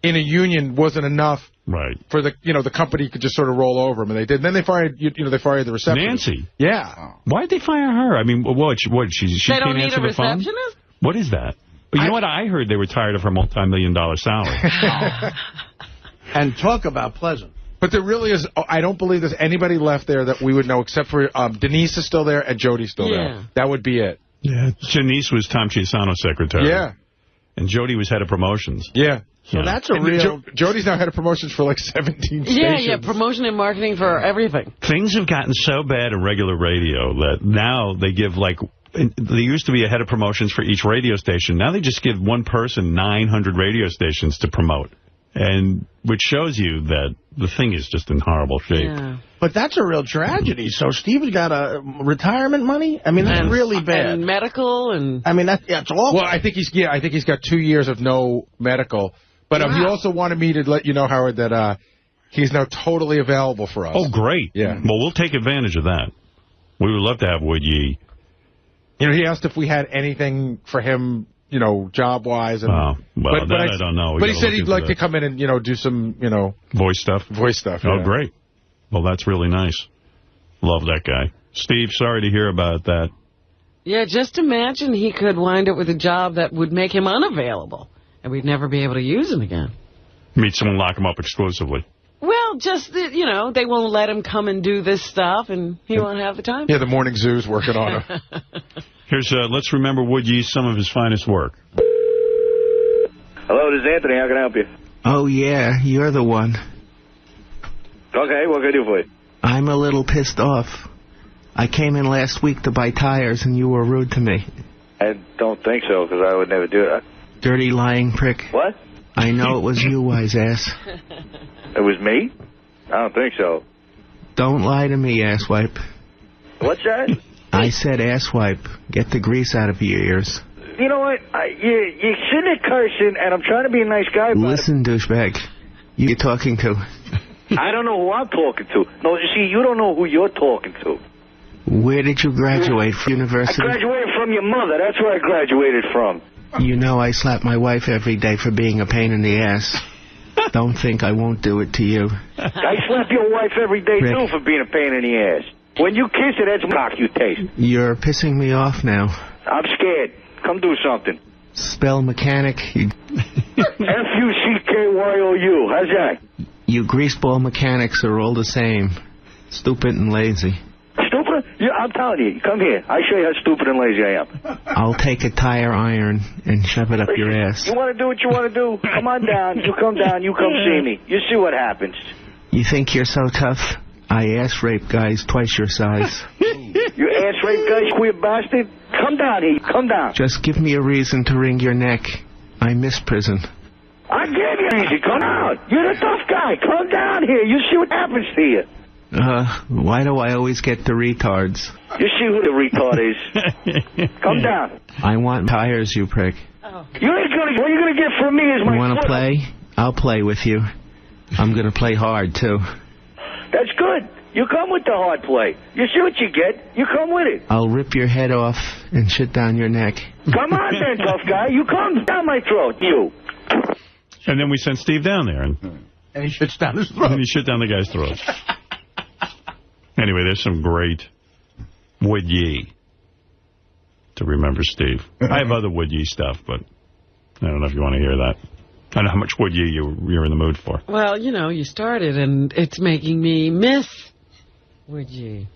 in a union wasn't enough. Right. For the company could just sort of roll over him, and they did. And then they fired, they fired the receptionist. Nancy. Yeah. Why'd they fire her? I mean, what? She they don't can't need answer a the phone? receptionist? What is that? But you know what? I heard they were tired of her multi-million-dollar salary. And talk about pleasant. But there really is, I don't believe there's anybody left there that we would know except for Denise is still there and Jody's still there. That would be it. Yeah. Janice was Tom Chiasano's secretary. Yeah. And Jody was head of promotions. Yeah. So that's a real... Jody's now head of promotions for like 17 stations. Yeah, promotion and marketing for everything. Things have gotten so bad in regular radio that now they give like... There used to be a head of promotions for each radio station. Now they just give one person 900 radio stations to promote. And which shows you that the thing is just in horrible shape. Yeah. But that's a real tragedy. So Steve's got a retirement money? I mean, that's really bad. And medical and... I mean, it's awful. Well, I think he's got 2 years of no medical. But he also wanted me to let you know, Howard, that he's now totally available for us. Oh, great. Yeah. Well, we'll take advantage of that. We would love to have Woodgie. He asked if we had anything for him, job-wise. And, I don't know. But he said he'd like to come in and, do some, Voice stuff? Voice stuff, Oh, great. Well, that's really nice. Love that guy. Steve, sorry to hear about that. Yeah, just imagine he could wind up with a job that would make him unavailable, and we'd never be able to use him again. Meet someone, lock him up exclusively. Well, just, they won't let him come and do this stuff, and he won't have the time. Yeah, the morning zoo's working on him. Here's, let's remember Woodgie some of his finest work. Hello, this is Anthony. How can I help you? Oh, yeah, you're the one. Okay, what can I do for you? I'm a little pissed off. I came in last week to buy tires, and you were rude to me. I don't think so, because I would never do that. Dirty, lying prick. What? I know it was you, wise ass. It was me? I don't think so. Don't lie to me, asswipe. What's that? I said asswipe. Get the grease out of your ears. You know what? You shouldn't have cursing, and I'm trying to be a nice guy. Listen, douchebag. You're talking to. I don't know who I'm talking to. No, you see, you don't know who you're talking to. Where did you graduate from? University? I graduated from your mother. That's where I graduated from. You know I slap my wife every day for being a pain in the ass. Don't think I won't do it to you. I slap your wife every day, Rick. too, for being a pain in the ass. When you kiss her, that's cock you taste. You're pissing me off now. I'm scared. Come do something. Spell mechanic. F-U-C-K-Y-O-U. How's that? You greaseball mechanics are all the same. Stupid and lazy. Stupid? Yeah, I'm telling you. Come here. I show you how stupid and lazy I am. I'll take a tire iron and shove it up your ass. You want to do what you want to do? Come on down. You come down. You come see me. You see what happens. You think you're so tough? I ass rape guys twice your size. You ass rape guy, queer bastard. Come down here. Come down. Just give me a reason to wring your neck. I miss prison. I gave you easy. Come out. You're the tough guy. Come down here. You see what happens to you. Why do I always get the retards? You see who the retard is. Come down. I want tires, you prick. You ain't gonna. What you're gonna get from me is my. You want to foot. play? I'll play with you. I'm gonna play hard too. That's good. You come with the hard play. You see what you get. You come with it. I'll rip your head off and shit down your neck. Come on then, tough guy. You come down my throat. You. And then we sent Steve down there. And he shits down his throat. And he shit down the guy's throat. Anyway, there's some great would ye to remember Steve. I have other would ye stuff, but I don't know if you want to hear that. I don't know how much would ye you're in the mood for. Well, you know, you started, and it's making me miss would ye.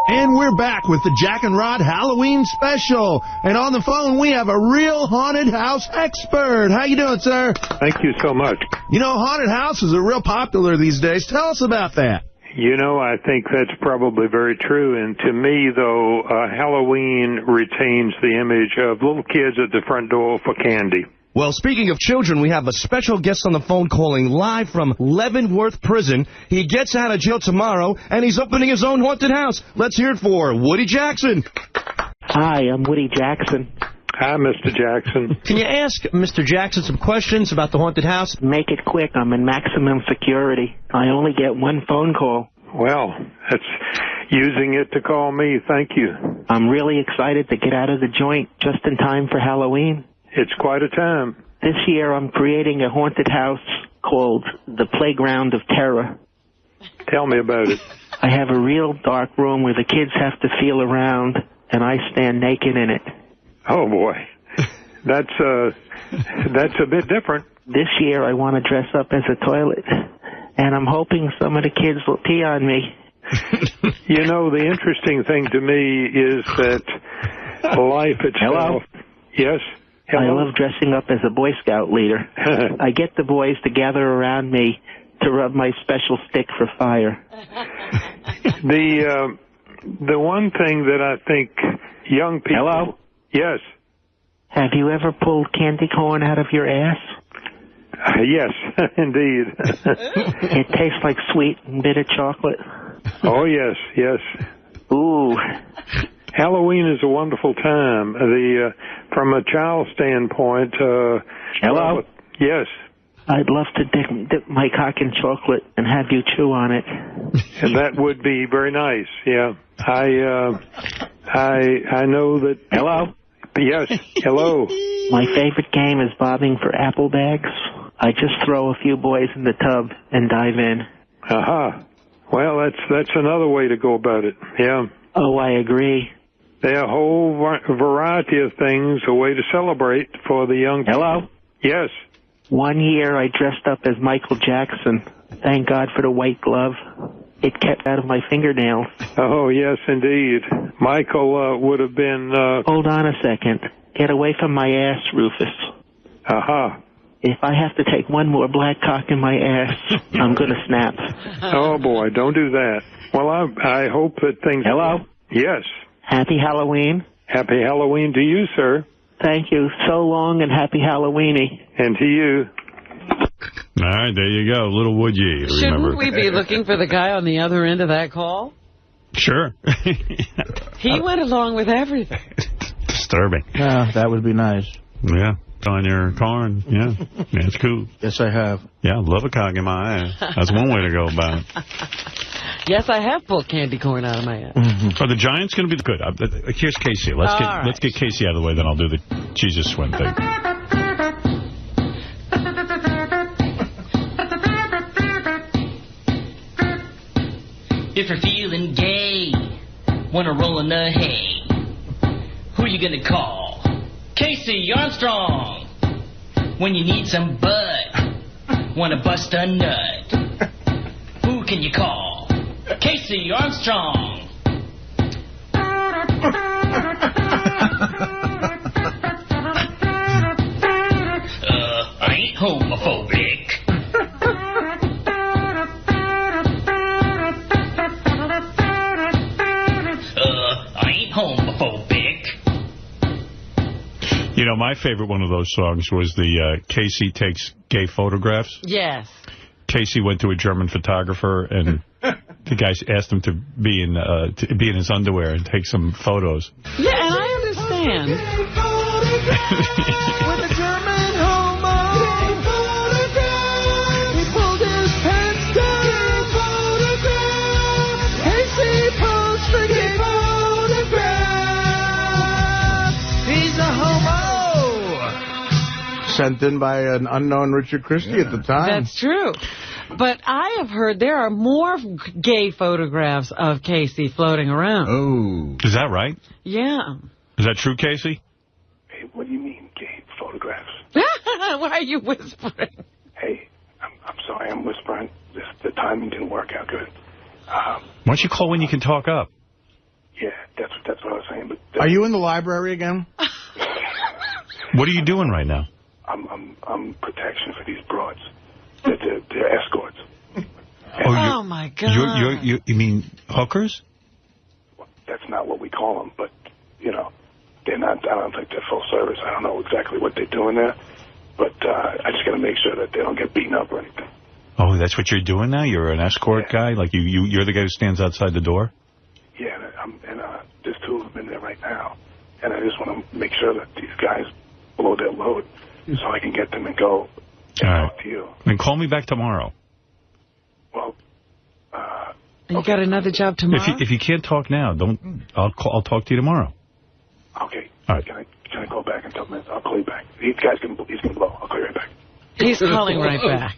And we're back with the Jack and Rod Halloween special. And on the phone, we have a real haunted house expert. How you doing, sir? Thank you so much. You know, haunted houses are real popular these days. Tell us about that. You know, I think that's probably very true. And to me, though, Halloween retains the image of little kids at the front door for candy. Well, speaking of children, we have a special guest on the phone calling live from Leavenworth Prison. He gets out of jail tomorrow, and he's opening his own haunted house. Let's hear it for Woody Jackson. Hi, I'm Woody Jackson. Hi, Mr. Jackson. Can you ask Mr. Jackson some questions about the haunted house? Make it quick. I'm in maximum security. I only get one phone call. Well, that's using it to call me. Thank you. I'm really excited to get out of the joint just in time for Halloween. It's quite a time. This year I'm creating a haunted house called the Playground of Terror. Tell me about it. I have a real dark room where the kids have to feel around, and I stand naked in it. Oh, boy. That's a bit different. This year I want to dress up as a toilet, and I'm hoping some of the kids will pee on me. You know, the interesting thing to me is that life itself... Hello? Yes? Hello? I love dressing up as a Boy Scout leader. I get the boys to gather around me to rub my special stick for fire. The one thing that I think young people... Hello? Yes. Have you ever pulled candy corn out of your ass? Yes, indeed. It tastes like sweet and bitter chocolate. Oh, yes, yes. Ooh. Halloween is a wonderful time. From a child standpoint... Hello? Yes. I'd love to dip my cock in chocolate and have you chew on it. And that would be very nice, yeah. I know that... Hello? Yes, hello. My favorite game is bobbing for apple bags. I just throw a few boys in the tub and dive in. Aha. Well, that's another way to go about it, yeah. Oh, I agree. There are a whole variety of things, a way to celebrate for the young people. Hello? Yes. One year I dressed up as Michael Jackson. Thank God for the white glove. It kept out of my fingernails. Oh, yes, indeed. Michael would have been... Hold on a second. Get away from my ass, Rufus. Aha. If I have to take one more black cock in my ass, I'm going to snap. Oh, boy, don't do that. Well, I hope that things... Hello? Yes. Happy Halloween. Happy Halloween to you, sir. Thank you. So long and happy Halloweeny. And to you. All right, there you go. Little would ye, remember. Shouldn't we be looking for the guy on the other end of that call? Sure. He went along with everything. Disturbing. Yeah, that would be nice. Yeah. On your car, and yeah, it's cool. Yes, I have. Yeah, love a cock in my ass. That's one way to go about it. Yes, I have pulled candy corn out of my ass. Are the Giants going to be good? Here's Casey. Let's get Casey out of the way, then I'll do the Jesus swim thing. If you're feeling gay, wanna roll in the hay, who you gonna call? Casey Armstrong. When you need some bud, wanna bust a nut, who can you call? Casey Armstrong. I ain't homophobic. I ain't homophobic. You know, my favorite one of those songs was the Casey Takes Gay Photographs. Yes. Casey went to a German photographer, and the guy asked him to be in his underwear and take some photos. Yeah, and I understand. With a German homo, he pulled his pants down. Casey posed for gay photographs. He's a homo. Sent in by an unknown Richard Christie at the time. That's true. But I have heard there are more gay photographs of Casey floating around. Oh. Is that right? Yeah. Is that true, Casey? Hey, what do you mean, gay photographs? Why are you whispering? Hey, I'm sorry I'm whispering. The timing didn't work out good. Why don't you call when you can talk up? Yeah, that's what I was saying. But Are you in the library again? What are you doing right now? I'm protection for these broads. They're escorts. Oh, my God. You mean hookers? That's not what we call them, but, you know, they're not, I don't think they're full service. I don't know exactly what they're doing there, but I just got to make sure that they don't get beaten up or anything. Oh, that's what you're doing now? You're an escort guy? Like you're the guy who stands outside the door? Yeah, and there's two of them in there right now, and I just want to make sure that these guys blow their load so I can get them and go and talk to you. Then call me back tomorrow. Well, You got another job tomorrow? If you can't talk now, I'll talk to you tomorrow. Okay. All right. Can I call back in 10 minutes? I'll call you back. He's going to blow. I'll call you right back. He's calling right back.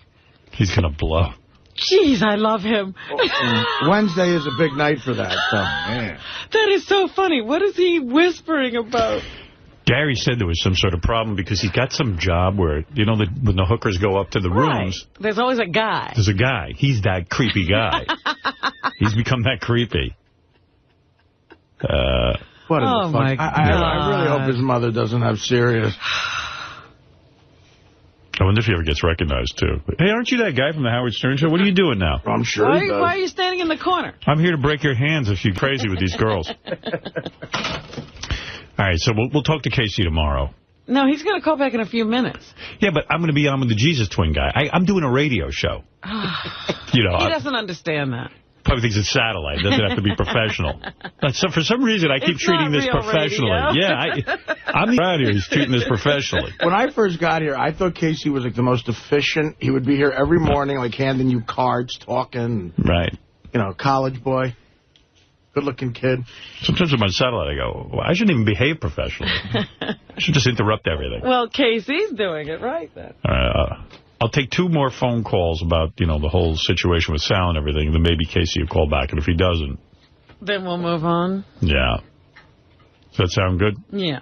He's going to blow. Jeez, I love him. Wednesday is a big night for that. So, man. That is so funny. What is he whispering about? Gary said there was some sort of problem because he's got some job where, you know, when the hookers go up to the rooms. There's always a guy. There's a guy. He's that creepy guy. He's become that creepy. What in the fuck? my I really hope his mother doesn't have serious. I wonder if he ever gets recognized, too. Hey, aren't you that guy from the Howard Stern Show? What are you doing now? I'm sure he does. Why are you standing in the corner? I'm here to break your hands if you're crazy with these girls. All right, so we'll talk to Casey tomorrow. No, he's going to call back in a few minutes. Yeah, but I'm going to be on with the Jesus Twin guy. I'm doing a radio show. You know, He doesn't understand that. Probably thinks it's satellite. It doesn't have to be professional. But for some reason, I keep treating this professionally. Radio. Yeah, I'm around here. He's treating this professionally. When I first got here, I thought Casey was like the most efficient. He would be here every morning, like handing you cards, talking. Right. You know, college boy. Good-looking kid. Sometimes with my satellite, I go, well, I shouldn't even behave professionally. I should just interrupt everything. Well, Casey's doing it right then. I'll take 2 more phone calls about, you know, the whole situation with Sal and everything, and then maybe Casey will call back, and if he doesn't... Then we'll move on. Yeah. Does that sound good? Yeah.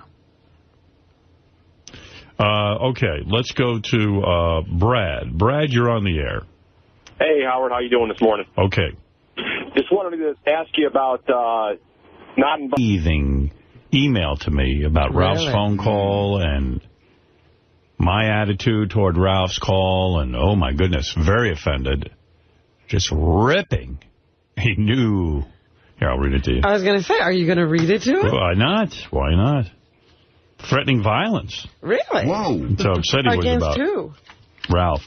Okay, let's go to Brad. Brad, you're on the air. Hey, Howard, how you doing this morning? Okay. Just wanted to ask you about not inviting email to me about Ralph's phone call and my attitude toward Ralph's call, and oh my goodness, very offended. Just ripping. He knew. Here, I'll read it to you. I was going to say, are you going to read it to him? Why not? Why not? Threatening violence. Really? Whoa. So upset he was about who? Ralph.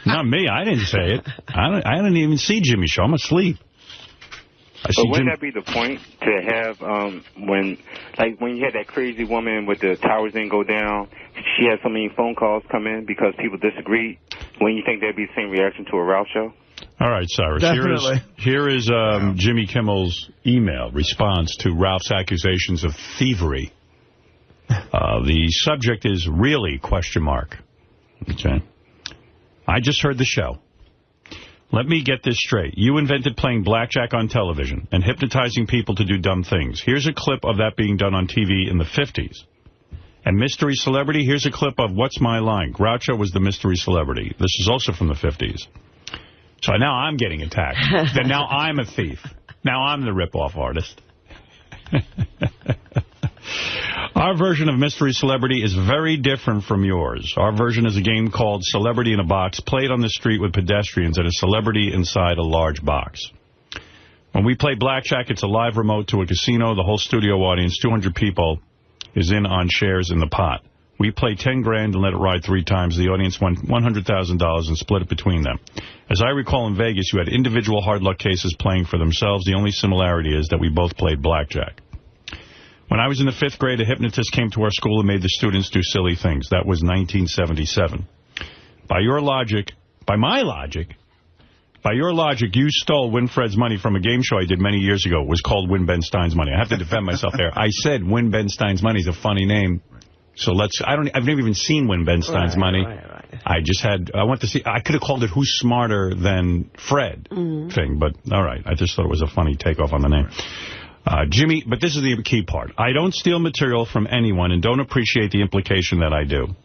Not me. I didn't say it. I didn't even see Jimmy Show. I'm asleep. But wouldn't that be the point to have when you had that crazy woman with the towers didn't go down, she had so many phone calls come in because people disagreed? Wouldn't you think there'd be the same reaction to a Ralph show? All right, Cyrus. Definitely. Here is Jimmy Kimmel's email response to Ralph's accusations of thievery. The subject is really ? Okay. I just heard the show. Let me get this straight. You invented playing blackjack on television and hypnotizing people to do dumb things. Here's a clip of that being done on TV in the 50s. And mystery celebrity, here's a clip of What's My Line? Groucho was the mystery celebrity. This is also from the 50s. So now I'm getting attacked. Then now I'm a thief. Now I'm the rip-off artist. Our version of Mystery Celebrity is very different from yours. Our version is a game called Celebrity in a Box, played on the street with pedestrians and a celebrity inside a large box. When we play blackjack, it's a live remote to a casino. The whole studio audience, 200 people, is in on shares in the pot. We play 10 grand and let it ride 3 times. The audience won $100,000 and split it between them. As I recall in Vegas, you had individual hard luck cases playing for themselves. The only similarity is that we both played blackjack. When I was in the 5th grade, a hypnotist came to our school and made the students do silly things. That was 1977. By your logic, you stole Winfred's money from a game show I did many years ago. It was called Win Ben Stein's Money. I have to defend myself there. I said Win Ben Stein's Money is a funny name. So I've never even seen Win Ben Stein's Money. Right. I want to see, I could have called it Who's Smarter Than Fred thing, but all right. I just thought it was a funny takeoff on the name. Jimmy, but this is the key part. I don't steal material from anyone and don't appreciate the implication that I do.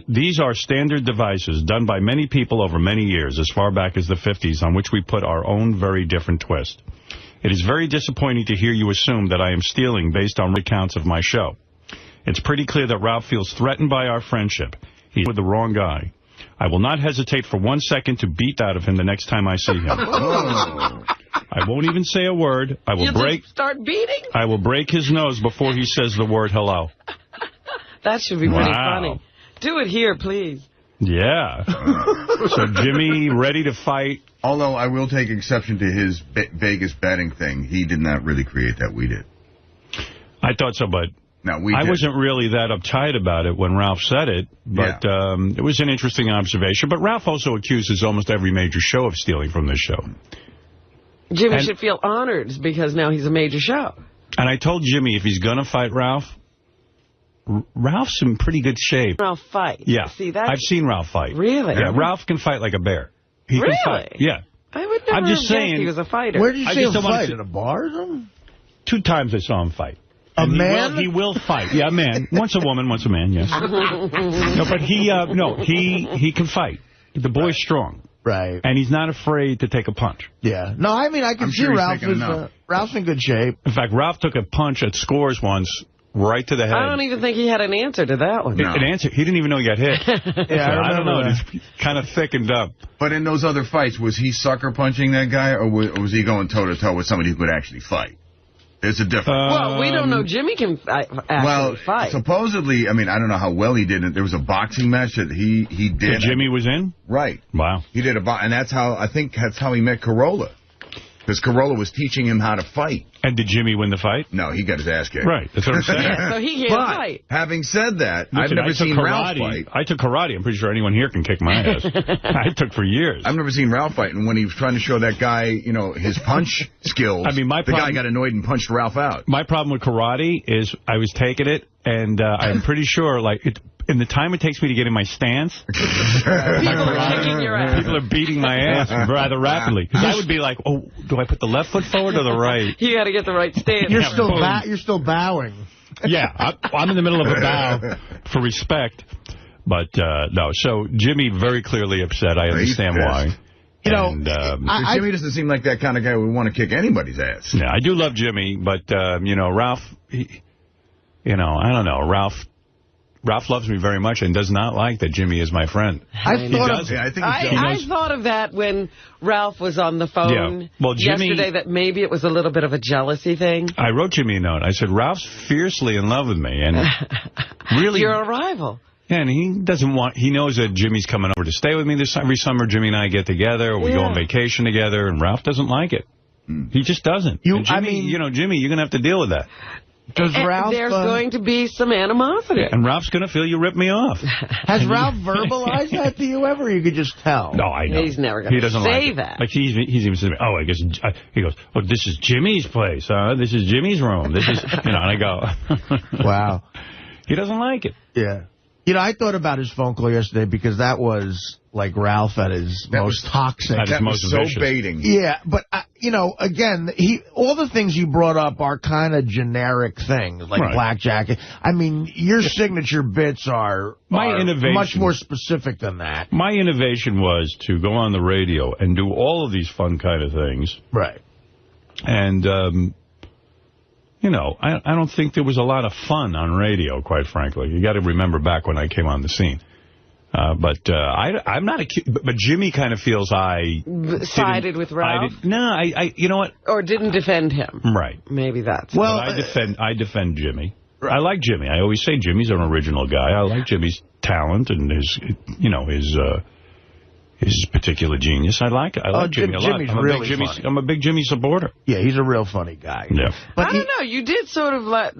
These are standard devices done by many people over many years, as far back as the 50s, on which we put our own very different twist. It is very disappointing to hear you assume that I am stealing based on recounts of my show. It's pretty clear that Ralph feels threatened by our friendship. He's with the wrong guy. I will not hesitate for 1 second to beat out of him the next time I see him. I won't even say a word. Start beating? I will break his nose before he says the word hello. That should be pretty funny. Do it here, please. Yeah. So Jimmy, ready to fight. Although I will take exception to his Vegas betting thing. He did not really create that. We did. I thought so, but no, I wasn't really that uptight about it when Ralph said it. But it was an interesting observation. But Ralph also accuses almost every major show of stealing from this show. Jimmy should feel honored because now he's a major show. And I told Jimmy if he's going to fight Ralph's in pretty good shape. Ralph fight. Yeah. See that? I've seen Ralph fight. Really? Yeah, Ralph can fight like a bear. He really? Can fight. Yeah. I would never have guessed he was a fighter. Where did you see him fight? In a bar or something? 2 times I saw him fight. A man? He will fight. Yeah, a man. Once a woman, once a man, yes. No, but he can fight. The boy's strong. Right. And he's not afraid to take a punch. Yeah. No, I mean, I can see Ralph's in good shape. In fact, Ralph took a punch at Scores once, right to the head. I don't even think he had an answer to that one. No. An answer? He didn't even know he got hit. I don't know. It's kind of thickened up. But in those other fights, was he sucker punching that guy, or was he going toe-to-toe with somebody who could actually fight? There's a difference. Well, we don't know. Jimmy can actually fight. Supposedly, I mean, I don't know how well he did it. There was a boxing match that he did. That Jimmy was in? Right. Wow. He did and I think that's how he met Corolla. Because Corolla was teaching him how to fight. And did Jimmy win the fight? No, he got his ass kicked. Right, that's what I'm saying. Yeah, so he can't fight. Having said that, I've never seen Ralph fight. I took karate. I'm pretty sure anyone here can kick my ass. I took for years. I've never seen Ralph fight, and when he was trying to show that guy, his punch skills, the guy got annoyed and punched Ralph out. My problem with karate is I was taking it, and I'm pretty sure, in the time it takes me to get in my stance, people are kicking your ass. People are beating my ass rather rapidly. Because I would be like, oh, do I put the left foot forward or the right? You got to get the right stance. You're still bowing. Yeah, I'm in the middle of a bow for respect. But, no, so Jimmy very clearly upset. I understand why. Jimmy doesn't seem like that kind of guy who would want to kick anybody's ass. Yeah, I do love Jimmy, but, Ralph, I don't know, Ralph loves me very much and does not like that Jimmy is my friend. I thought of that when Ralph was on the phone yesterday, that maybe it was a little bit of a jealousy thing. I wrote Jimmy a note. I said, Ralph's fiercely in love with me. And really, you're a rival. Yeah, and he knows that Jimmy's coming over to stay with me every summer. Jimmy and I get together, or we go on vacation together, and Ralph doesn't like it. He just doesn't. Jimmy, you're going to have to deal with that. There's going to be some animosity. Yeah, and Ralph's going to feel you rip me off. Has Ralph verbalized that to you ever? Or you could just tell. No, I know. He's never going to say that. Like he's even saying, oh, I guess, he goes, oh, this is Jimmy's place. This is Jimmy's room. This is, and I go. Wow. He doesn't like it. Yeah. You know, I thought about his phone call yesterday because that was like Ralph at his most toxic. At his most so baiting. Yeah, but, you know, again, all the things you brought up are kind of generic things, like blackjack. I mean, your signature bits are much more specific than that. My innovation was to go on the radio and do all of these fun kind of things. Right. And, you know, I don't think there was a lot of fun on radio, quite frankly. You got to remember back when I came on the scene. But I'm not but Jimmy kind of feels I sided with Ralph. You know what? Or didn't defend him. Right. Maybe that's. Well, I defend Jimmy. Right. I like Jimmy. I always say Jimmy's an original guy. I like Jimmy's talent and his particular genius. I like Jimmy a lot. I'm a big Jimmy supporter. Yeah, he's a real funny guy. Yeah. But I don't know. You did sort of let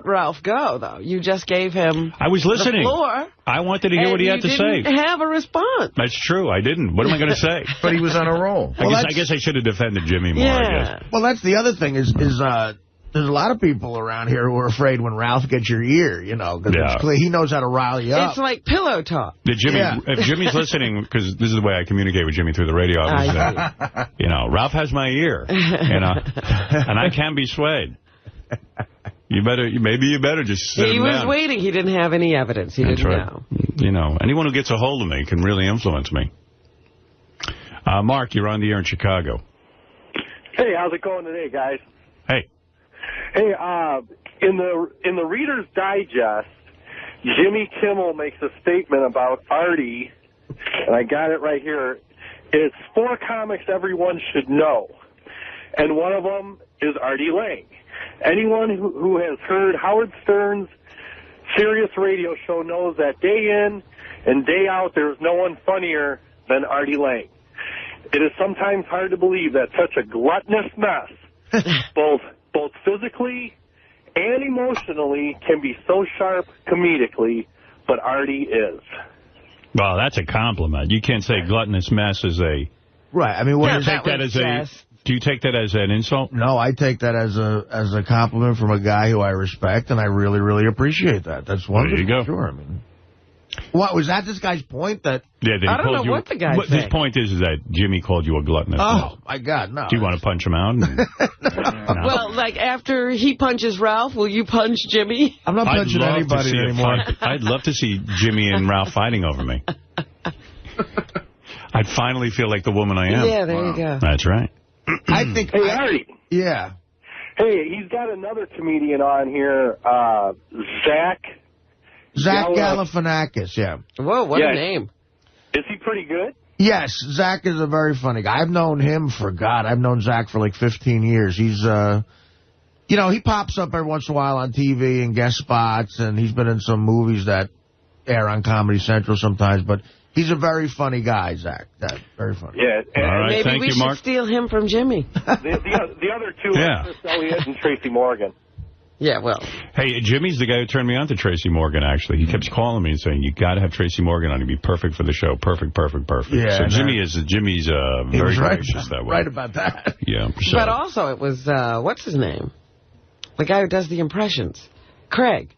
Ralph go, though. You just gave him I was listening. the floor. I wanted to hear what he had to say. You didn't have a response. That's true. I didn't. What am I going to say? But he was on a roll. I guess I should have defended Jimmy more, I guess. Well, that's the other thing is there's a lot of people around here who are afraid when Ralph gets your ear, you know, because it's clear he knows how to rile you up. It's like pillow talk. If Jimmy's listening, because this is the way I communicate with Jimmy through the radio, you know, Ralph has my ear, you know, and I can be swayed. Maybe you better just sit him down. He was waiting. He didn't have any evidence. He didn't know. You know, anyone who gets a hold of me can really influence me. Mark, you're on the air in Chicago. Hey, how's it going today, guys? Hey. Hey, in the Reader's Digest, Jimmy Kimmel makes a statement about Artie, and I got it right here. It's 4 comics everyone should know, and one of them is Artie Lang. Anyone who has heard Howard Stern's Sirius radio show knows that day in and day out there is no one funnier than Artie Lang. It is sometimes hard to believe that such a gluttonous mess, both physically and emotionally, can be so sharp comedically, but Artie is. Well, that's a compliment. You can't say gluttonous mess is a... Right. I mean, what is that as a... Do you take that as an insult? No, I take that as a compliment from a guy who I respect, and I really, really appreciate that. That's wonderful. There you go. Sure. I mean, what was that? This guy's point? That I don't know what the guy thinks. His point is that Jimmy called you a gluttonous. Oh my God, no! Do you want to punch him out? No. Well, like after he punches Ralph, will you punch Jimmy? I'm not punching anybody anymore. I'd love to see Jimmy and Ralph fighting over me. I'd finally feel like the woman I am. Yeah, there you go. That's right. I think. Hey, Artie. Yeah. Hey, he's got another comedian on here, Zach Galifianakis, yeah. Whoa, what a name. Is he pretty good? Yes, Zach is a very funny guy. I've known him I've known Zach for like 15 years. He's, you know, he pops up every once in a while on TV and guest spots, and he's been in some movies that air on Comedy Central sometimes, but he's a very funny guy, Zach. Very funny. Yeah. All right, maybe thank we you, should Mark. steal him from Jimmy. The other two are Chris Elliott and Tracy Morgan. Yeah, well. Hey, Jimmy's the guy who turned me on to Tracy Morgan, actually. He keeps calling me and saying, you got to have Tracy Morgan on. He'd be perfect for the show. Perfect. Yeah, so Jimmy's very gracious that way. Right about that. Yeah. So. But also it was, what's his name? The guy who does the impressions. Craig.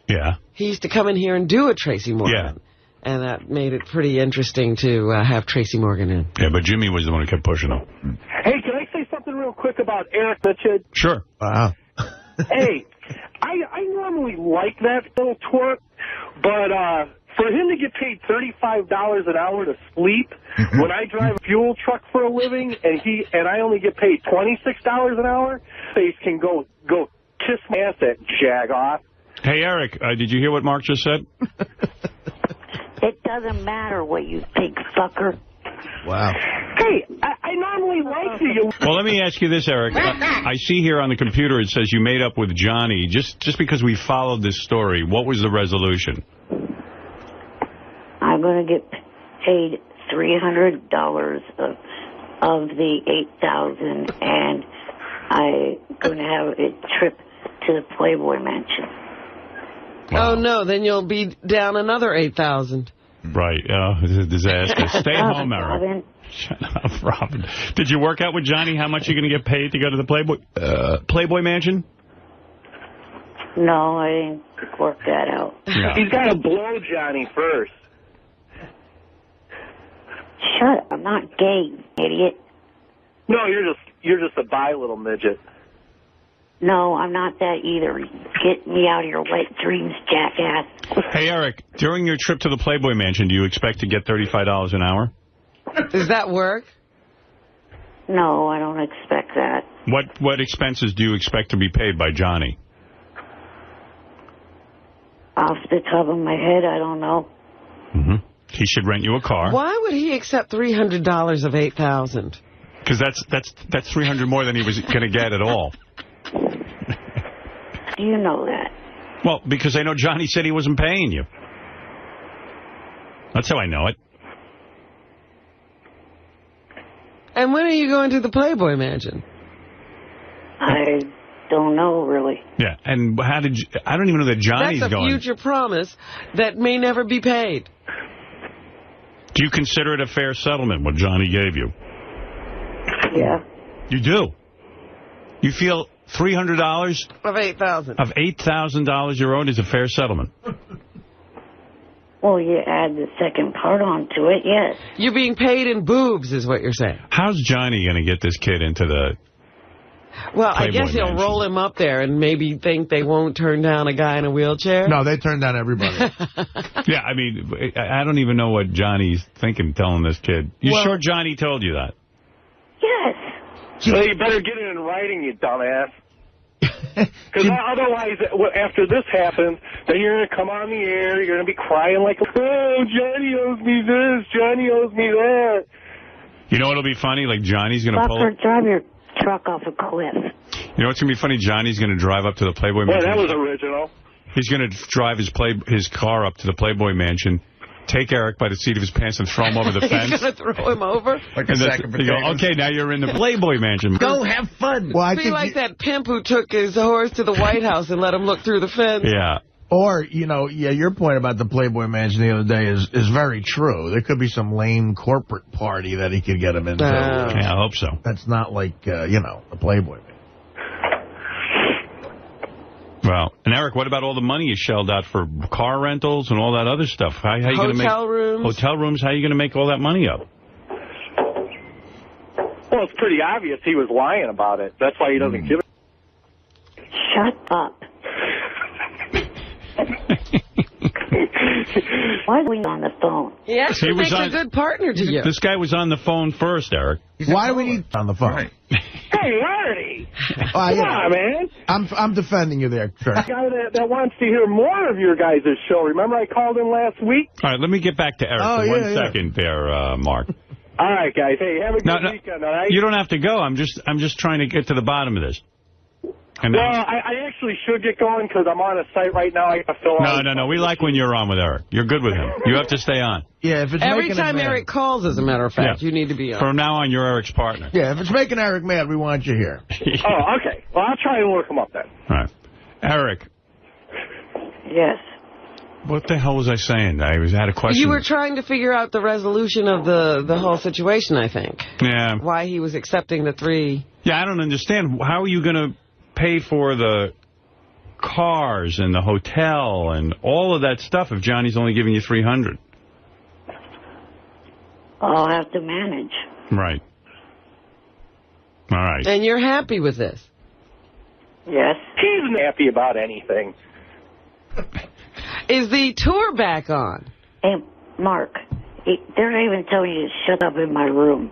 Yeah. He used to come in here and do a Tracy Morgan. Yeah. And that made it pretty interesting to have Tracy Morgan in. Yeah, but Jimmy was the one who kept pushing him. Hey, can I say something real quick about Eric Midget? Sure. Wow. Hey, I normally like that little twerp, but for him to get paid $35 an hour to sleep when I drive a fuel truck for a living and I only get paid $26 an hour, face can go kiss my ass at Jag-off. Hey, Eric, did you hear what Mark just said? It doesn't matter what you think, fucker. Wow. Hey, I normally like you. Well, let me ask you this, Eric. I see here on the computer it says you made up with Johnny. Just because we followed this story, what was the resolution? I'm going to get paid $300 of the $8,000, and I'm going to have a trip to the Playboy Mansion. Wow. Oh, no, then you'll be down another $8,000. Right. This is a disaster. Stay home, Eric. Robin. Shut up, Robin. Did you work out with Johnny how much you're going to get paid to go to the Playboy Mansion? No, I didn't work that out. Yeah. He's got to blow Johnny first. Shut up. I'm not gay, idiot. No, you're just a bi little midget. No, I'm not that either. Get me out of your wet dreams, jackass. Hey, Eric, during your trip to the Playboy Mansion, do you expect to get $35 an hour? Does that work? No, I don't expect that. What expenses do you expect to be paid by Johnny? Off the top of my head, I don't know. Mm-hmm. He should rent you a car. Why would he accept $300 of $8,000? Because that's $300 more than he was going to get at all. Do you know that? Well, because I know Johnny said he wasn't paying you. That's how I know it. And when are you going to the Playboy Mansion? I don't know, really. Yeah, and how did you... I don't even know that Johnny's going. That's a future promise that may never be paid. Do you consider it a fair settlement, what Johnny gave you? Yeah. You do? You feel $300... Of $8,000. Of $8,000 you're owed is a fair settlement? Well, you add the second part onto it, yes. You're being paid in boobs, is what you're saying. How's Johnny going to get this kid into the... Well, I Playboy guess he'll Mansion? roll him up there and maybe think they won't turn down a guy in a wheelchair. No, they turn down everybody. Yeah, I mean, I don't even know what Johnny's thinking telling this kid. You sure Johnny told you that? Yes. So you better get it in writing, you dumbass. Because otherwise, after this happens, then you're going to come on the air, you're going to be crying like, oh, Johnny owes me this, Johnny owes me that. You know what'll be funny? Like, Johnny's going to pull... Fucker, drive your truck off a cliff. You know what's going to be funny? Johnny's going to drive up to the Playboy Mansion. Well, that was original. He's going to drive his car up to the Playboy Mansion, take Eric by the seat of his pants and throw him over the fence. He's going to throw him over? Like a sack of potatoes. Okay, now you're in the Playboy Mansion. Go have fun. Well, I Be think like that pimp who took his horse to the White House and let him look through the fence. Yeah. Or, your point about the Playboy Mansion the other day is very true. There could be some lame corporate party that he could get him into. Yeah, I hope so. That's not like, the Playboy Mansion. Well, and Eric, what about all the money you shelled out for car rentals and all that other stuff? How are you going to make hotel rooms? Hotel rooms? How are you going to make all that money up? Well, it's pretty obvious he was lying about it. That's why he doesn't give it. Shut up. Why are we on the phone? He actually makes a good partner to you. This guy was on the phone first, Eric. Why do we need on the phone? Right. Hey, Artie. Come on, man. I'm defending you there, sir. A guy that wants to hear more of your guys' show. Remember I called in last week? All right, let me get back to Eric for 1 second there, Mark. All right, guys. Hey, have a good weekend, all right? You don't have to go. I'm just trying to get to the bottom of this. And well, I actually should get going because I'm on a site right now. I got to fill out. No. We like when you're on with Eric. You're good with him. You have to stay on. Yeah, if it's Every time Eric calls, as a matter of fact, you need to be on. From now on, you're Eric's partner. Yeah, if it's making Eric mad, we want you here. Oh, okay. Well, I'll try and work him up then. All right. Eric. Yes. What the hell was I saying? I had a question. You were trying to figure out the resolution of the whole situation, I think. Yeah. Why he was accepting the 3. Yeah, I don't understand. How are you going to pay for the cars and the hotel and all of that stuff if Johnny's only giving you $300? I'll have to manage. Right. All right. And you're happy with this? Yes. He's not happy about anything. Is the tour back on? Hey, Mark, they're not even telling you to shut up in my room.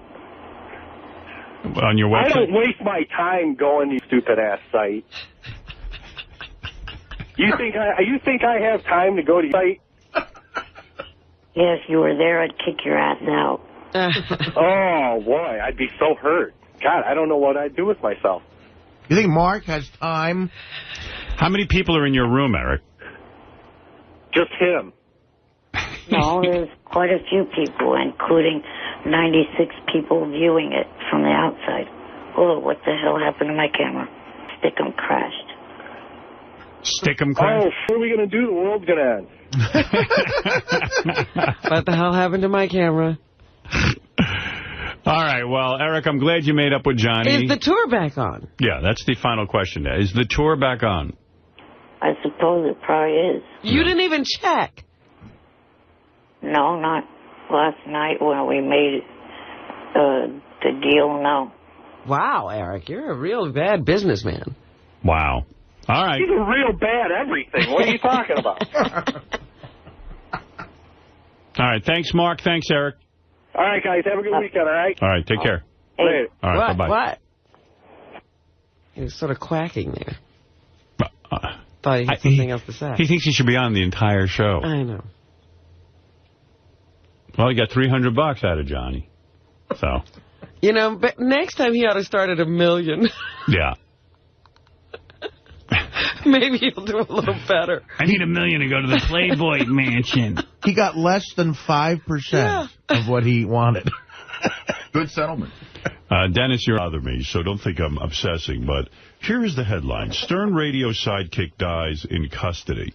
On your website? I don't waste my time going to stupid-ass site. You think I have time to go to your site? Yes, you were there, I'd kick your ass out. Oh, boy, I'd be so hurt. God, I don't know what I'd do with myself. You think Mark has time? How many people are in your room, Eric? Just him. No, there's quite a few people, including 96 people viewing it from the outside. Oh, what the hell happened to my camera? Stickum crashed. Stickum crashed? Oh, what are we going to do? The world's going to end. What the hell happened to my camera? All right, well, Eric, I'm glad you made up with Johnny. Is the tour back on? Yeah, that's the final question. Is the tour back on? I suppose it probably is. You didn't even check. No, not last night when we made the deal, no. Wow, Eric, you're a real bad businessman. Wow. All right. He's a real bad everything. What are you talking about? All right. Thanks, Mark. Thanks, Eric. All right, guys. Have a good weekend, all right? All right. Take care. Later. All right. What? Bye-bye. What? He was sort of quacking there. Thought he had something else to say. He thinks he should be on the entire show. I know. Well, he got $300 out of Johnny. So. You know, but next time he ought to start at $1 million. Yeah. Maybe he'll do a little better. I need $1 million to go to the Playboy Mansion. He got less than 5% of what he wanted. Good settlement. Dennis, you're bothering me, so don't think I'm obsessing, but here is the headline. Stern radio sidekick dies in custody.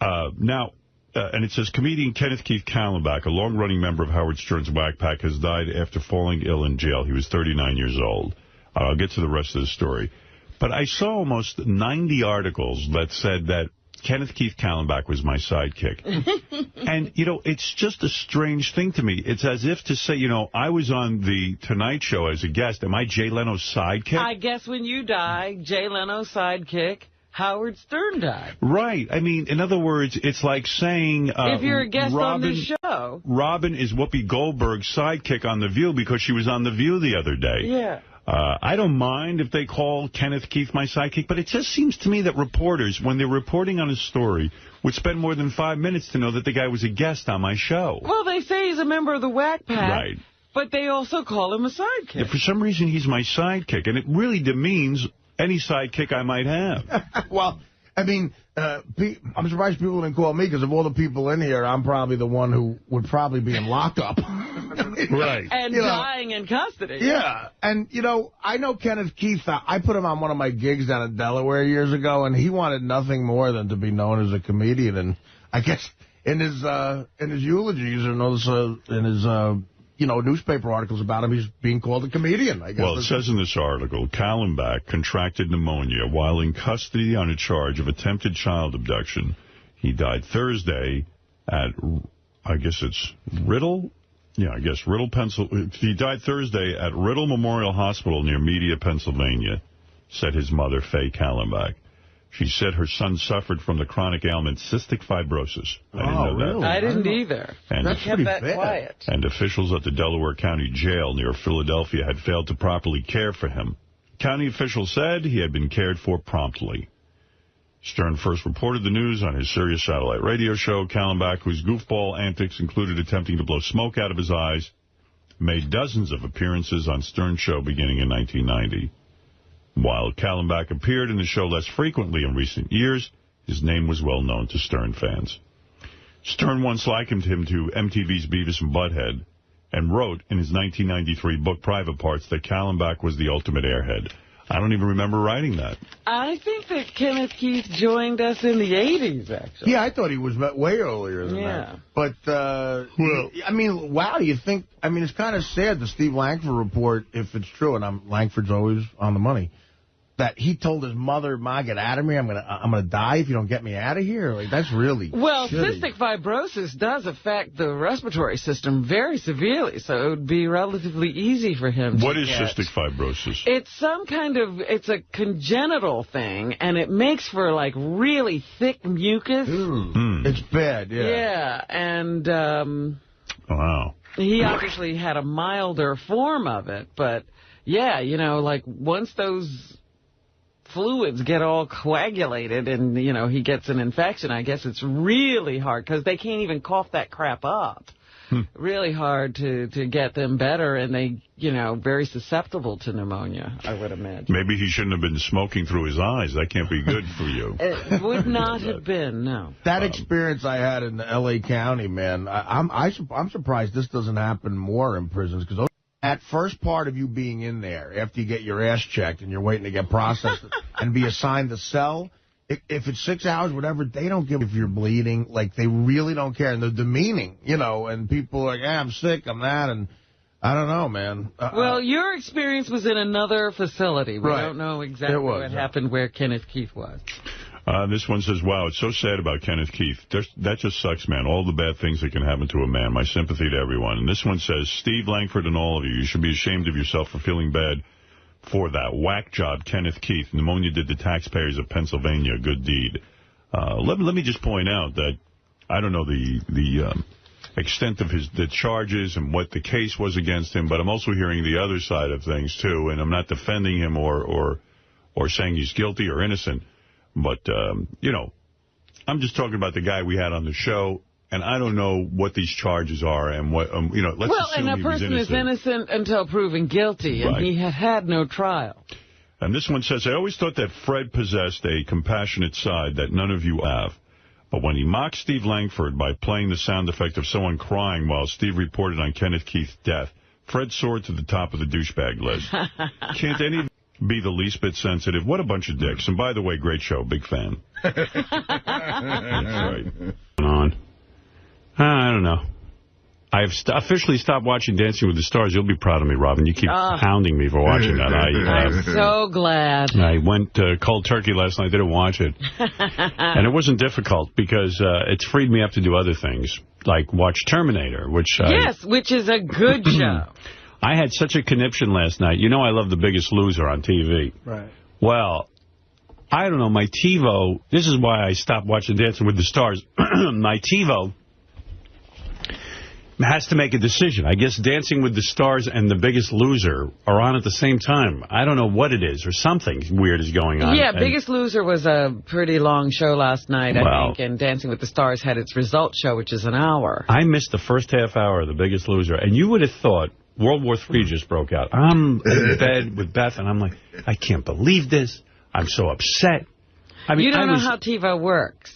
And it says, comedian Kenneth Keith Kallenbach, a long-running member of Howard Stern's Whack Pack, has died after falling ill in jail. He was 39 years old. I'll get to the rest of the story. But I saw almost 90 articles that said that Kenneth Keith Kallenbach was my sidekick. And, you know, it's just a strange thing to me. It's as if to say, you know, I was on the Tonight Show as a guest. Am I Jay Leno's sidekick? I guess when you die, Jay Leno's sidekick, Howard Stern died. Right. I mean, in other words, it's like saying... if you're a guest on the show. Robin is Whoopi Goldberg's sidekick on The View because she was on The View the other day. Yeah. I don't mind if they call Kenneth Keith my sidekick, but it just seems to me that reporters, when they're reporting on a story, would spend more than 5 minutes to know that the guy was a guest on my show. Well, they say he's a member of the Whack Pack, right. But they also call him a sidekick. Yeah, for some reason, he's my sidekick, and it really demeans any sidekick I might have. Well, I mean, I'm surprised people didn't call me, because of all the people in here, I'm probably the one who would probably be in lockup. Right. And dying in custody. Yeah. And, you know, I know Kenneth Keith. I put him on one of my gigs down in Delaware years ago, and he wanted nothing more than to be known as a comedian. And I guess in his eulogies and in his newspaper articles about him, he's being called a comedian, I guess. Well, it says in this article, Kallenbach contracted pneumonia while in custody on a charge of attempted child abduction. He died Thursday at, I guess it's Riddle? Yeah, I guess Riddle, Pennsylvania. He died Thursday at Riddle Memorial Hospital near Media, Pennsylvania, said his mother, Faye Kallenbach. She said her son suffered from the chronic ailment cystic fibrosis. I didn't know really? that. I didn't either. And I kept that quiet. And officials at the Delaware County Jail near Philadelphia had failed to properly care for him. County officials said he had been cared for promptly. Stern first reported the news on his Sirius satellite radio show. Kallenbach, whose goofball antics included attempting to blow smoke out of his eyes, made dozens of appearances on Stern's show beginning in 1990. While Kallenbach appeared in the show less frequently in recent years, his name was well known to Stern fans. Stern once likened him to MTV's Beavis and Butthead and wrote in his 1993 book Private Parts that Kallenbach was the ultimate airhead. I don't even remember writing that. I think that Kenneth Keith joined us in the 80s, actually. Yeah, I thought he was way earlier than that. But, I mean, wow, do you think, I mean, it's kind of sad, the Steve Langford report, if it's true, and Langford's always on the money, that he told his mother, Ma, get out of me, I'm gonna die if you don't get me out of here. Like, that's really Well, shitty. cystic fibrosis does affect the respiratory system very severely, so it would be relatively easy for him What to is get. cystic fibrosis? It's some kind of, it's a congenital thing, and it makes for, like, really thick mucus. It's bad, yeah. Yeah, and wow. He obviously had a milder form of it, but, yeah, you know, like, once those fluids get all coagulated and, you know, he gets an infection, I guess it's really hard because they can't even cough that crap up. Really hard to get them better, and they, you know, very susceptible to pneumonia, I would imagine. Maybe he shouldn't have been smoking through his eyes. That can't be good for you. It would not have been, no. That experience I had in the L.A. County, man, I'm surprised this doesn't happen more in prisons, because that first part of you being in there, after you get your ass checked and you're waiting to get processed and be assigned the cell, if it's 6 hours, whatever, they don't give if you're bleeding. Like, they really don't care. And they're demeaning, you know, and people are like, I'm sick, I'm that, and I don't know, man. Well, your experience was in another facility. We Right. don't know exactly what happened where Kenneth Keith was. This one says, wow, it's so sad about Kenneth Keith. That just sucks, man. All the bad things that can happen to a man. My sympathy to everyone. And this one says, Steve Langford and all of you, you should be ashamed of yourself for feeling bad for that whack job Kenneth Keith. Pneumonia did the taxpayers of Pennsylvania a good deed. Let me just point out that I don't know the extent of the charges and what the case was against him, but I'm also hearing the other side of things, too, and I'm not defending him or saying he's guilty or innocent. But, you know, I'm just talking about the guy we had on the show, and I don't know what these charges are and what, you know, let's assume he was innocent. Well, and a person is innocent until proven guilty, and he had no trial. And this one says, I always thought that Fred possessed a compassionate side that none of you have. But when he mocked Steve Langford by playing the sound effect of someone crying while Steve reported on Kenneth Keith's death, Fred soared to the top of the douchebag list. Can't any be the least bit sensitive? What a bunch of dicks. And by the way, great show. Big fan. That's right. I don't know. I've officially stopped watching Dancing with the Stars. You'll be proud of me, Robin. You keep hounding me for watching that. I'm so glad. I went cold turkey last night. Didn't watch it. And it wasn't difficult because it's freed me up to do other things, like watch Terminator, which which is a good show. I had such a conniption last night. You know I love The Biggest Loser on TV. Right. Well, I don't know. My TiVo, this is why I stopped watching Dancing with the Stars. My TiVo has to make a decision. I guess Dancing with the Stars and The Biggest Loser are on at the same time. I don't know what it is, or something weird is going on. Yeah, Biggest Loser was a pretty long show last night, I think, and Dancing with the Stars had its results show, which is an hour. I missed the first half hour of The Biggest Loser, and you would have thought World War III just broke out. I'm in bed with Beth, and I'm like, I can't believe this. I'm so upset. I mean, you don't know how TiVo works.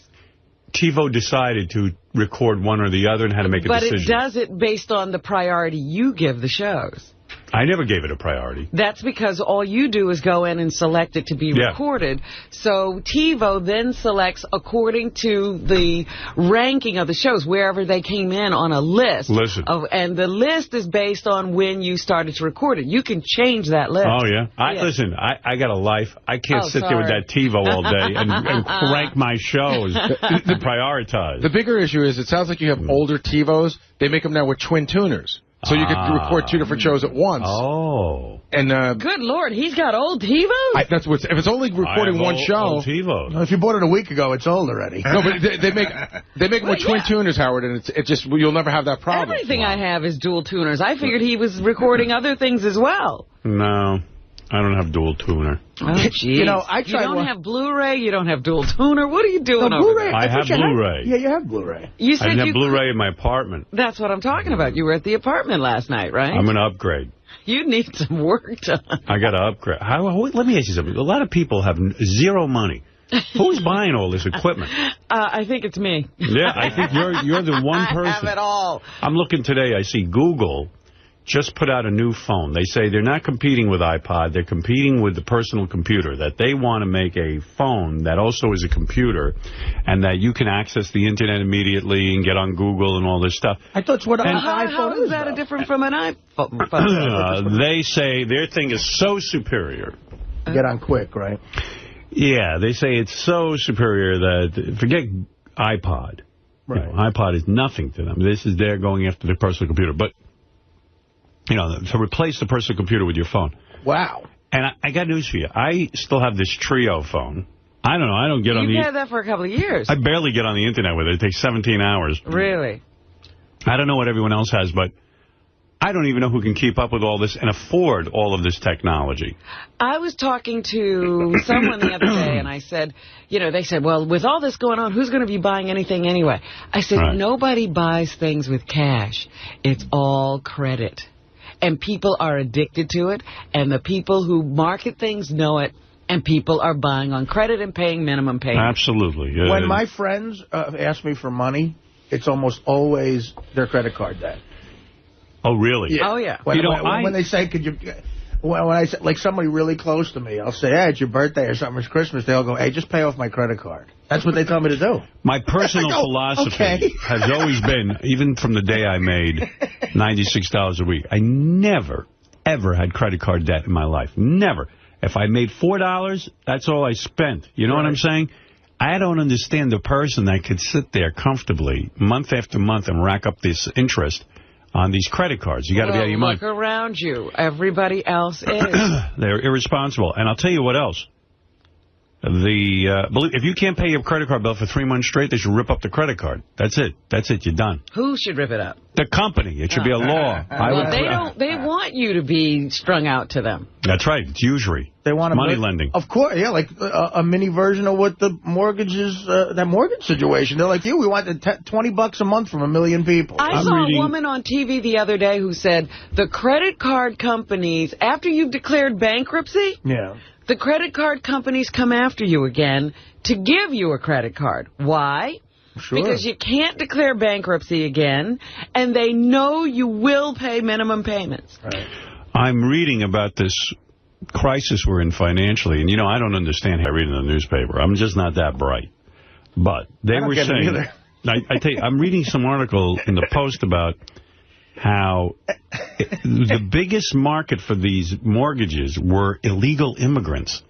TiVo decided to record one or the other and had to make a decision. But it does it based on the priority you give the shows. I never gave it a priority. That's because all you do is go in and select it to be recorded. So TiVo then selects according to the ranking of the shows, wherever they came in on a list. And the list is based on when you started to record it. You can change that list. Oh, yeah? Listen, I got a life. I can't sit there with that TiVo all day and crank my shows to prioritize. The bigger issue is it sounds like you have older TiVos. They make them now with twin tuners. So you could record two different shows at once. Oh. And good Lord, he's got old TiVos? That's what's. If it's only recording one show. Old TiVos. Well, if you bought it a week ago, it's old already. No, but they make them with twin tuners, Howard, and it just you'll never have that problem. Everything I have is dual tuners. I figured he was recording other things as well. No. I don't have dual tuner. Oh, jeez. You know, you don't have Blu-ray, you don't have dual tuner. What are you doing over there? I have Blu-ray. Yeah, you have Blu-ray. You said I didn't have Blu-ray in my apartment. That's what I'm talking about. You were at the apartment last night, right? I'm going to upgrade. You need some work done. I got to upgrade. Let me ask you something. A lot of people have zero money. Who's buying all this equipment? I think it's me. Yeah, I think you're the one person. I have it all. I'm looking today. I see Google just put out a new phone. They say they're not competing with iPod. They're competing with the personal computer, that they want to make a phone that also is a computer and that you can access the Internet immediately and get on Google and all this stuff. I thought what an iPhone is. How is that different from an iPhone? They say their thing is so superior. Get on quick, right? Yeah, they say it's so superior that, forget iPod. Right. You know, iPod is nothing to them. This is they're going after the personal computer. But you know, to replace the personal computer with your phone. Wow. And I got news for you. I still have this Trio phone. I don't know. I don't get on the... You've had that for a couple of years. I barely get on the Internet with it. It takes 17 hours. Really? I don't know what everyone else has, but I don't even know who can keep up with all this and afford all of this technology. I was talking to someone the other day, and I said, you know, they said, well, with all this going on, who's going to be buying anything anyway? I said, nobody buys things with cash. It's all credit. And people are addicted to it, and the people who market things know it, and people are buying on credit and paying minimum payments. Absolutely. When my friends ask me for money, it's almost always their credit card debt. Oh, really? Yeah. Oh, yeah. When they say, could you... When I say, like, somebody really close to me, I'll say, hey, it's your birthday or something, it's Christmas. They'll go, hey, just pay off my credit card. That's what they tell me to do. My personal philosophy has always been, even from the day I made $96 a week, I never, ever had credit card debt in my life. Never. If I made $4, that's all I spent. You know what I'm saying? I don't understand the person that could sit there comfortably month after month and rack up this interest on these credit cards. You got to be out of your mind. Look around you. Everybody else is. They're irresponsible. And I'll tell you what else. If you can't pay your credit card bill for 3 months straight, they should rip up the credit card. That's it. That's it. You're done. Who should rip it up? The company. It should be a law. Well, they want you to be strung out to them. That's right. It's usury. They want money lending. Of course, yeah, like a mini version of what the mortgages, that mortgage situation. They're like, we want $20 a month from a million people. I saw a woman on TV the other day who said the credit card companies, after you've declared bankruptcy, the credit card companies come after you again to give you a credit card. Why? Sure. Because you can't declare bankruptcy again, and they know you will pay minimum payments. Right. I'm reading about this crisis we're in financially, and, I don't understand how I read in the newspaper. I'm just not that bright. But they were saying, I tell you, I'm reading some article in the Post about how the biggest market for these mortgages were illegal immigrants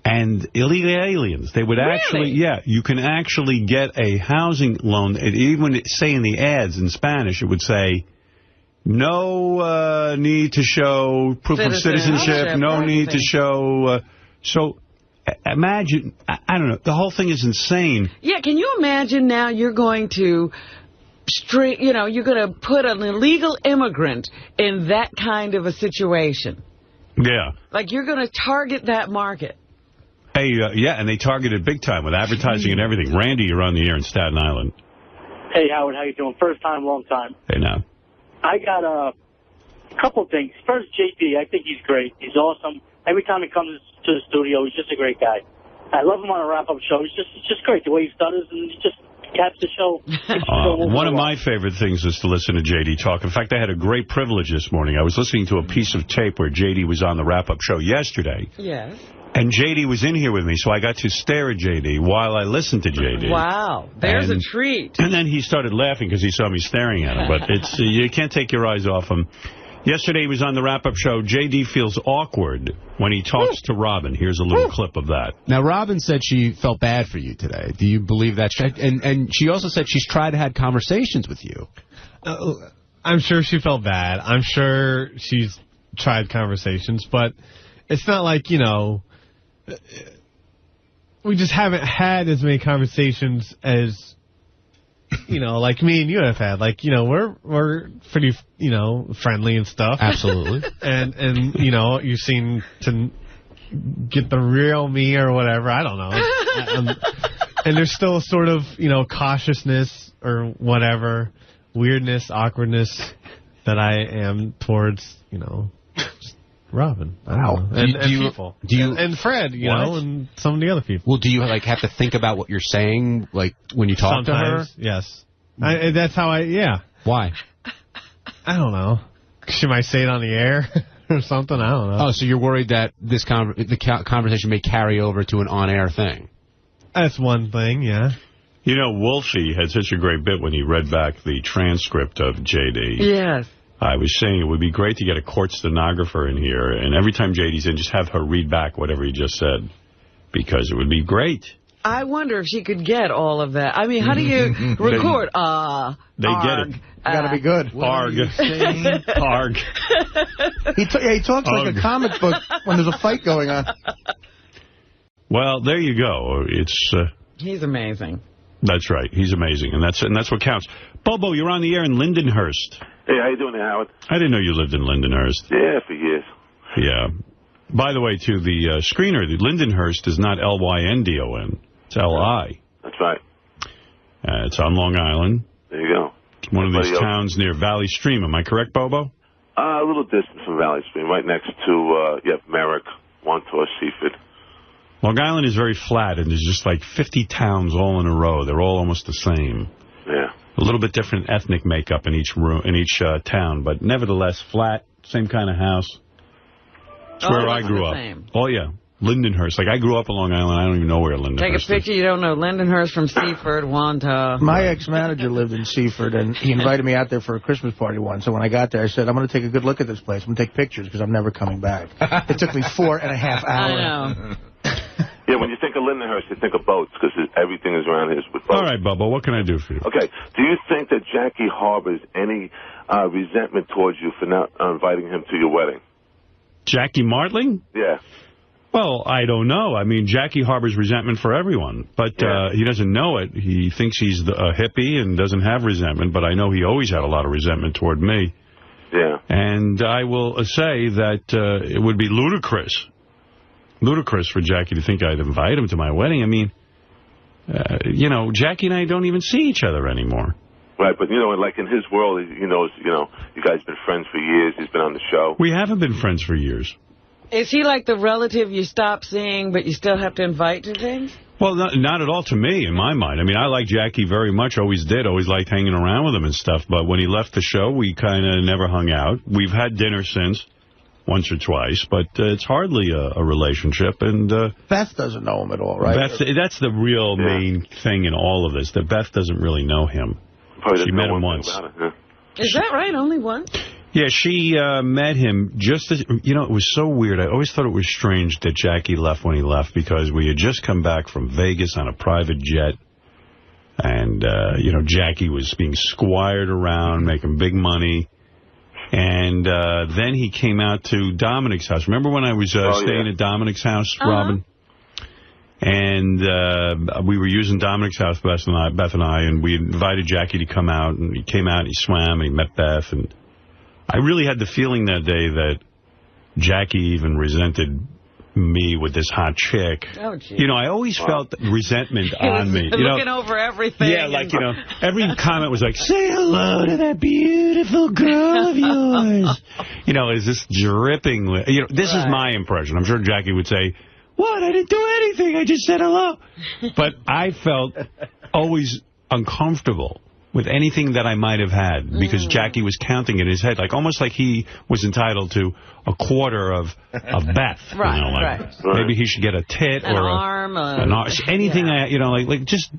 and illegal aliens. They would actually, you can actually get a housing loan. Even say in the ads in Spanish, it would say, no need to show proof of citizenship, no need to show. So imagine, I don't know, the whole thing is insane. Yeah, can you imagine now you're going to you're going to put an illegal immigrant in that kind of a situation. Yeah. Like you're going to target that market. Hey, and they targeted big time with advertising and everything. Randy, you're on the air in Staten Island. Hey, Howard, how you doing? First time, long time. Hey, now. I got a couple things. First, JP, I think he's great. He's awesome. Every time he comes to the studio, he's just a great guy. I love him on a wrap-up show. He's just great, the way he stutters, and he just caps the show. One of my favorite things is to listen to J.D. talk. In fact, I had a great privilege this morning. I was listening to a piece of tape where J.D. was on the wrap-up show yesterday. Yes. And J.D. was in here with me, so I got to stare at J.D. while I listened to J.D. Wow, there's a treat. And then he started laughing because he saw me staring at him. But it's you can't take your eyes off him. Yesterday he was on the wrap-up show. J.D. feels awkward when he talks to Robin. Here's a little clip of that. Now, Robin said she felt bad for you today. Do you believe that? And she also said she's tried to have conversations with you. I'm sure she felt bad. I'm sure she's tried conversations. But it's not like, we just haven't had as many conversations as, like me and you have had. Like, we're pretty, friendly and stuff. Absolutely. And you seem to get the real me or whatever. I don't know. And there's still a sort of, cautiousness or whatever, weirdness, awkwardness that I am towards, Robin. Wow. And people. And Fred, and some of the other people. Well, do you, have to think about what you're saying, when you talk to her? Yes. That's how Why? I don't know. She might say it on the air or something. I don't know. Oh, so you're worried that this the conversation may carry over to an on-air thing? That's one thing, yeah. Wolfie had such a great bit when he read back the transcript of J.D. Yes. I was saying it would be great to get a court stenographer in here, and every time J.D.'s in, just have her read back whatever he just said, because it would be great. I wonder if she could get all of that. I mean, how do you record? They get it. Got to be good. Arg. Arg. He talks like a comic book when there's a fight going on. Well, there you go. It's he's amazing. That's right. He's amazing, and that's what counts. Bobo, you're on the air in Lindenhurst. Hey, how you doing there, Howard? I didn't know you lived in Lindenhurst. Yeah, for years. Yeah. By the way, to the screener, Lindenhurst is not L-Y-N-D-O-N. It's L-I. That's right. It's on Long Island. There you go. It's one of these towns near Valley Stream. Am I correct, Bobo? A little distance from Valley Stream, right next to, Merrick, Wantor, Seaford. Long Island is very flat, and there's just like 50 towns all in a row. They're all almost the same. Yeah. A little bit different ethnic makeup in each town, but nevertheless flat, same kind of house. It's where I grew up. Same. Oh, yeah. Lindenhurst. Like, I grew up on Long Island. I don't even know where Lindenhurst is. Take a picture. You don't know Lindenhurst from Seaford, Wanta. My ex-manager lived in Seaford, and he invited me out there for a Christmas party once. So when I got there, I said, I'm going to take a good look at this place. I'm going to take pictures because I'm never coming back. It took me 4.5 hours. I know. Yeah, when you think of Lindenhurst, you think of boats, because everything is around here with boats. All right, Bubba, what can I do for you? Okay, do you think that Jackie harbors any resentment towards you for not inviting him to your wedding? Jackie Martling? Yeah. Well, I don't know. I mean, Jackie harbors resentment for everyone, but he doesn't know it. He thinks he's a hippie and doesn't have resentment, but I know he always had a lot of resentment toward me. Yeah. And I will say that it would be ludicrous for Jackie to think I'd invite him to my wedding. I mean, you know, Jackie and I don't even see each other anymore. Right, but, you know, like in his world, he knows, you know, you guys have been friends for years. He's been on the show. We haven't been friends for years. Is he like the relative you stop seeing, but you still have to invite to things? Well, not at all to me, in my mind. I mean, I like Jackie very much, always did, always liked hanging around with him and stuff. But when he left the show, we kind of never hung out. We've had dinner since, once or twice, but it's hardly a relationship. And Beth doesn't know him at all, right? That's the real main thing in all of this, that Beth doesn't really know him. She met him once. Is that right? Only once? Yeah, she met him just as, you know, it was so weird. I always thought it was strange that Jackie left when he left, because we had just come back from Vegas on a private jet. And, you know, Jackie was being squired around, making big money. And then he came out to Dominic's house. Remember when I was staying at Dominic's house, Robin? And we were using Dominic's house, Beth and I, and we invited Jackie to come out. And he came out and he swam and he met Beth. And I really had the feeling that day that Jackie even resented me with this hot chick. Oh, geez. You know, I always felt resentment on me. You looking over everything. Yeah, like, you know, every comment was like, say hello to that beautiful girl of yours. You know, is this dripping? You know, this is my impression. I'm sure Jackie would say, what? I didn't do anything. I just said hello. But I felt always uncomfortable with anything that I might have had, because Jackie was counting in his head, like almost like he was entitled to a quarter of Beth. Right, you know, like maybe he should get a tit an or arm, an arm, anything. You know, like just.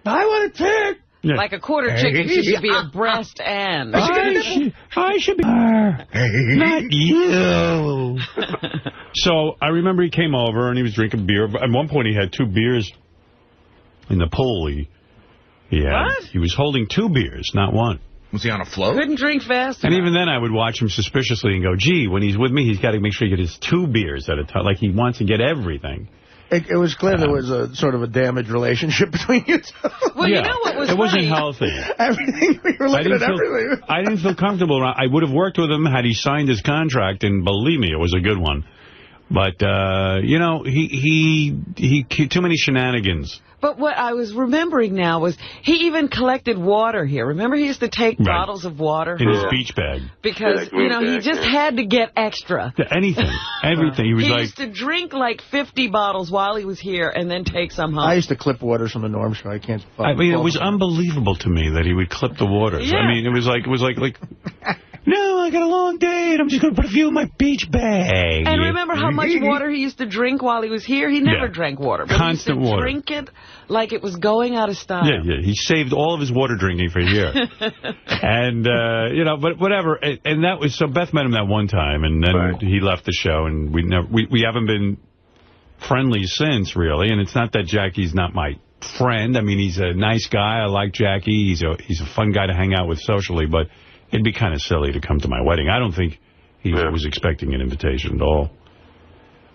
I want a tit. Yeah. Like a quarter chicken, she should be a breast and. I should be. Not you. So I remember he came over and he was drinking beer. At one point he had 2 beers in the pool. He was holding 2 beers, not one. Was he on a float? Couldn't drink fast And enough. even then I would watch him suspiciously and go, gee, when he's with me, he's got to make sure he gets his 2 beers at a time. Like he wants to get everything. It was clear there was a sort of a damaged relationship between you two. Well, you know what was It wasn't funny? healthy. Everything, we were looking at everything. I didn't feel comfortable. I would have worked with him had he signed his contract, and believe me, it was a good one. But, you know, he too many shenanigans. But what I was remembering now was he even collected water here. Remember, he used to take bottles of water in his beach bag. Because, you know, he just had to get extra. Anything. Everything. He was he like... used to drink like 50 bottles while he was here and then take some home. I used to clip waters from the Norm Show. I can't... I mean, it was unbelievable to me that he would clip the waters. Yeah. I mean, it was like... No, I got a long day, and I'm just going to put a few in my beach bag. And remember how much water he used to drink while he was here? He never drank water. But constant he used to water. Drink it like it was going out of style. Yeah. He saved all of his water drinking for here. And, you know, but whatever. And that was... So Beth met him that one time, and then he left the show, and we haven't been friendly since, really. And it's not that Jackie's not my friend. I mean, he's a nice guy. I like Jackie. He's a fun guy to hang out with socially, but... It'd be kind of silly to come to my wedding. I don't think he was expecting an invitation at all.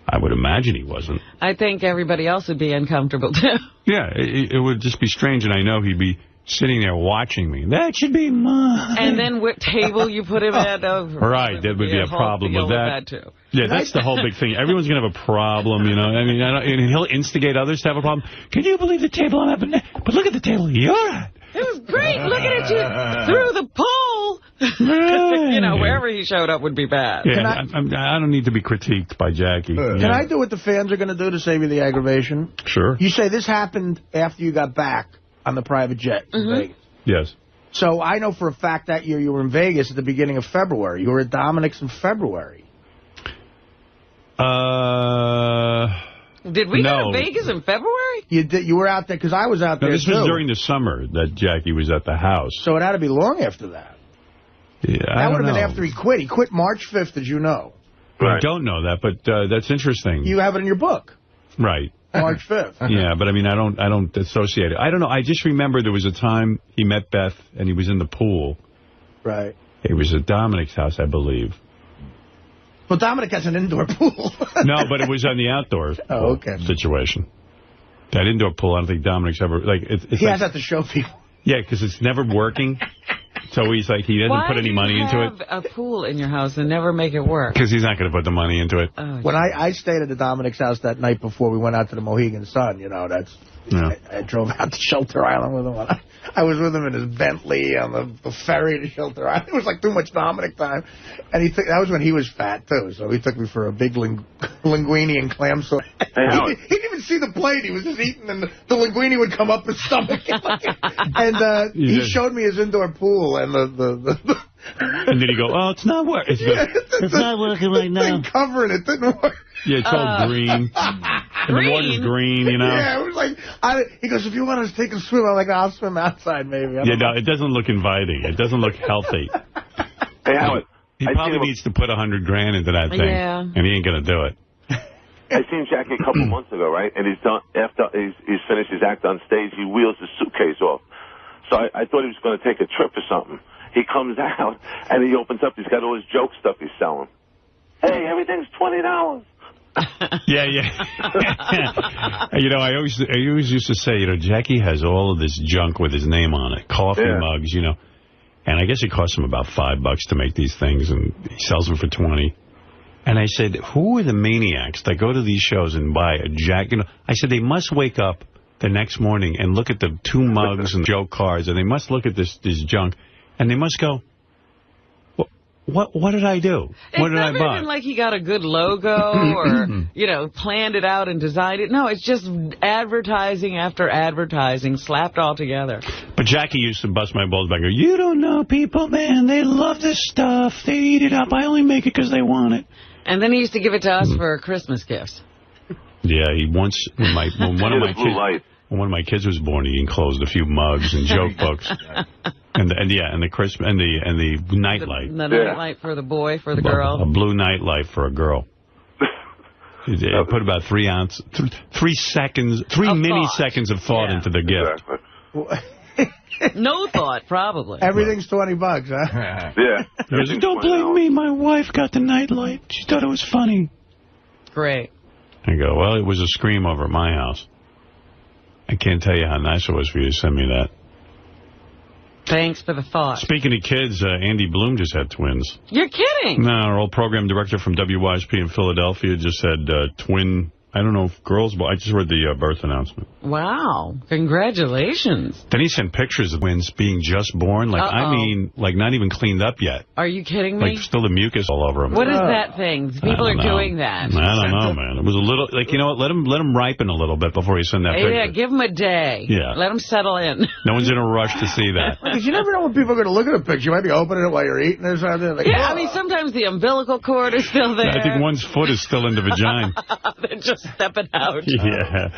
I would imagine he wasn't. I think everybody else would be uncomfortable, too. Yeah, it would just be strange, and I know he'd be sitting there watching me. That should be mine. And then what table you put him at. Right, there would be a problem with that. Too. Yeah, that's the whole big thing. Everyone's going to have a problem, you know. I mean, and he'll instigate others to have a problem. Can you believe the table I'm at? But look at the table you're at. It was great looking at you through the pole. You know, wherever he showed up would be bad. Yeah, I don't need to be critiqued by Jackie. Can I do what the fans are going to do to save you the aggravation? Sure. You say this happened after you got back on the private jet in Vegas. Yes. So I know for a fact that year you were in Vegas at the beginning of February. You were at Dominic's in February. Did we go to Vegas in February? You did. You were out there because I was out there, this was during the summer that Jackie was at the house. So it had to be long after that. Yeah, that would have been after he quit. He quit March 5th, as you know. I don't know that, but that's interesting. You have it in your book. Right. March 5th. Yeah, but I mean, I don't associate it. I don't know. I just remember there was a time he met Beth and he was in the pool. Right. It was at Dominic's house, I believe. Well, Dominic has an indoor pool. No, but it was on the outdoor situation. That indoor pool, I don't think Dominic's ever... He has that to show people. Yeah, because it's never working. So he's like, he doesn't put any money into it. Why do you have a pool in your house and never make it work? Because he's not going to put the money into it. When I stayed at the Dominic's house that night before we went out to the Mohegan Sun, that's... Yeah. I drove out to Shelter Island with him. I was with him in his Bentley on the ferry to Shelter Island. It was like too much Dominic time. And that was when he was fat, too. So he took me for a big linguine and clam sauce. He didn't even see the plate. He was just eating, and the linguine would come up his stomach. And he showed me his indoor pool and the and then he go, oh, it's not working. It's not working right now. Covering it didn't work. Yeah, it's all green. And the water's green, Yeah, it was like, he goes, if you want to take a swim, I'm like, I'll swim outside, maybe. Yeah, no, it doesn't look inviting. It doesn't look healthy. Hey, Howard. He probably needs to put $100,000 into that thing. Yeah. And he ain't going to do it. I seen Jackie a couple months ago, right? And he's done after he's finished his act on stage, he wheels his suitcase off. So I thought he was going to take a trip or something. He comes out, and he opens up. He's got all his joke stuff he's selling. Hey, everything's $20. Yeah. I always used to say, Jackie has all of this junk with his name on it. Coffee mugs, And I guess it costs him about $5 to make these things, and he sells them for $20. And I said, who are the maniacs that go to these shows and buy a jacket? I said, they must wake up the next morning and look at the 2 mugs and joke cards, and they must look at this junk, and they must go, what did I do? What did I buy? It's never even like he got a good logo or, planned it out and designed it. No, it's just advertising after advertising slapped all together. But Jackie used to bust my balls back. You don't know people, man. They love this stuff. They eat it up. I only make it because they want it. And then he used to give it to us for Christmas gifts. Yeah, he once, when one of my kids was born, he enclosed a few mugs and joke books. And the Christmas and the nightlight. The nightlight for the boy, for the girl. A blue nightlight for a girl. He put about 3 milliseconds of thought into the gift. No thought, probably. Everything's $20, huh? Yeah. He goes, don't blame me. My wife got the nightlight. She thought it was funny. Great. I go, well, it was a scream over at my house. I can't tell you how nice it was for you to send me that. Thanks for the thought. Speaking of kids, Andy Bloom just had twins. You're kidding? No, our old program director from WYSP in Philadelphia just had twin, I don't know if girls, but I just read the birth announcement. Wow. Congratulations. Then he sent pictures of twins being just born. I mean, not even cleaned up yet. Are you kidding me? Still the mucus all over them. What is that thing? People are doing that. I don't know, man. It was a little, you know what, let him ripen a little bit before you send that picture. Yeah, give them a day. Yeah. Let them settle in. No one's in a rush to see that. Because you never know when people are going to look at a picture. You might be opening it while you're eating or something. I mean, sometimes the umbilical cord is still there. I think one's foot is still in the vagina. They're just stepping out. Yeah.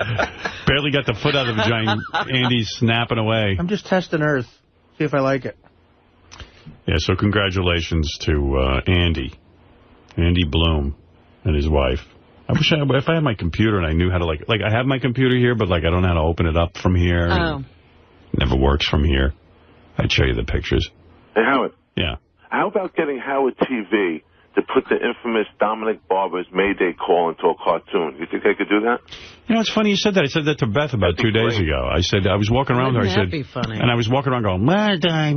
Barely got the foot out of the vagina. Andy's snapping away. I'm just testing Earth. See if I like it. Yeah, so congratulations to Andy Bloom and his wife. I wish if I had my computer and I knew how to, I have my computer here, but, I don't know how to open it up from here. Oh. It never works from here. I'd show you the pictures. Hey, Howard. Yeah. How about getting Howard TV to put the infamous Dominic Barber's Mayday call into a cartoon? You think they could do that? You know, it's funny you said that. I said that to Beth about 2 days ago. I said, I was walking around with her. That'd be funny. And I was walking around going, Mayday.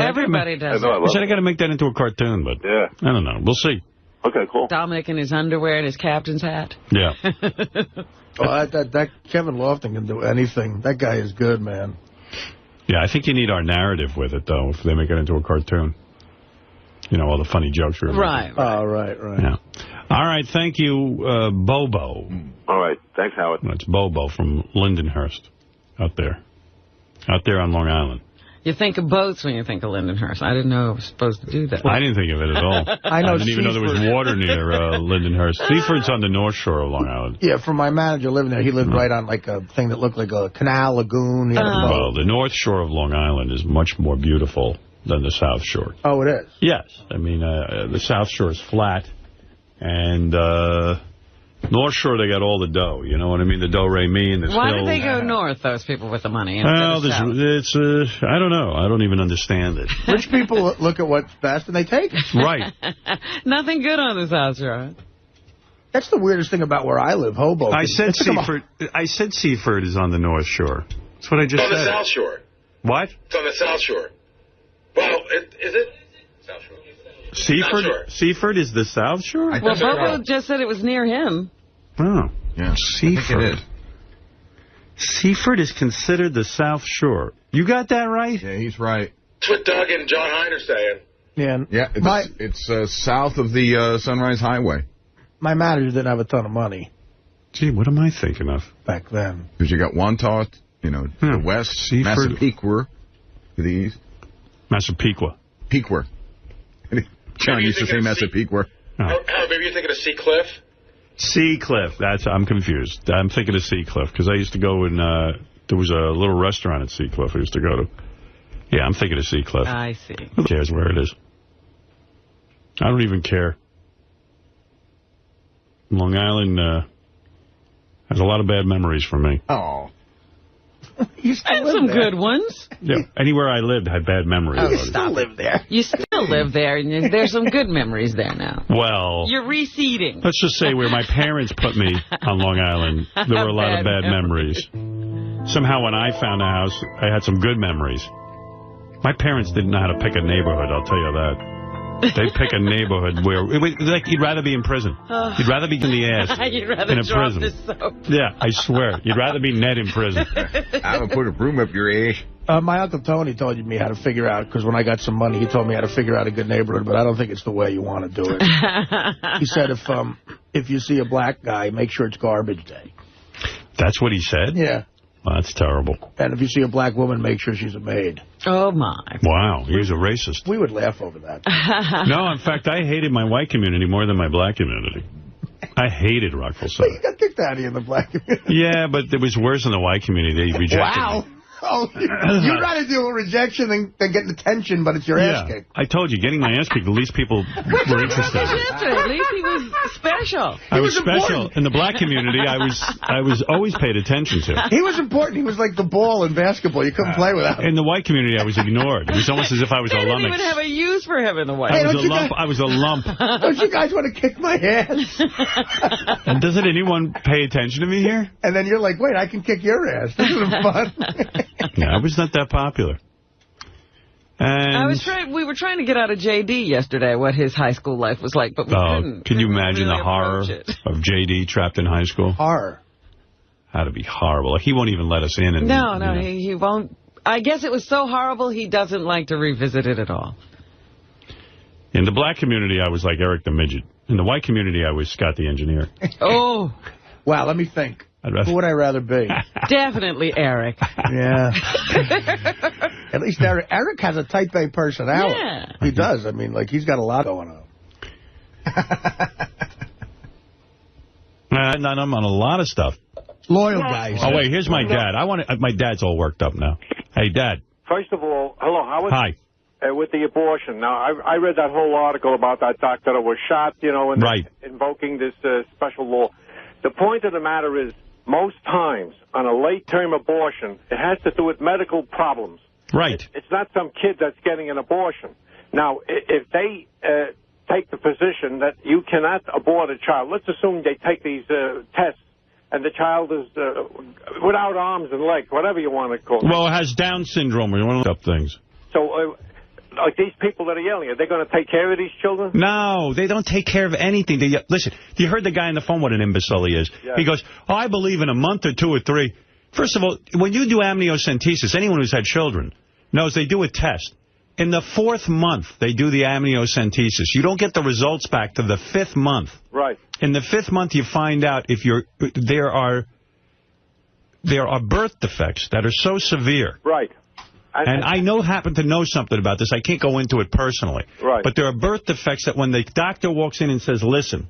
Everybody does it. I said, I got to make that into a cartoon, but I don't know. We'll see. Okay, cool. Dominic in his underwear and his captain's hat. Yeah. That Kevin Lofton can do anything. That guy is good, man. Yeah, I think you need our narrative with it, though, if they make it into a cartoon. You know, all the funny jokes. Right. Oh, right. Yeah. All right, thank you, Bobo. All right, thanks, Howard. That's Bobo from Lindenhurst, out there on Long Island. You think of boats when you think of Lindenhurst. I didn't know I was supposed to do that. I didn't think of it at all. I didn't even know there was water near Lindenhurst. Seaford's on the North Shore of Long Island. Yeah, from my manager living there, he lived right on a thing that looked like a canal, lagoon. Well, the North Shore of Long Island is much more beautiful than the South Shore. Oh, it is? Yes. I mean, the South Shore is flat, and North Shore, they got all the dough. You know what I mean? The do-re-mi and this Why hill. did they go north, those people with the money? Well, it's I don't know. I don't even understand it. Rich people look at what's best and they take it. Right. Nothing good on the South Shore. That's the weirdest thing about where I live, Hoboken. I said Seaford is on the North Shore. That's what I just said. It's on the South Shore. What? It's on the South Shore. Well, is it? South Shore. Seaford is the South Shore? Well, Bobo just said it was near him. Oh. Yeah. Seaford. Seaford is considered the South Shore. You got that right? Yeah, he's right. That's what Doug and John Hein are saying. Yeah, it's south of the Sunrise Highway. My manager didn't have a ton of money. Gee, what am I thinking of? Back then. Because you got Wantagh, to the west, Seaford. Massapequa to the east. Massapequa. Pequot. John used to say Massapequa. Maybe you're thinking of Sea Cliff? Sea Cliff. I'm confused. I'm thinking of Sea Cliff because I used to go and there was a little restaurant at Sea Cliff I used to go to. Yeah, I'm thinking of Sea Cliff. I see. Who cares where it is? I don't even care. Long Island has a lot of bad memories for me. Oh. And some good ones. Yeah, anywhere I lived had bad memories. Oh, you still live there. You still live there, and there's some good memories there now. Well, You're reseeding. let's just say where my parents put me on Long Island, there were a lot of bad memories. Somehow when I found a house, I had some good memories. My parents didn't know how to pick a neighborhood, I'll tell you that. They pick a neighborhood where like you'd rather be in prison. You'd rather be in the ass You'd rather in a drop prison. this soap. Yeah, I swear. You'd rather be Ned in prison. I would put a broom up your ass. My Uncle Tony told me how to figure out, because when I got some money, he told me how to figure out a good neighborhood, but I don't think it's the way you want to do it. He said if you see a black guy, make sure it's garbage day. That's what he said? Yeah. Well, that's terrible. And if you see a black woman, make sure she's a maid. Oh, my. Wow, he's a racist. We would laugh over that. No, in fact, I hated my white community more than my black community. I hated Rockville South. You got kicked out of here in the black community. Yeah, but it was worse in the white community. They rejected me. Oh, you'd rather deal with rejection than getting attention, but it's your ass kicked. I told you, getting my ass kicked, at least people were interested. At least he was special. I was special. In the black community, I was always paid attention to. He was important. He was like the ball in basketball. You couldn't play without him. In the white community, I was ignored. It was almost as if I was a They didn't lummox. even have a use for him in the white. I was a lump. Don't you guys want to kick my ass? And doesn't anyone pay attention to me here? And then you're like, wait, I can kick your ass. This is fun. Yeah, I was not that popular. And we were trying to get out of J.D. yesterday what his high school life was like, but we couldn't. Can you imagine really the horror of J.D. trapped in high school? Horror. Had to be horrible. Like, he won't even let us in. And, No, he won't. I guess it was so horrible he doesn't like to revisit it at all. In the black community, I was like Eric the Midget. In the white community, I was Scott the Engineer. Oh. Wow, let me think. Who would I rather be? Definitely Eric. Yeah. At least Eric has a type A personality. Yeah. He does. I mean, like, he's got a lot going on. I'm on a lot of stuff. Loyal guys. Oh, wait, here's my dad. My dad's all worked up now. Hey, Dad. First of all, hello, Howard. Hi. With the abortion. Now, I read that whole article about that doctor that was shot, and right. Invoking this special law. The point of the matter is, most times on a late-term abortion, it has to do with medical problems. Right. It's not some kid that's getting an abortion. Now, if they take the position that you cannot abort a child, let's assume they take these tests, and the child is without arms and legs, whatever you want to call it. Well, it has Down syndrome. We want to look up things. So, like these people that are yelling, are they going to take care of these children? No, they don't take care of anything. Listen, you heard the guy on the phone what an imbecile he is. Yeah. He goes, I believe in a month or 2 or 3. First of all, when you do amniocentesis, anyone who's had children knows they do a test. In the 4th month, they do the amniocentesis. You don't get the results back to the 5th month. Right. In the 5th month, you find out if there are birth defects that are so severe. Right. And I happen to know something about this. I can't go into it personally. Right. But there are birth defects that when the doctor walks in and says, listen,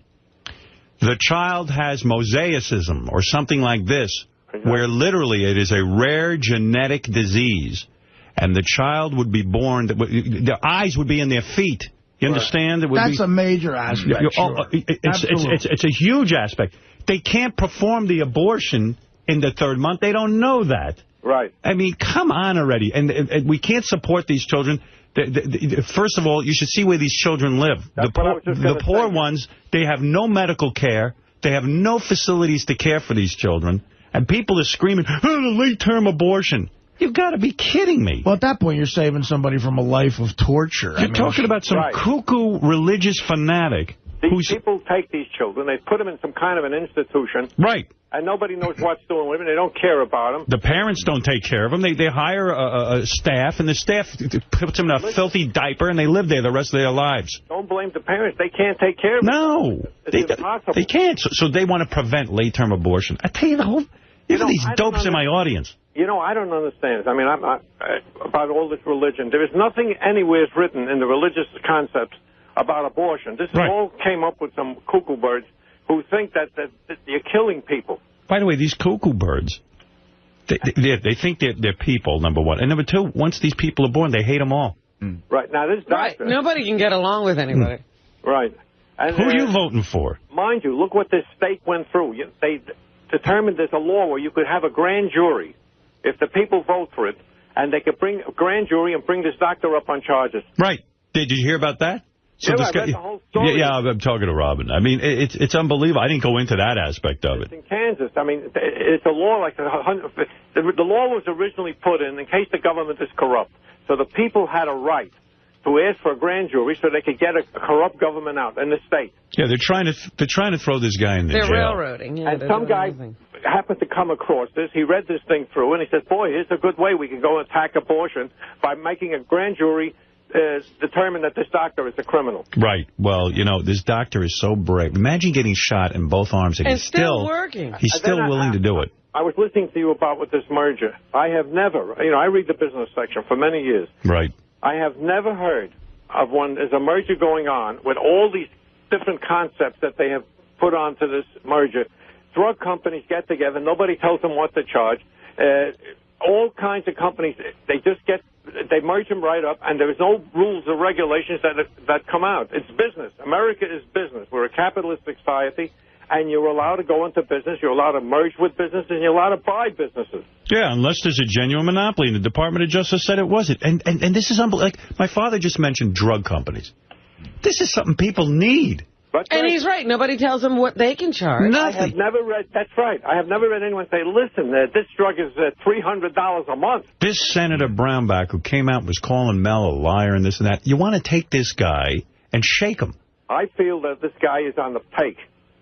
the child has mosaicism or something like this, where literally it is a rare genetic disease, and the child would be born, their eyes would be in their feet. You understand? That's a major aspect. Sure. It's a huge aspect. they can't perform the abortion in the 3rd month. They don't know that. Right. I mean, come on already. And we can't support these children. First of all, you should see where these children live. The poor ones, they have no medical care. They have no facilities to care for these children. And people are screaming, oh, the late-term abortion. You've got to be kidding me. Well, at that point, you're saving somebody from a life of torture. You're talking about some cuckoo religious fanatic. These people take these children, they put them in some kind of an institution. Right. And nobody knows what's doing with them. They don't care about them. The parents don't take care of them. They hire a staff, and the staff puts them in a filthy diaper, and they live there the rest of their lives. Don't blame the parents. They can't take care of them. No. It's impossible. They can't. So they want to prevent late-term abortion. I tell you, these dopes in my audience. You know, I don't understand. I mean, about all this religion. There is nothing anywhere written in the religious concepts about abortion. This all came up with some cuckoo birds who think that you're killing people. By the way, these cuckoo birds, they think they're people, number one. And number two, once these people are born, they hate them all. Right. Now, this doctor... Right. Nobody can get along with anybody. Right. And, who are you voting for? Mind you, look what this state went through. They determined there's a law where you could have a grand jury if the people vote for it, and they could bring a grand jury and bring this doctor up on charges. Right. Did you hear about that? So I read the whole story. Yeah, I'm talking to Robin. I mean, it's unbelievable. I didn't go into that aspect of it. It's in Kansas. I mean, it's a law like the law was originally put in case the government is corrupt. So the people had a right to ask for a grand jury so they could get a corrupt government out in the state. Yeah, they're trying to throw this guy in the jail. They're railroading. Yeah, and some guy happened to come across this. He read this thing through, and he said, boy, here's a good way we can go attack abortion by making a grand jury determine that this doctor is a criminal. Right. Well, you know, this doctor is so brave. Imagine getting shot in both arms, and he's still working. He's still willing to do it. I was listening to you about with this merger. I have never, I read the business section for many years. Right. I have never heard of there's a merger going on with all these different concepts that they have put onto this merger. Drug companies get together. Nobody tells them what to charge. All kinds of companies, they merge them right up, and there's no rules or regulations that come out. It's business. America is business. We're a capitalistic society, and you're allowed to go into business. You're allowed to merge with businesses, and you're allowed to buy businesses. Yeah, unless there's a genuine monopoly, and the Department of Justice said it wasn't. And this is unbelievable. Like, my father just mentioned drug companies. This is something people need. And he's right. Nobody tells them what they can charge. Nothing. I have never read, that's right. I have never read anyone say, listen, this drug is $300 a month. This Senator Brownback who came out and was calling Mel a liar and this and that, you want to take this guy and shake him. I feel that this guy is on the take.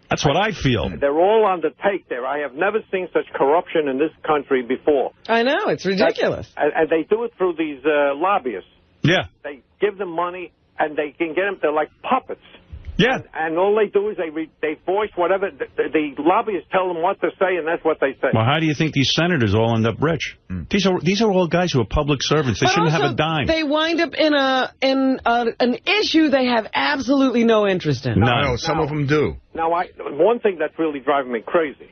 That's what I feel. They're all on the take there. I have never seen such corruption in this country before. I know. It's ridiculous. And they do it through these lobbyists. Yeah. They give them money, and they can get them. They're like puppets. Yeah. And all they do is they voice whatever. The lobbyists tell them what to say, and that's what they say. Well, how do you think these senators all end up rich? These are all guys who are public servants. They shouldn't have a dime. They wind up in an issue they have absolutely no interest in. No, some of them do. Now, one thing that's really driving me crazy,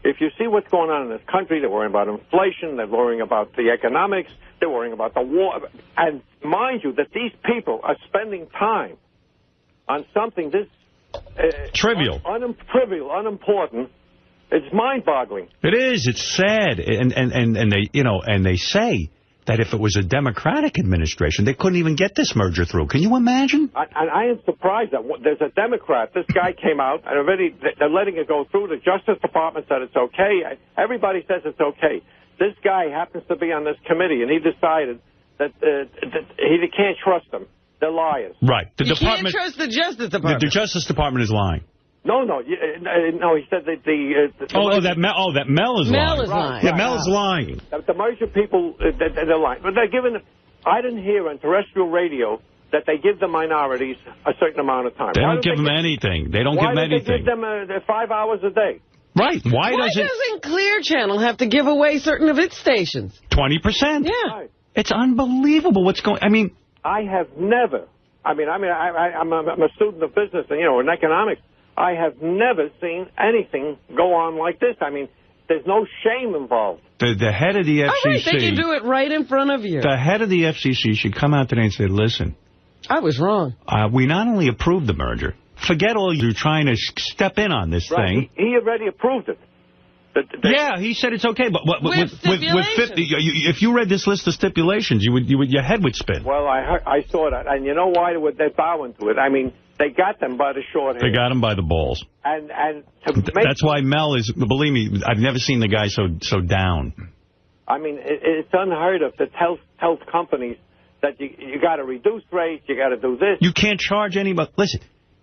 if you see what's going on in this country, they're worrying about inflation, they're worrying about the economics, they're worrying about the war. And mind you, that these people are spending time on something this trivial, unimportant. It's mind-boggling. It is. It's sad, and they say that if it was a Democratic administration, they couldn't even get this merger through. Can you imagine? I am surprised that there's a Democrat. This guy came out, and already they're letting it go through. The Justice Department said it's okay. Everybody says it's okay. This guy happens to be on this committee, and he decided that he can't trust them. They're liars. Right. You can't trust the Justice Department. The Justice Department is lying. No. He said that that Mel is lying. Mel is lying. Yeah, Mel is lying. The merger people, they're lying. But they're giving. I didn't hear on terrestrial radio that they give the minorities a certain amount of time. They don't give them anything. They don't give them anything. Why do they give them 5 hours a day? Right. Why doesn't Clear Channel have to give away certain of its stations? 20%. Yeah. Right. It's unbelievable what's going. I have never. I'm a student of business and in economics. I have never seen anything go on like this. There's no shame involved. The head of the FCC. I think they can do it right in front of you. The head of the FCC should come out today and say, listen, I was wrong. We not only approved the merger, Forget all you're trying to step in on this thing. He already approved it. Yeah, he said it's okay, but with 50, if you read this list of stipulations, your head would spin. Well, I saw that, and you know why they bowing to it? I mean, they got them by the short hair. They got him by the balls. And that's why Mel is. Believe me, I've never seen the guy so down. I mean, it's unheard of to tell companies that you got to reduce rates, you got to do this. You can't charge anybody. Listen.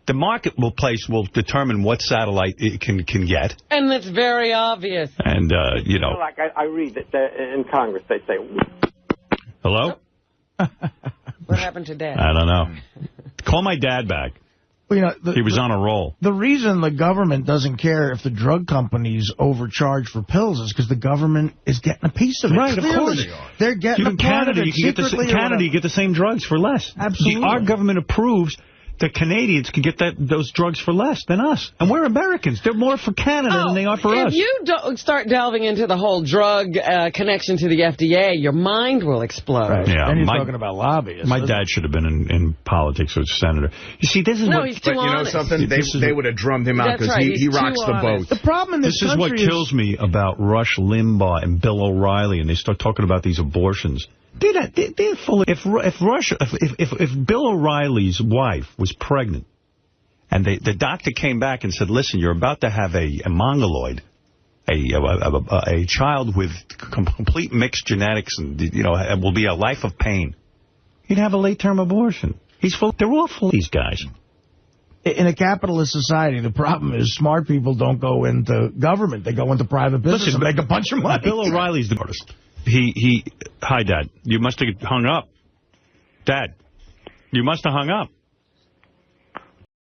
The marketplace will determine what satellite it can get. And it's very obvious. And, you know. Like I read it in Congress, they say. Hello? What happened to Dad? I don't know. Call my dad back. Well, you know, he was on a roll. The reason the government doesn't care if the drug companies overcharge for pills is because the government is getting a piece of it. Right, Clearly, of course they are. They're getting in Canada, you get the same drugs for less. Absolutely. Our government approves that Canadians can get those drugs for less than us. And we're Americans. They're more for Canada than they are for us. If you don't start delving into the whole drug connection to the FDA, your mind will explode. Right. Yeah, and you're talking about lobbyists. My dad should have been in politics as a senator. You see, this is what... He's too but you know something? They would have drummed him out because he rocks the boat. The problem in this is what kills me about Rush Limbaugh and Bill O'Reilly, and they start talking about these abortions. They're full of, if Bill O'Reilly's wife was pregnant and the doctor came back and said, listen, you're about to have a mongoloid, a child with complete mixed genetics, and it will be a life of pain, he'd have a late-term abortion. They're all full of these guys. In a capitalist society, the problem is smart people don't go into government. They go into private business and make a bunch of money. Bill O'Reilly's the artist. Hi, Dad. You must have hung up. Dad, you must have hung up.